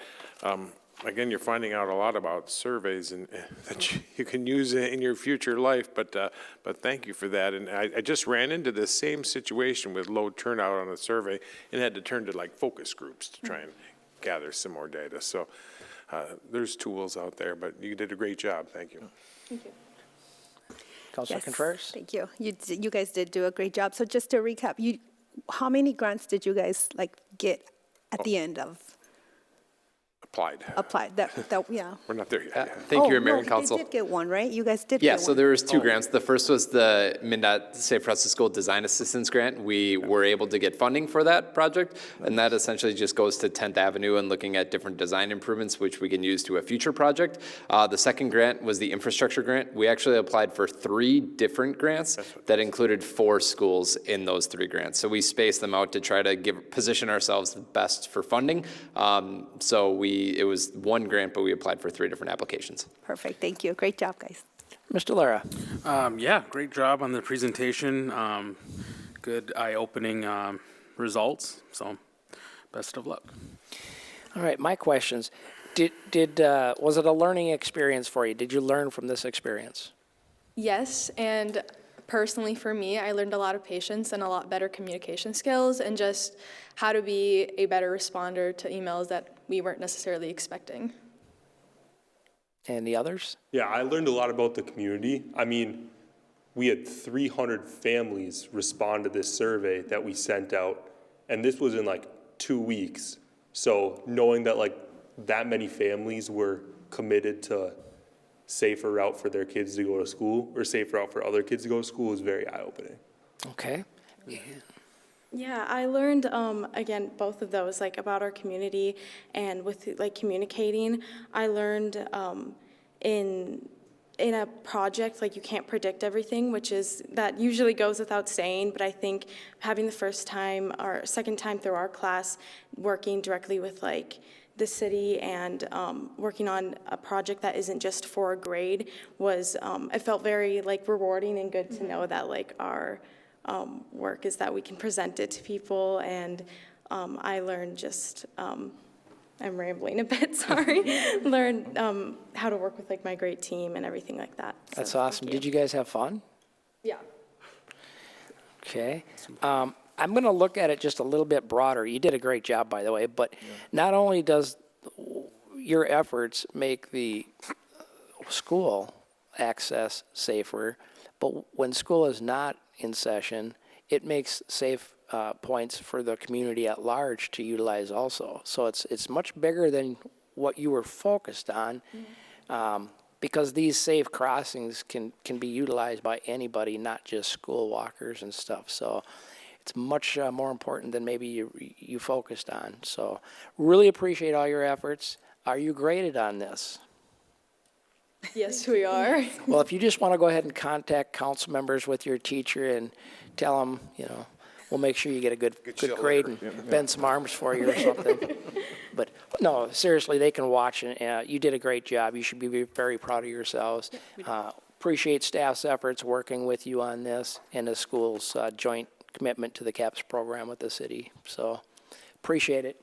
Again, you're finding out a lot about surveys and that you can use in your future life, but thank you for that. And I just ran into the same situation with low turnout on a survey and had to turn to like focus groups to try and gather some more data. So there's tools out there, but you did a great job. Thank you. Thank you. Councilor Contreras? Thank you. You guys did do a great job. So just to recap, how many grants did you guys get at the end of? Applied. Yeah. We're not there yet. Thank you, Mayor and Council. You did get one, right? You guys did get Yeah, one. so there was two grants. The first was the MnDOT Safe Routes to School Design Assistance Grant. We were able to get funding for that project, and that essentially just goes to 10th Avenue and looking at different design improvements, which we can use to a future project. The second grant was the infrastructure grant. We actually applied for 3 different grants that included 4 schools in those 3 grants. So we spaced them out to try to position ourselves the best for funding. So it was one grant, but we applied for 3 different applications. Perfect. Thank you. Great job, guys. Mr. Lara? Yeah, great job on the presentation. Good eye-opening results. So best of luck. All right, my questions. Was it a learning experience for you? Did you learn from this experience? Yes, and personally for me, I learned a lot of patience and a lot better communication skills and just how to be a better responder to emails that we weren't necessarily expecting. And the others? Yeah, I learned a lot about the community. I mean, we had 300 families respond to this survey that we sent out, and this was in like 2 weeks. So knowing that like that many families were committed to safer route for their kids to go to school or safer route for other kids to go to school is very eye-opening. Okay. Yeah, I learned, again, both of those, like about our community and with like communicating. I learned in a project, like you can't predict everything, that usually goes without saying, but I think having the first time or second time through our class, working directly with like the city and working on a project that isn't just for a grade was, it felt very like rewarding and good to know that like our work is that we can present it to people, and I learned just, I'm rambling a bit, sorry, learned how to work with like my great team and everything like that. So, that's awesome. Did you guys have fun? Yeah. Okay. I'm going to look at it just a little bit broader. You did a great job, by the way, but not only does your efforts make the school access safer, but when school is not in session, it makes safe points for the community at large to utilize also. So it's much bigger than what you were focused on, because these safe crossings can be utilized by anybody, not just school walkers and stuff. So it's much more important than maybe you focused on. So really appreciate all your efforts. Are you graded on this? Yes, we are. Well, if you just want to go ahead and contact council members with your teacher and tell them, we'll make sure you get a good grade and bend some arms for you or something. But no, seriously, they can watch, and you did a great job. You should be very proud of yourselves. Appreciate staff's efforts working with you on this and the school's joint commitment to the CAPS program with the city. So appreciate it.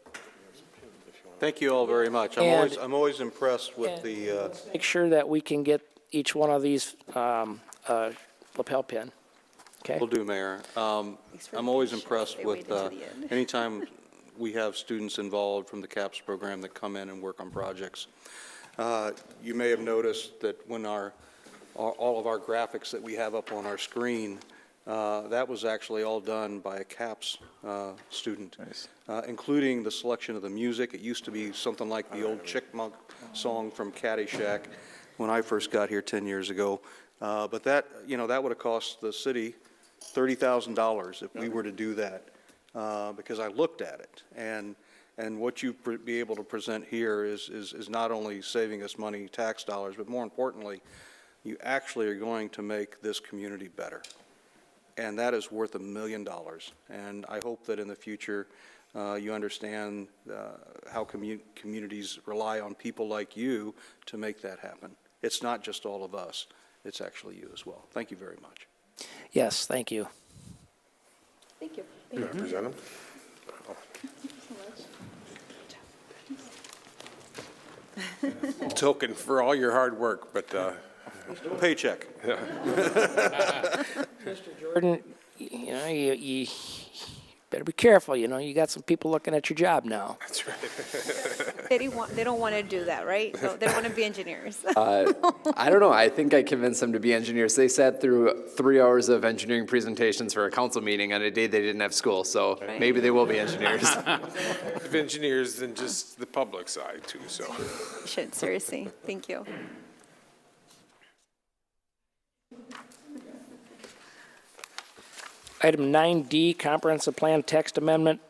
Thank you all very much. I'm always impressed with the. Make sure that we can get each one of these lapel pin. Okay. Will do, Mayor. I'm always impressed with anytime we have students involved from the CAPS program that come in and work on projects. You may have noticed that when all of our graphics that we have up on our screen, that was actually all done by a CAPS student, nice. Including the selection of the music. It used to be something like the old Chickmunk song from Caddyshack when I first got here 10 years ago. But that, that would have cost the city $30,000 if we were to do that, because I looked at it. And what you be able to present here is not only saving us money, tax dollars, but more importantly, you actually are going to make this community better. And that is worth $1 million. And I hope that in the future, you understand how communities rely on people like you to make that happen. It's not just all of us. It's actually you as well. Thank you very much. Yes, thank you. Thank you. You want to present them? Token for all your hard work, but no paycheck. Mr. Jordan, you better be careful. You got some people looking at your job now. That's right. They don't want to do that, right? So they don't want to be engineers. I don't know. I think I convinced them to be engineers. They sat through 3 hours of engineering presentations for a council meeting on a day they didn't have school. So maybe they will be engineers. Of engineers than just the public side too. So. You should, seriously. Thank you. Item 9D, Comprehensive Plan Text Amendment,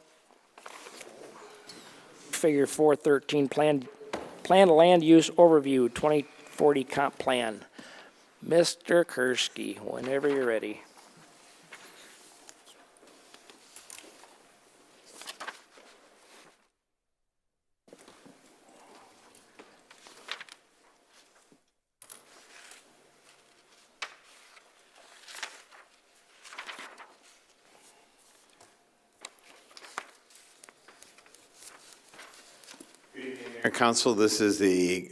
Figure 413, Plan Land Use Overview 2040 Comp Plan. Mr. Kursky, whenever you're ready. Council, this is the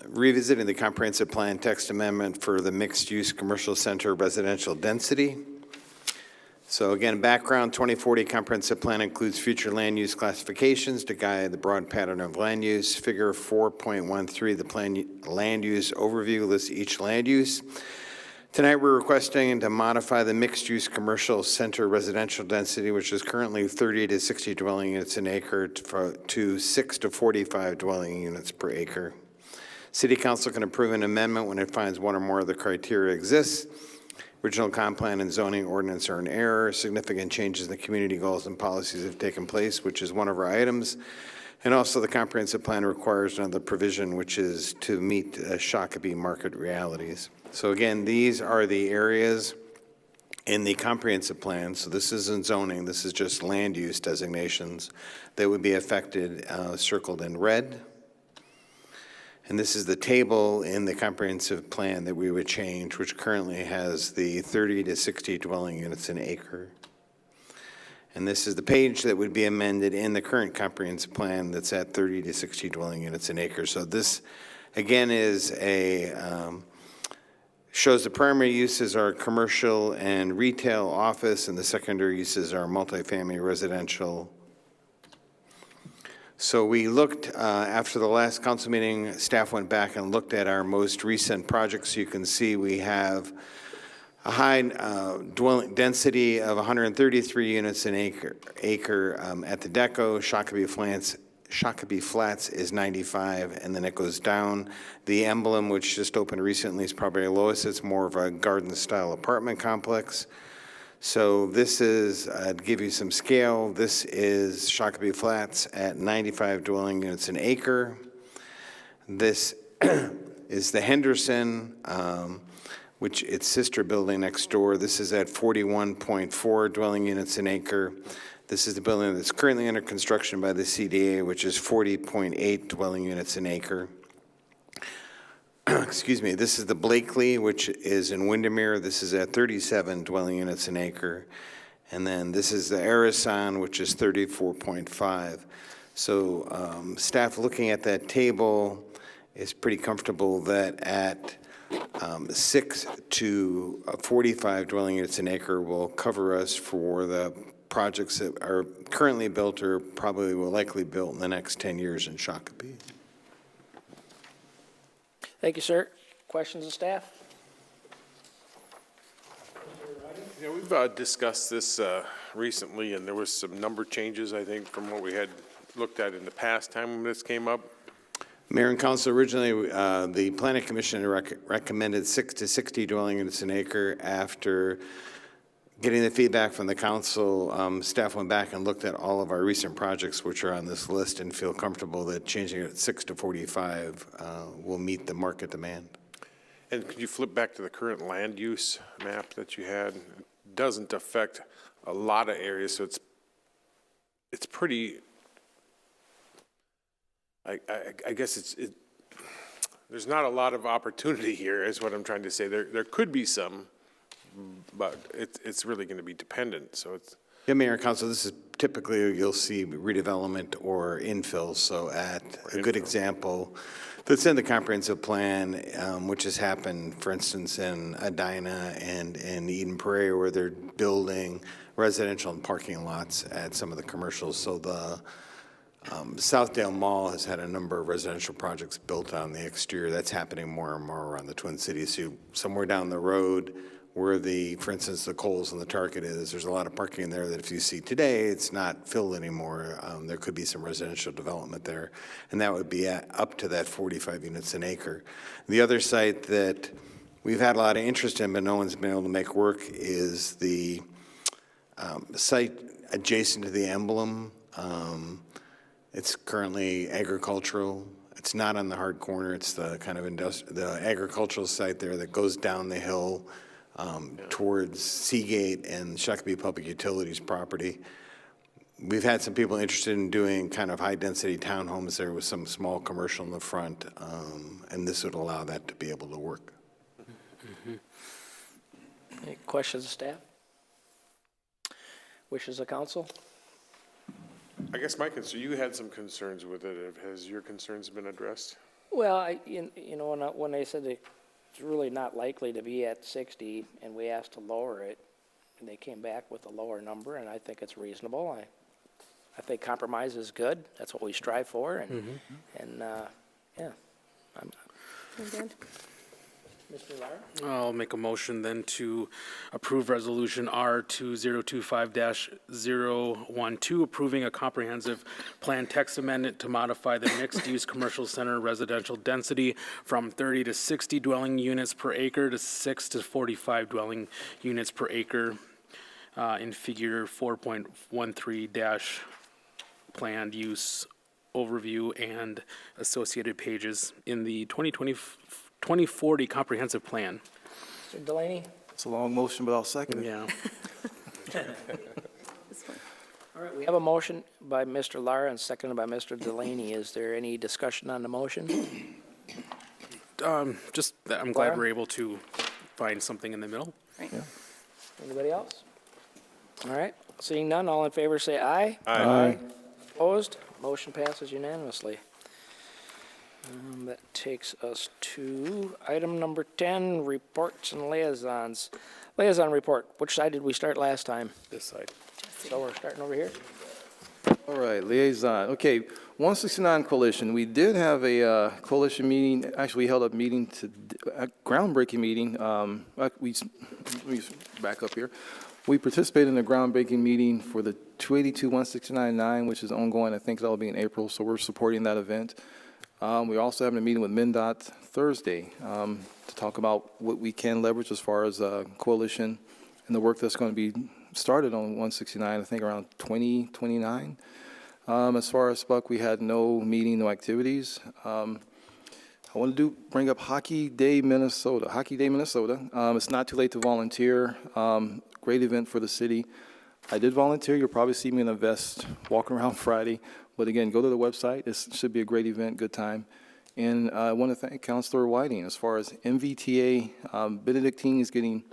revisiting the comprehensive plan text amendment for the mixed-use commercial center residential density. So again, background, 2040 comprehensive plan includes future land use classifications to guide the broad pattern of land use. Figure 4.13, the plan land use overview lists each land use. Tonight, we're requesting to modify the mixed-use commercial center residential density, which is currently 30 to 60 dwelling units an acre, to 6 to 45 dwelling units per acre. City Council can approve an amendment when it finds one or more of the criteria exists. Original comp plan and zoning ordinance are in error. Significant changes in the community goals and policies have taken place, which is one of our items. And also, the comprehensive plan requires another provision, which is to meet Shakopee market realities. So again, these are the areas in the comprehensive plan. So this isn't zoning, this is just land use designations that would be affected, circled in red. And this is the table in the comprehensive plan that we would change, which currently has the 30 to 60 dwelling units an acre. And this is the page that would be amended in the current comprehensive plan that's at 30 to 60 dwelling units an acre. So this, again, is shows the primary uses are commercial and retail office, and the secondary uses are multifamily residential. So we looked, after the last council meeting, staff went back and looked at our most recent projects. You can see we have a high dwelling density of 133 units an acre at the Deco. Shakopee Flats is 95, and then it goes down. The Emblem, which just opened recently, is probably the lowest. It's more of a garden-style apartment complex. So this is, to give you some scale, this is Shakopee Flats at 95 dwelling units an acre. This is the Henderson, which its sister building next door. This is at 41.4 dwelling units an acre. This is the building that's currently under construction by the CDA, which is 40.8 dwelling units an acre. Excuse me, this is the Blakely, which is in Windermere. This is at 37 dwelling units an acre. And then this is the Arison, which is 34.5. So staff looking at that table is pretty comfortable that at 6 to 45 dwelling units an acre will cover us for the projects that are currently built or probably will likely be built in the next 10 years in Shakopee. Thank you, sir. Questions of staff? Yeah, we've discussed this recently, and there was some number changes, I think, from what we had looked at in the past time when this came up. Mayor and Council, originally the Planning Commission recommended 6 to 60 dwelling units an acre. After getting the feedback from the council, staff went back and looked at all of our recent projects which are on this list and feel comfortable that changing it 6 to 45 will meet the market demand. And could you flip back to the current land use map that you had? It doesn't affect a lot of areas, so it's pretty, I guess there's not a lot of opportunity here is what I'm trying to say. There could be some, but it's really going to be dependent, so it's. Yeah, Mayor and Council, this is typically you'll see redevelopment or infill. So at a good example that's in the comprehensive plan, which has happened, for instance, in Edina and in Eden Prairie, where they're building residential and parking lots at some of the commercials. So the Southdale Mall has had a number of residential projects built on the exterior. That's happening more and more around the Twin Cities. So somewhere down the road, where for instance, the Kohl's and the Target is, there's a lot of parking in there that if you see today, it's not filled anymore. There could be some residential development there, and that would be up to that 45 units an acre. The other site that we've had a lot of interest in, but no one's been able to make work, is the site adjacent to the Emblem. It's currently agricultural. It's not on the hard corner. It's the kind of the agricultural site there that goes down the hill towards Seagate and Shakopee Public Utilities property. We've had some people interested in doing kind of high-density townhomes there with some small commercial in the front, and this would allow that to be able to work. Any questions of staff? Wishes of council? I guess my concern, you had some concerns with it. Has your concerns been addressed? Well, you know, when they said it's really not likely to be at 60, and we asked to lower it, and they came back with a lower number, and I think it's reasonable. I think compromise is good. That's what we strive for, and yeah. Good. Mr. Lara? I'll make a motion then to approve Resolution R 2025-012, approving a comprehensive plan text amendment to modify the mixed-use commercial center residential density from 30 to 60 dwelling units per acre to 6 to 45 dwelling units per acre in Figure 4.13- planned use overview and associated pages in the 2040 comprehensive plan. Mr. Delaney? It's a long motion, but I'll second it. Yeah. All right, we have a motion by Mr. Lara and seconded by Mr. Delaney. Is there any discussion on the motion? Just that I'm glad we're able to find something in the middle. Right. Yeah. Anybody else? All right, seeing none, all in favor say aye. Aye. Opposed? Motion passes unanimously. That takes us to item number 10, reports and liaisons. Liaison report, which side did we start last time? This side. So we're starting over here? All right, liaison. Okay, 169 Coalition. We did have a coalition meeting. Actually, we held a meeting, a groundbreaking meeting. Let me back up here. We participated in a groundbreaking meeting for the 282-169-9, which is ongoing. I think that'll be in April, so we're supporting that event. We're also having a meeting with MnDOT Thursday to talk about what we can leverage as far as coalition and the work that's going to be started on 169, I think around 2029. As far as Buck, we had no meeting, no activities. I want to bring up Hockey Day Minnesota. Hockey Day Minnesota. It's not too late to volunteer. Great event for the city. I did volunteer. You'll probably see me in a vest walking around Friday. But again, go to the website. This should be a great event, good time. And I want to thank Councilor Whiting. As far as MVTA, Benedictine is getting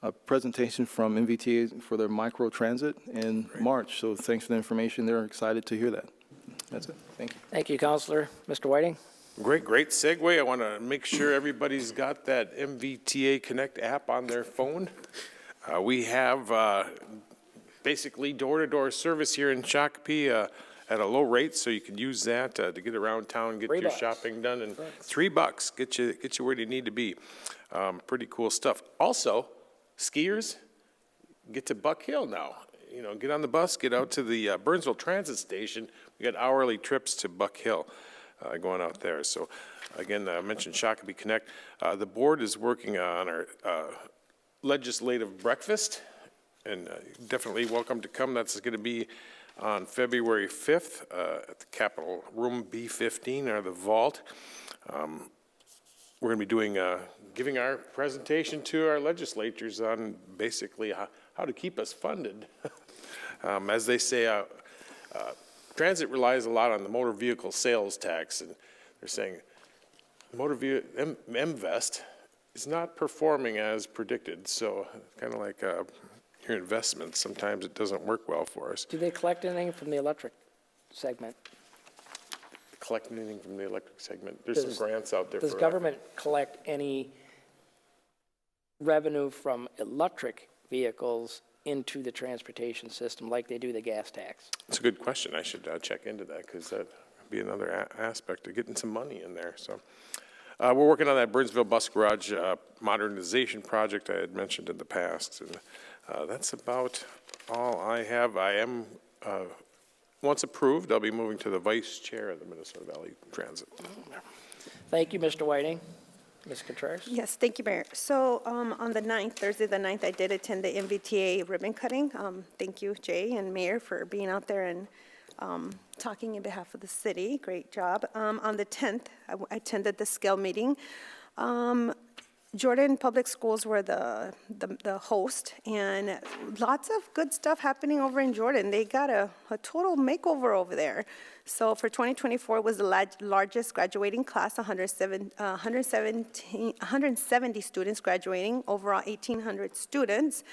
a presentation from MVTA for their micro transit in March. So thanks for the information. They're excited to hear that. That's it. Thank you. Thank you, Counselor. Mr. Whiting? Great segue. I want to make sure everybody's got that MVTA Connect app on their phone. We have basically door-to-door service here in Shakopee at a low rate, so you can use that to get around town, get your shopping done, and $3 get you where you need to be. Pretty cool stuff. Also, skiers get to Buck Hill now. You know, get on the bus, get out to the Burnsville Transit Station. We got hourly trips to Buck Hill going out there. So, again, I mentioned Shakopee Connect. The board is working on our legislative breakfast, and definitely welcome to come. That's going to be on February 5th at the Capitol Room B15 or the Vault. We're going to be doing giving our presentation to our legislatures on basically how to keep us funded. As they say, transit relies a lot on the motor vehicle sales tax, and they're saying MVEST is not performing as predicted. So kind of like your investments, sometimes it doesn't work well for us. Do they collect anything from the electric segment? Collect anything from the electric segment? There's some grants out there. Does government collect any revenue from electric vehicles into the transportation system like they do the gas tax? It's a good question. I should check into that, because that would be another aspect of getting some money in there. So we're working on that Burnsville Bus Garage modernization project I had mentioned in the past, and that's about all I have. I am, once approved, I'll be moving to the vice chair of the Minnesota Valley Transit. Thank you, Mr. Whiting. Ms. Contreras? Yes, thank you, Mayor. So on the 9th, Thursday the 9th, I did attend the MVTA ribbon cutting. Thank you, Jay and Mayor, for being out there and talking in behalf of the city. Great job. On the 10th, I attended the scale meeting. Jordan Public Schools were the host, and lots of good stuff happening over in Jordan. They got a total makeover over there. So for 2024, it was the largest graduating class, 170 students graduating, overall 1,800 students.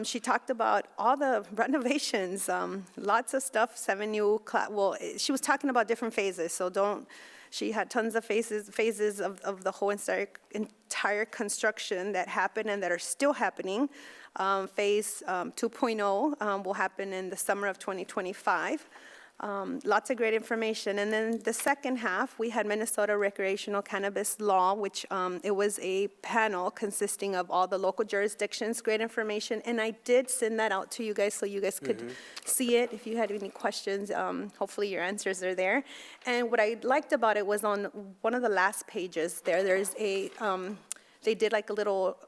She talked about all the renovations, lots of stuff, 7 new well, she was talking about different phases, so she had tons of phases of the whole entire construction that happened and that are still happening. Phase 2.0 will happen in the summer of 2025. Lots of great information. And then the second half, we had Minnesota recreational cannabis law, which it was a panel consisting of all the local jurisdictions, great information. And I did send that out to you guys so you guys could see it. If you had any questions, hopefully your answers are there. And what I liked about it was on one of the last pages there's a, they did like a little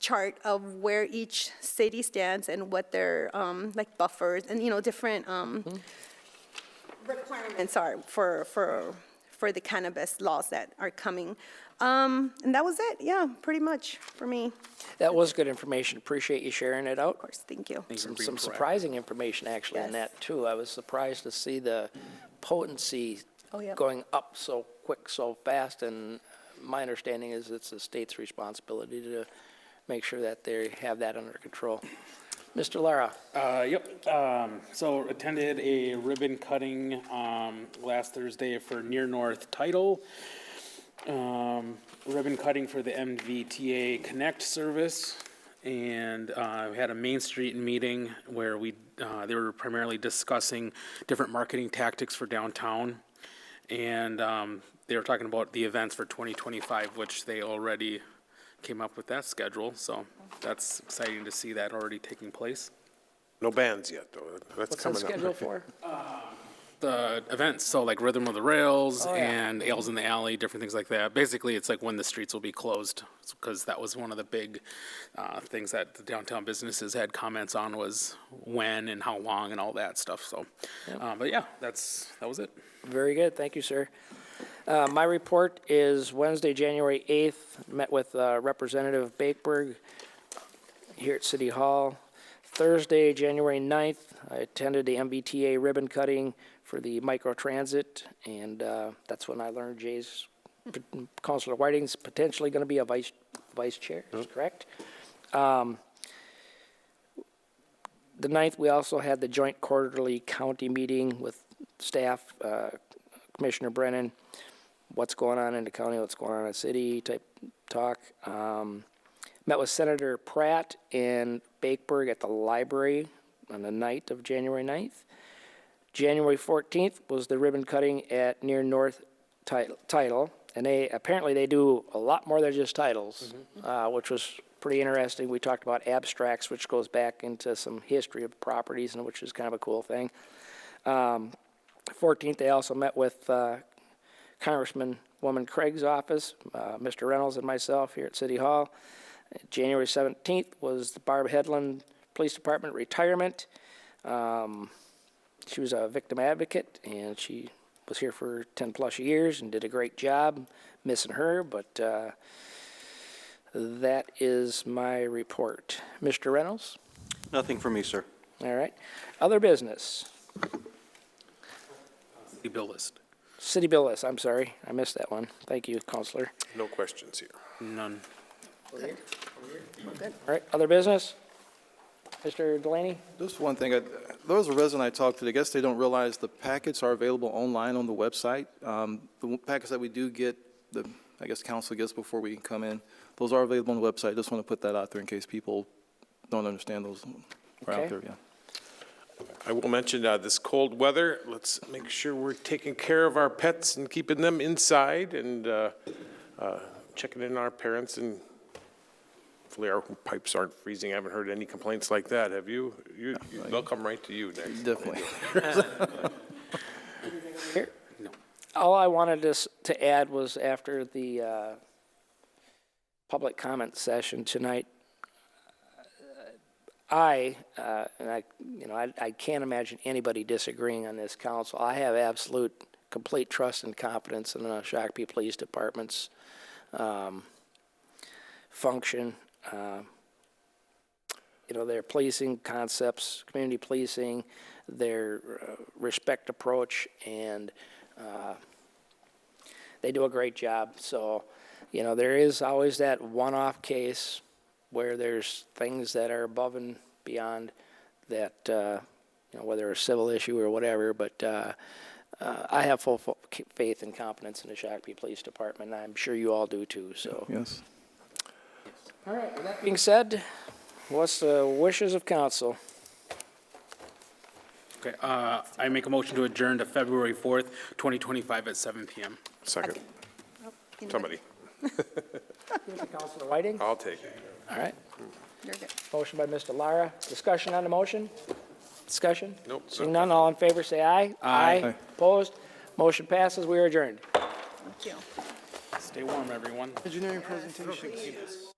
chart of where each city stands and what their like buffers and different requirements are for the cannabis laws that are coming. And that was it. Yeah, pretty much for me. That was good information. Appreciate you sharing it out. Of course, thank you. Some surprising information actually in that too. I was surprised to see the potency going up so quick, so fast, and my understanding is it's the state's responsibility to make sure that they have that under control. Mr. Lara. Yep. So attended a ribbon cutting last Thursday for Near North Title. Ribbon cutting for the MVTA Connect service. And we had a Main Street meeting where they were primarily discussing different marketing tactics for downtown. And they were talking about the events for 2025, which they already came up with that schedule. So that's exciting to see that already taking place. No bands yet, though. That's What's coming the schedule for? The events, so like Rhythm of the Rails and Ales in the Alley, different things like that. Basically, it's like when the streets will be closed, because that was one of the big things that the downtown businesses had comments on, was when and how long and all that stuff. So, but yeah, that was it. Very good. Thank you, sir. My report is Wednesday, January 8th, met with Representative Bakeberg here at City Hall. Thursday, January 9th, I attended the MBTA ribbon cutting for the microtransit, and that's when I learned Councilor Whiting's potentially going to be a vice chair, is correct? The 9th, we also had the joint quarterly county meeting with staff, Commissioner Brennan, what's going on in the county, what's going on in the city type talk. Met with Senator Pratt and Bakeberg at the library on the night of January 9th. January 14th was the ribbon cutting at near North Title, and apparently they do a lot more than just titles, which was pretty interesting. We talked about abstracts, which goes back into some history of properties, and which is kind of a cool thing. 14th, they also met with Congresswoman Craig's office, Mr. Reynolds and myself here at City Hall. January 17th was the Barb Headland Police Department retirement. She was a victim advocate, and she was here for 10-plus years and did a great job. Missing her, but that is my report. Mr. Reynolds? Nothing for me, sir. All right. Other business? City bill list. City bill list, I'm sorry. I missed that one. Thank you, Counselor. No questions here. None. All right, other business? Mr. Delaney? Just one thing, there was a resident I talked to, I guess they don't realize the packets are available online on the website. The packets that we do get, I guess council gets before we come in, those are available on the website. Just want to put that out there in case people don't understand those are out there, yeah. I will mention this cold weather, let's make sure we're taking care of our pets and keeping them inside and checking in on our parents, and hopefully our pipes aren't freezing. I haven't heard any complaints like that, have you? They'll come right to you next. Definitely. Here? No. All I wanted to add was after the public comment session tonight, I can't imagine anybody disagreeing on this council. I have absolute, complete trust and confidence in the Shakopee Police Department's function. Their policing concepts, community policing, their respect approach, and they do a great job. So, there is always that one-off case where there's things that are above and beyond that, whether a civil issue or whatever, but I have full faith and confidence in the Shakopee Police Department, and I'm sure you all do too, so. Yes. All right, with that being said, what's the wishes of council? Okay, I make a motion to adjourn to February 4th, 2025 at 7 p.m. Second. Somebody. Councilor Whiting? I'll take it. All right. You're good. Motion by Mr. Lara. Discussion on the motion? Discussion? Nope. Seeing none, all in favor, say aye. Aye. Opposed? Motion passes. We are adjourned. Thank you. Stay warm, everyone. Engineering presentations.